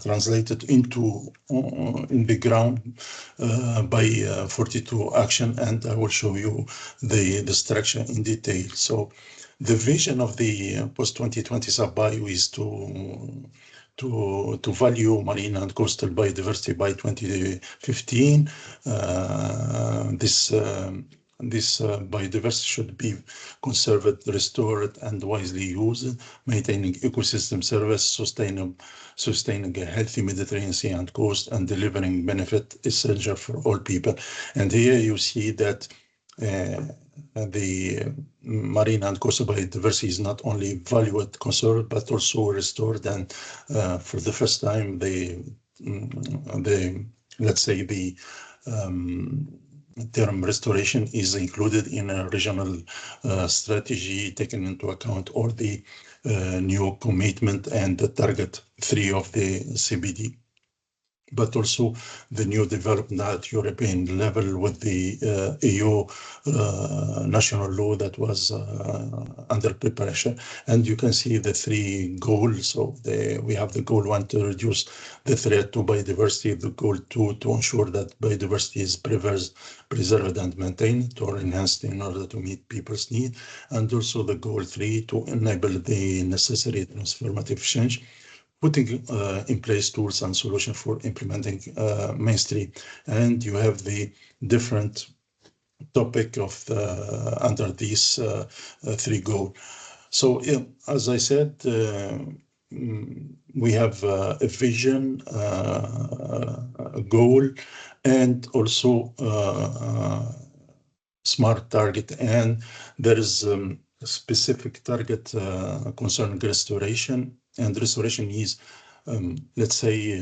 translated into in the ground by 42 action, and I will show you the structure in detail. So the vision of the post-2020 SABAYO is to value marine and coastal biodiversity by 2015. This biodiversity should be conserved, restored, and wisely used, maintaining ecosystem service, sustaining a healthy Mediterranean sea and coast, and delivering benefit essential for all people. And here you see that the marine and coastal biodiversity is not only valued, conserved, but also restored. And for the first time, let's say the term restoration is included in a regional strategy, taking into account all the new commitment and the target 3 of the CBD, but also the new development at European level with the EU national law that was under preparation. And you can see the 3 goals. So we have the goal 1 to reduce the threat to biodiversity, the goal 2 to ensure that biodiversity is preserved and maintained or enhanced in order to meet people's needs, and also the goal 3 to enable the necessary transformative change, putting in place tools and solutions for implementing mainstream. And you have the different topic of under these 3 goals. So as I said, we have a vision, a goal, and also smart target. And there is a specific target concerning restoration. And restoration is, let's say,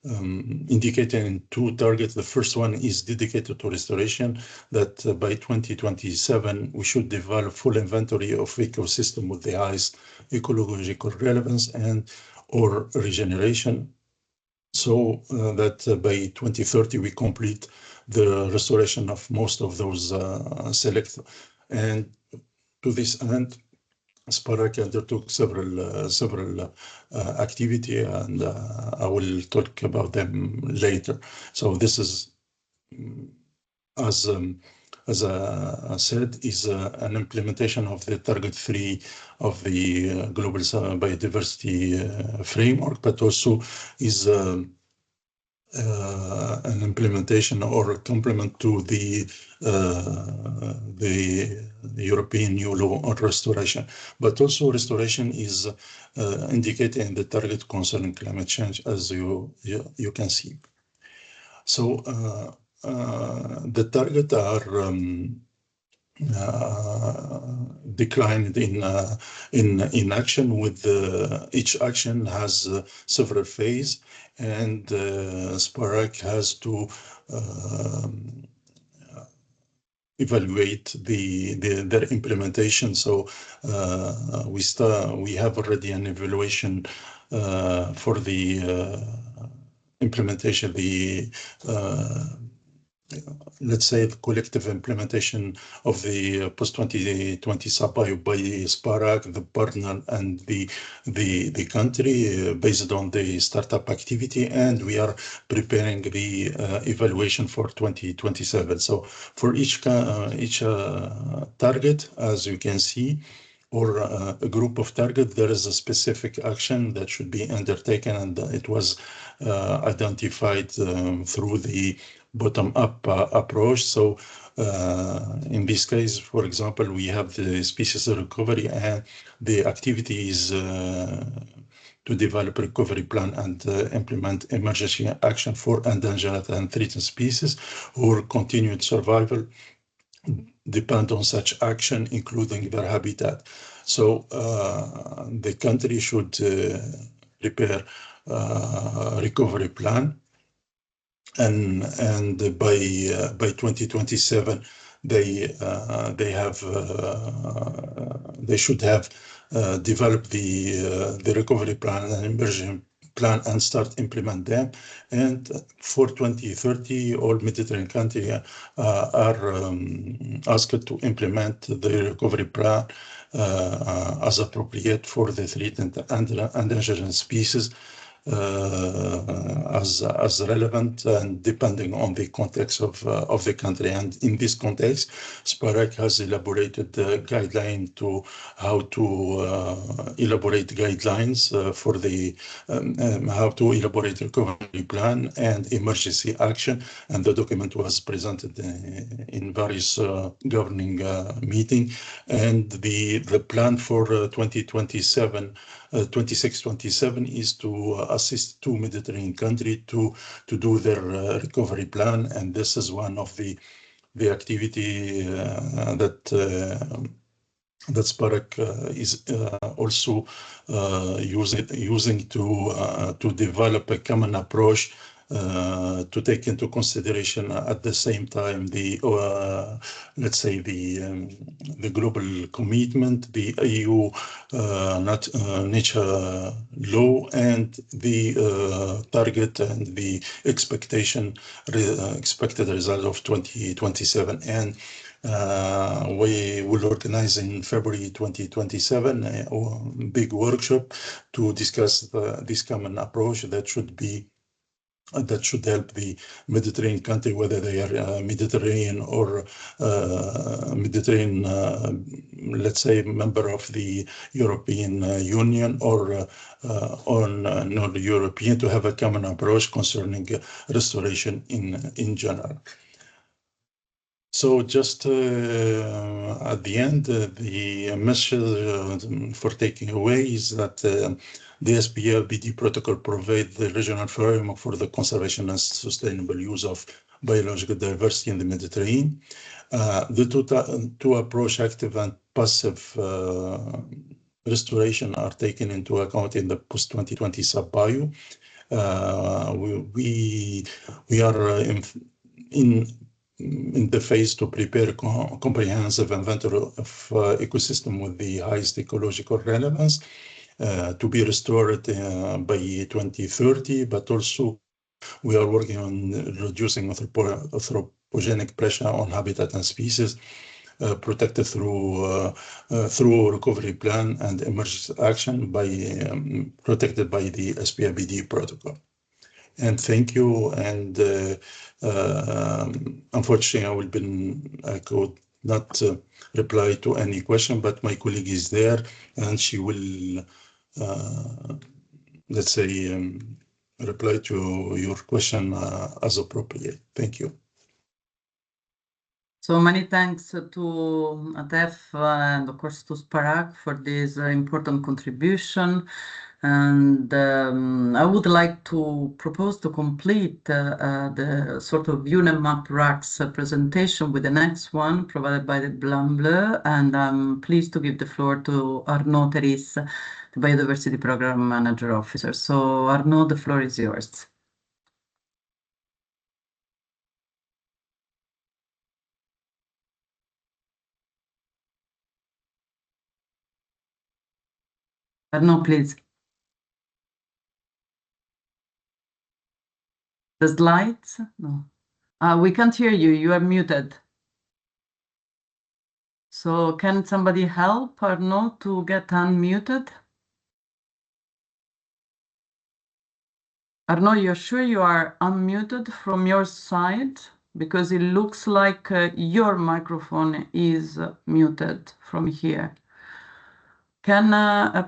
indicated in 2 targets. The first one is dedicated to restoration, that by 2027, we should develop full inventory of ecosystem with the highest ecological relevance and or regeneration, so that by 2030, we complete the restoration of most of those select. And to this end, SPARAC undertook several activity, and I will talk about them later. So this is, as I said, is an implementation of the target 3 of the global biodiversity framework, but also is an implementation or a complement to the European new law on restoration. But also restoration is indicated in the target concerning climate change, as you can see. So the targets are declined in action, with each action has several phases, and SPARAC has to evaluate their implementation. So we have already an evaluation for the implementation, let's say the collective implementation of the post-2020 SAPAYO by SPARAC, the partner, and the country based on the startup activity, and we are preparing the evaluation for 2027. So for each target, as you can see, or a group of target, there is a specific action that should be undertaken, and it was identified through the bottom-up approach. So in this case, for example, we have the species recovery, and the activity is to develop a recovery plan and implement emergency action for endangered and threatened species or continued survival depend on such action, including their habitat. So the country should prepare a recovery plan, and by 2027 they should have developed the recovery plan and emergency plan and start implement them. And for 2030, all Mediterranean countries are asked to implement the recovery plan as appropriate for the threatened and endangered species as relevant and depending on the context of the country. And in this context, SPARAC has elaborated the guideline to how to elaborate guidelines for the how to elaborate recovery plan and emergency action. And the document was presented in various governing meeting. And the plan for 2027 26-27 is to assist 2 Mediterranean countries to do their recovery plan, and this is one of the activity that SPARAC is also using to develop a common approach to take into consideration at the same time the let's say the global commitment, the EU nature law, and the target and the expected result of 2027. And we will organize in February 2027 a big workshop to discuss this common approach that should help the Mediterranean country, whether they are Mediterranean or Mediterranean, let's say, member of the European Union or non-European, to have a common approach concerning restoration in general. So just at the end, the message for taking away is that the SPLBD protocol provides the regional framework for the conservation and sustainable use of biological diversity in the Mediterranean. The two approach, active and passive restoration, are taken into account in the post-2020 SAPAYO. We are in the phase to prepare comprehensive inventory of ecosystem with the highest ecological relevance to be restored by 2030, but also we are working on reducing anthropogenic pressure on habitat and species protected through recovery plan and emergency action protected by the SPLBD protocol. And thank you. And unfortunately, I could not reply to any question, but my colleague is there, and she will, let's say, reply to your question as appropriate. Thank you. So many thanks to ATEF and of course to SPARAC for this important contribution. And I would like to propose to complete the sort of UNEMAP RACS presentation with the next one provided by the Blanc Bleu, and I'm pleased to give the floor to Arnaud Théris, the Biodiversity Program Manager Officer. So Arnaud, the floor is yours. Arnaud, please. The slides? No. We can't hear you. You are muted. So can somebody help Arnaud to get unmuted? Arnaud, you're sure you are unmuted from your side? Because it looks like your microphone is muted from here. Can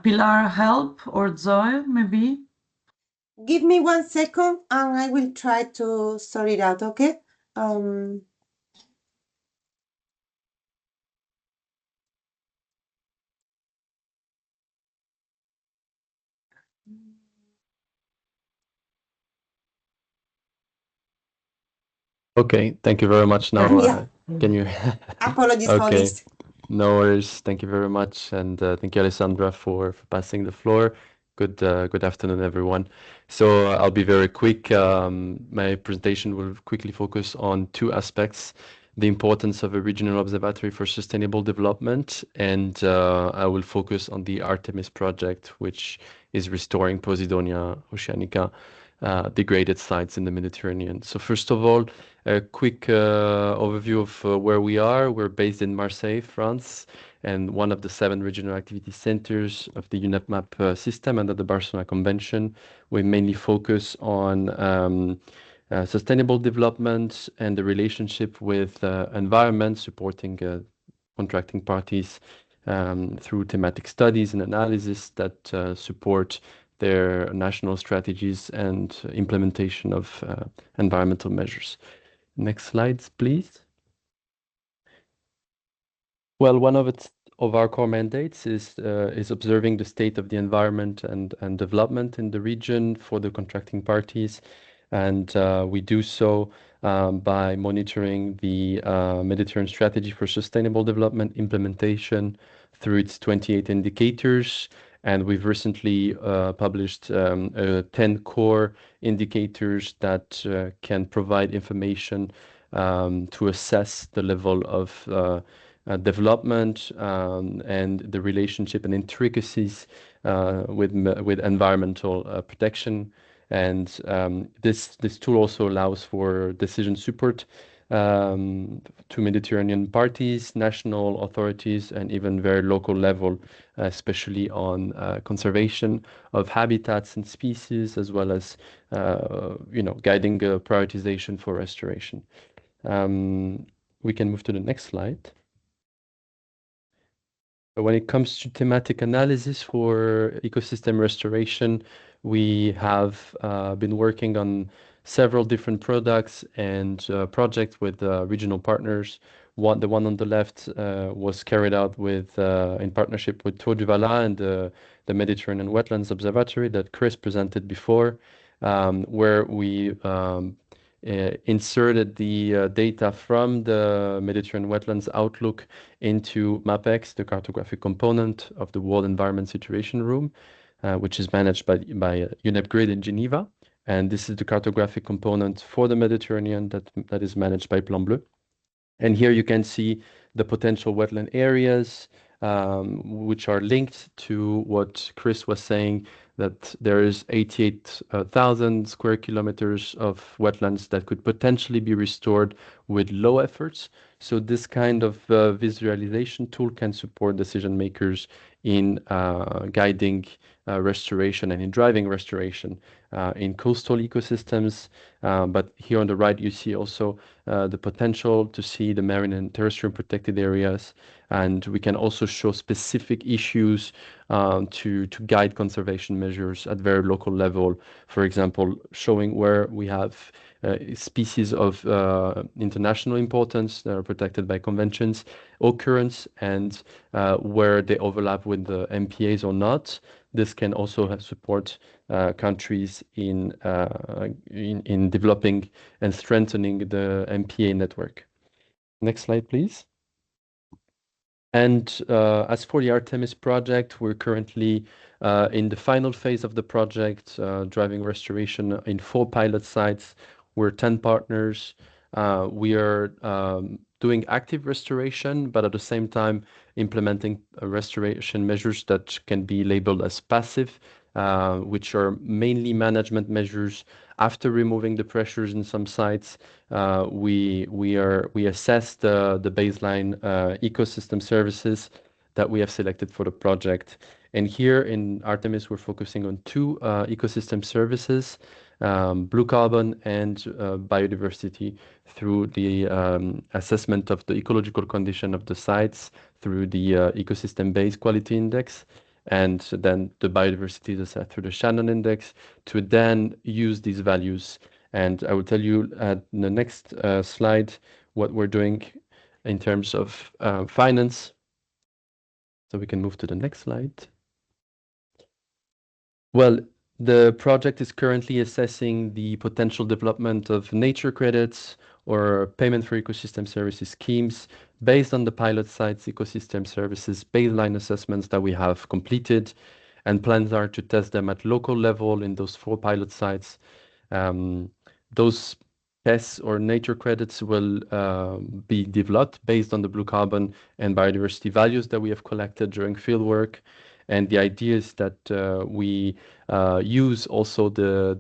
Pilar help, or Zoe, maybe? Give me 1 second and I will try to sort it out, okay? Okay, thank you very much. Now, Yeah. can you? Apologies for Okay, this. no worries. Thank you very much, and thank you, Alessandra, for passing the floor. Good afternoon, everyone. So I'll be very quick. My presentation will quickly focus on two aspects: the importance of a regional observatory for sustainable development, and I will focus on the Artemis project, which is restoring Posidonia oceanica, degraded sites in the Mediterranean. So first of all, a quick overview of where we are. We're based in Marseille, France, and one of the 7 regional activity centers of the UNEP-MAP system under the Barcelona Convention. We mainly focus on sustainable development and the relationship with environment, supporting contracting parties through thematic studies and analysis that support their national strategies and implementation of environmental measures. Next slides, please. Well, one of our core mandates is observing the state of the environment and development in the region for the contracting parties, and we do so by monitoring the Mediterranean Strategy for Sustainable Development implementation through its 28 indicators. And we've recently published 10 core indicators that can provide information to assess the level of development and the relationship and intricacies with environmental protection. And this tool also allows for decision support to Mediterranean parties, national authorities, and even very local level, especially on conservation of habitats and species, as well as guiding prioritization for restoration. We can move to the next slide. When it comes to thematic analysis for ecosystem restoration, we have been working on several different products and projects with regional partners. The one on the left was carried out in partnership with Tour du Vala and the Mediterranean Wetlands Observatory that Chris presented before, where we inserted the data from the Mediterranean Wetlands Outlook into MAPEX, the cartographic component of the World Environment Situation Room, which is managed by UNEP Grid in Geneva. And this is the cartographic component for the Mediterranean that is managed by Plan Bleu. And here you can see the potential wetland areas, which are linked to what Chris was saying, that there is 88,000 square kilometers of wetlands that could potentially be restored with low efforts. So this kind of visualization tool can support decision makers in guiding restoration and in driving restoration in coastal ecosystems. But here on the right, you see also the potential to see the marine and terrestrial protected areas. And we can also show specific issues to guide conservation measures at very local level. For example, showing where we have species of international importance that are protected by conventions, occurrence, and where they overlap with the MPAs or not. This can also support countries in developing and strengthening the MPA network. Next slide, please. And as for the Artemis project, we're currently in the final phase of the project, driving restoration in 4 pilot sites. We're 10 partners. We are doing active restoration, but at the same time implementing restoration measures that can be labeled as passive, which are mainly management measures. After removing the pressures in some sites, we assess the baseline ecosystem services that we have selected for the project. And here in Artemis, we're focusing on two ecosystem services, blue carbon and biodiversity, through the assessment of the ecological condition of the sites through the ecosystem-based quality index, and then the biodiversity is assessed through the Shannon index to then use these values. And I will tell you at the next slide what we're doing in terms of finance. So we can move to the next slide. Well, the project is currently assessing the potential development of nature credits or payment for ecosystem services schemes based on the pilot site's ecosystem services baseline assessments that we have completed, and plans are to test them at local level in those 4 pilot sites. Those tests or nature credits will be developed based on the blue carbon and biodiversity values that we have collected during fieldwork. And the idea is that we use also the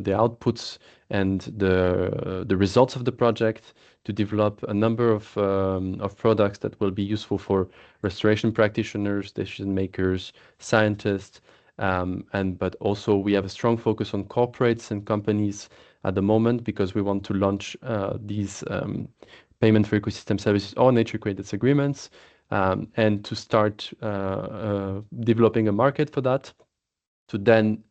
outputs and the results of the project to develop a number of products that will be useful for restoration practitioners, decision makers, scientists, but also we have a strong focus on corporates and companies at the moment, because we want to launch these payment for ecosystem services or nature credits agreements, and to start developing a market for that, to then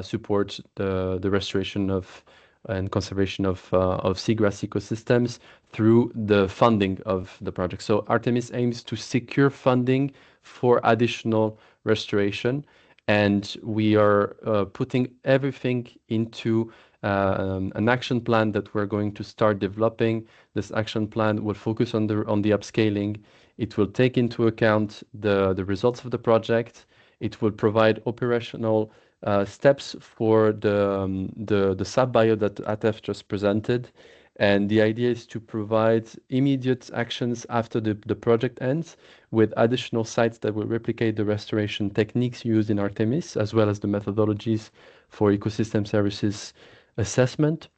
support the restoration of and conservation of seagrass ecosystems through the funding of the project. So Artemis aims to secure funding for additional restoration, and we are putting everything into an action plan that we're going to start developing. This action plan will focus on the upscaling. It will take into account the results of the project. It will provide operational steps for the sub-bio that Atef just presented. And the idea is to provide immediate actions after the project ends, with additional sites that will replicate the restoration techniques used in Artemis, as well as the methodologies for ecosystem services assessment,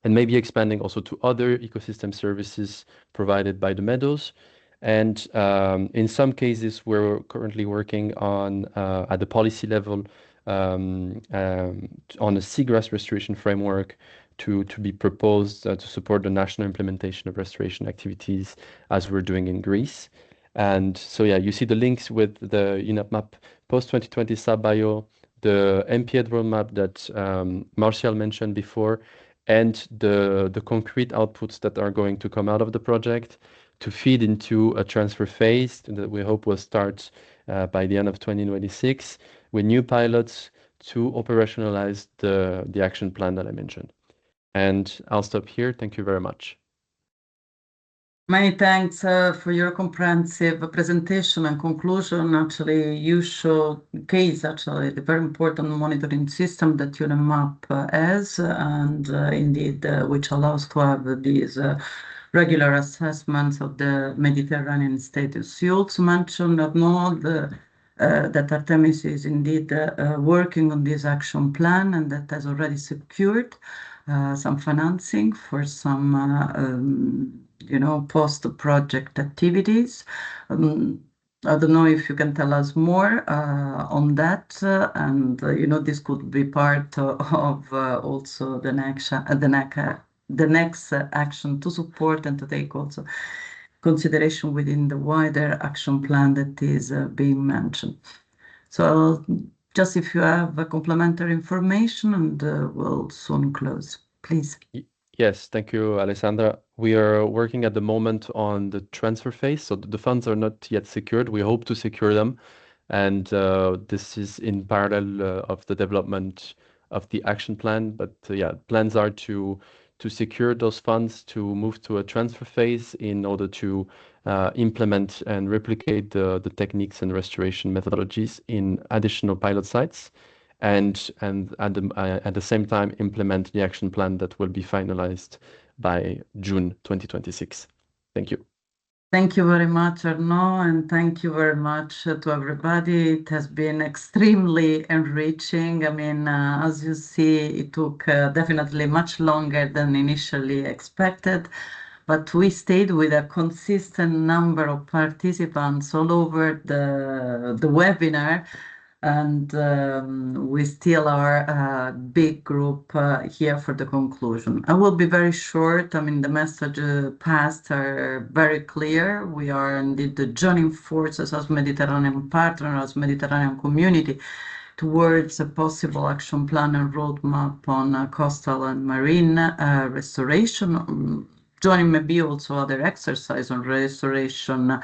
and maybe expanding also to other ecosystem services provided by the meadows. And in some cases, we're currently working on at the policy level on a seagrass restoration framework to be proposed to support the national implementation of restoration activities, as we're doing in Greece. And so, yeah, you see the links with the UNEP post-2020 sub-bio, the MPED roadmap that Martial mentioned before, and the concrete outputs that are going to come out of the project to feed into a transfer phase that we hope will start by the end of 2026 with new pilots to operationalize the action plan that I mentioned. And I'll stop here. Thank you very much. Many thanks for your comprehensive presentation and conclusion. Actually, you showcase the very important monitoring system that UNEP has, and indeed, which allows to have these regular assessments of the Mediterranean status. You also mentioned that Artemis is indeed working on this action plan, and that has already secured some financing for some post-project activities. I don't know if you can tell us more on that, and this could be part of also the next action to support and to take also consideration within the wider action plan that is being mentioned. So just if you have a complementary information, and we'll soon close, please. Yes, thank you, Alessandra. We are working at the moment on the transfer phase, so the funds are not yet secured. We hope to secure them, and this is in parallel of the development of the action plan. But plans are to secure those funds to move to a transfer phase in order to implement and replicate the techniques and restoration methodologies in additional pilot sites, and at the same time implement the action plan that will be finalized by June 2026. Thank you. Thank you very much, Arnaud, and thank you very much to everybody. It has been extremely enriching. I mean, as you see, it took definitely much longer than initially expected, but we stayed with a consistent number of participants all over the webinar, and we still are a big group here for the conclusion. I will be very short. I mean, the message passed are very clear. We are indeed the joining forces as Mediterranean partner, as Mediterranean community, towards a possible action plan and roadmap on coastal and marine restoration. Joining maybe also other exercise on restoration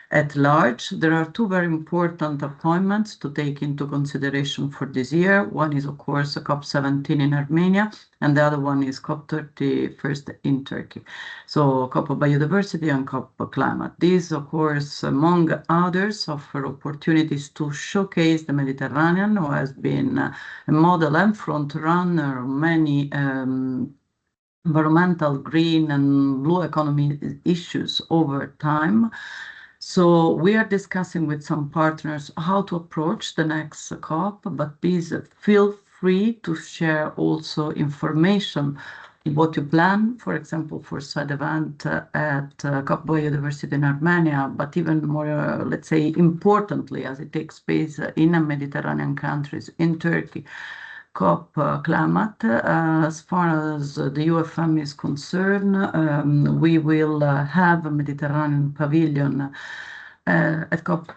at large. There are two very important appointments to take into consideration for this year. One is, of course, COP17 in Armenia, and the other one is COP31 in Turkey. So COP Biodiversity and COP Climate. These, of course, among others, offer opportunities to showcase the Mediterranean, who has been a model and front runner of many environmental, green and blue economy issues over time. So we are discussing with some partners how to approach the next COP, but please feel free to share also information, what you plan, for example, for side event at COP Biodiversity in Armenia, but even more, let's say, importantly, as it takes place in Mediterranean countries, in Turkey, COP Climate. As far as the UFM is concerned, we will have a Mediterranean pavilion at COP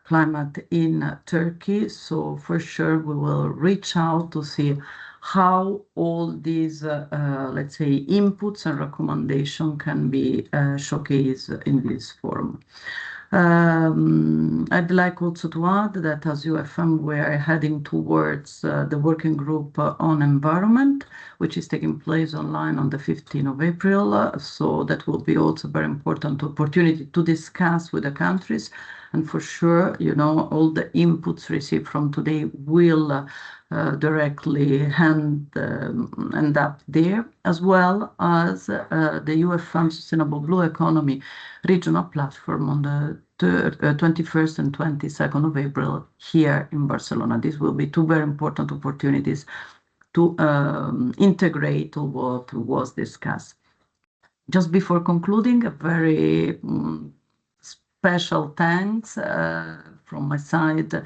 Climate in Turkey. So for sure, we will reach out to see how all these, let's say, inputs and recommendations can be showcased in this forum. I'd like also to add that as UFM, we are heading towards the working group on environment, which is taking place online on the 15th of April. So that will be also a very important opportunity to discuss with the countries. And for sure, you know, all the inputs received from today will directly end up there, as well as the UFM Sustainable Blue Economy regional platform on the 21st and 22nd of April here in Barcelona. These will be two very important opportunities to integrate what was discussed. Just before concluding, a very special thanks from my side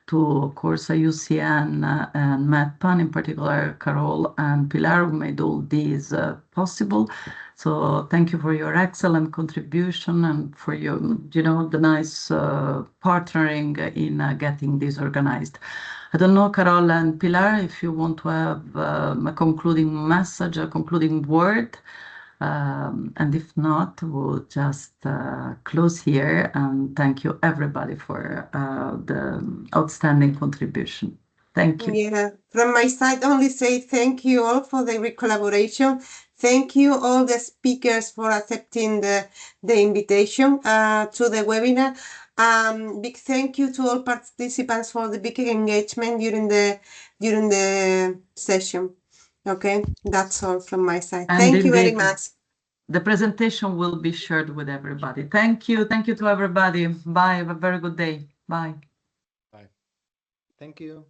to, of course, IUCN and MedPan, in particular, Carol and Pilar, who made all these possible. So thank you for your excellent contribution and for your, you know, the nice partnering in getting this organized. I don't know, Carol and Pilar, if you want to have a concluding message, a concluding word. And if not, we'll just close here and thank you everybody for the outstanding contribution. Thank you. Yeah, from my side, only say thank you all for the collaboration. Thank you all the speakers for accepting the invitation to the webinar. Big thank you to all participants for the big engagement during the session. Okay, that's all from my side. And thank you very indeed, much. The presentation will be shared with everybody. Thank you. Thank you to everybody. Bye. Have a very good day. Bye. Bye. Thank you.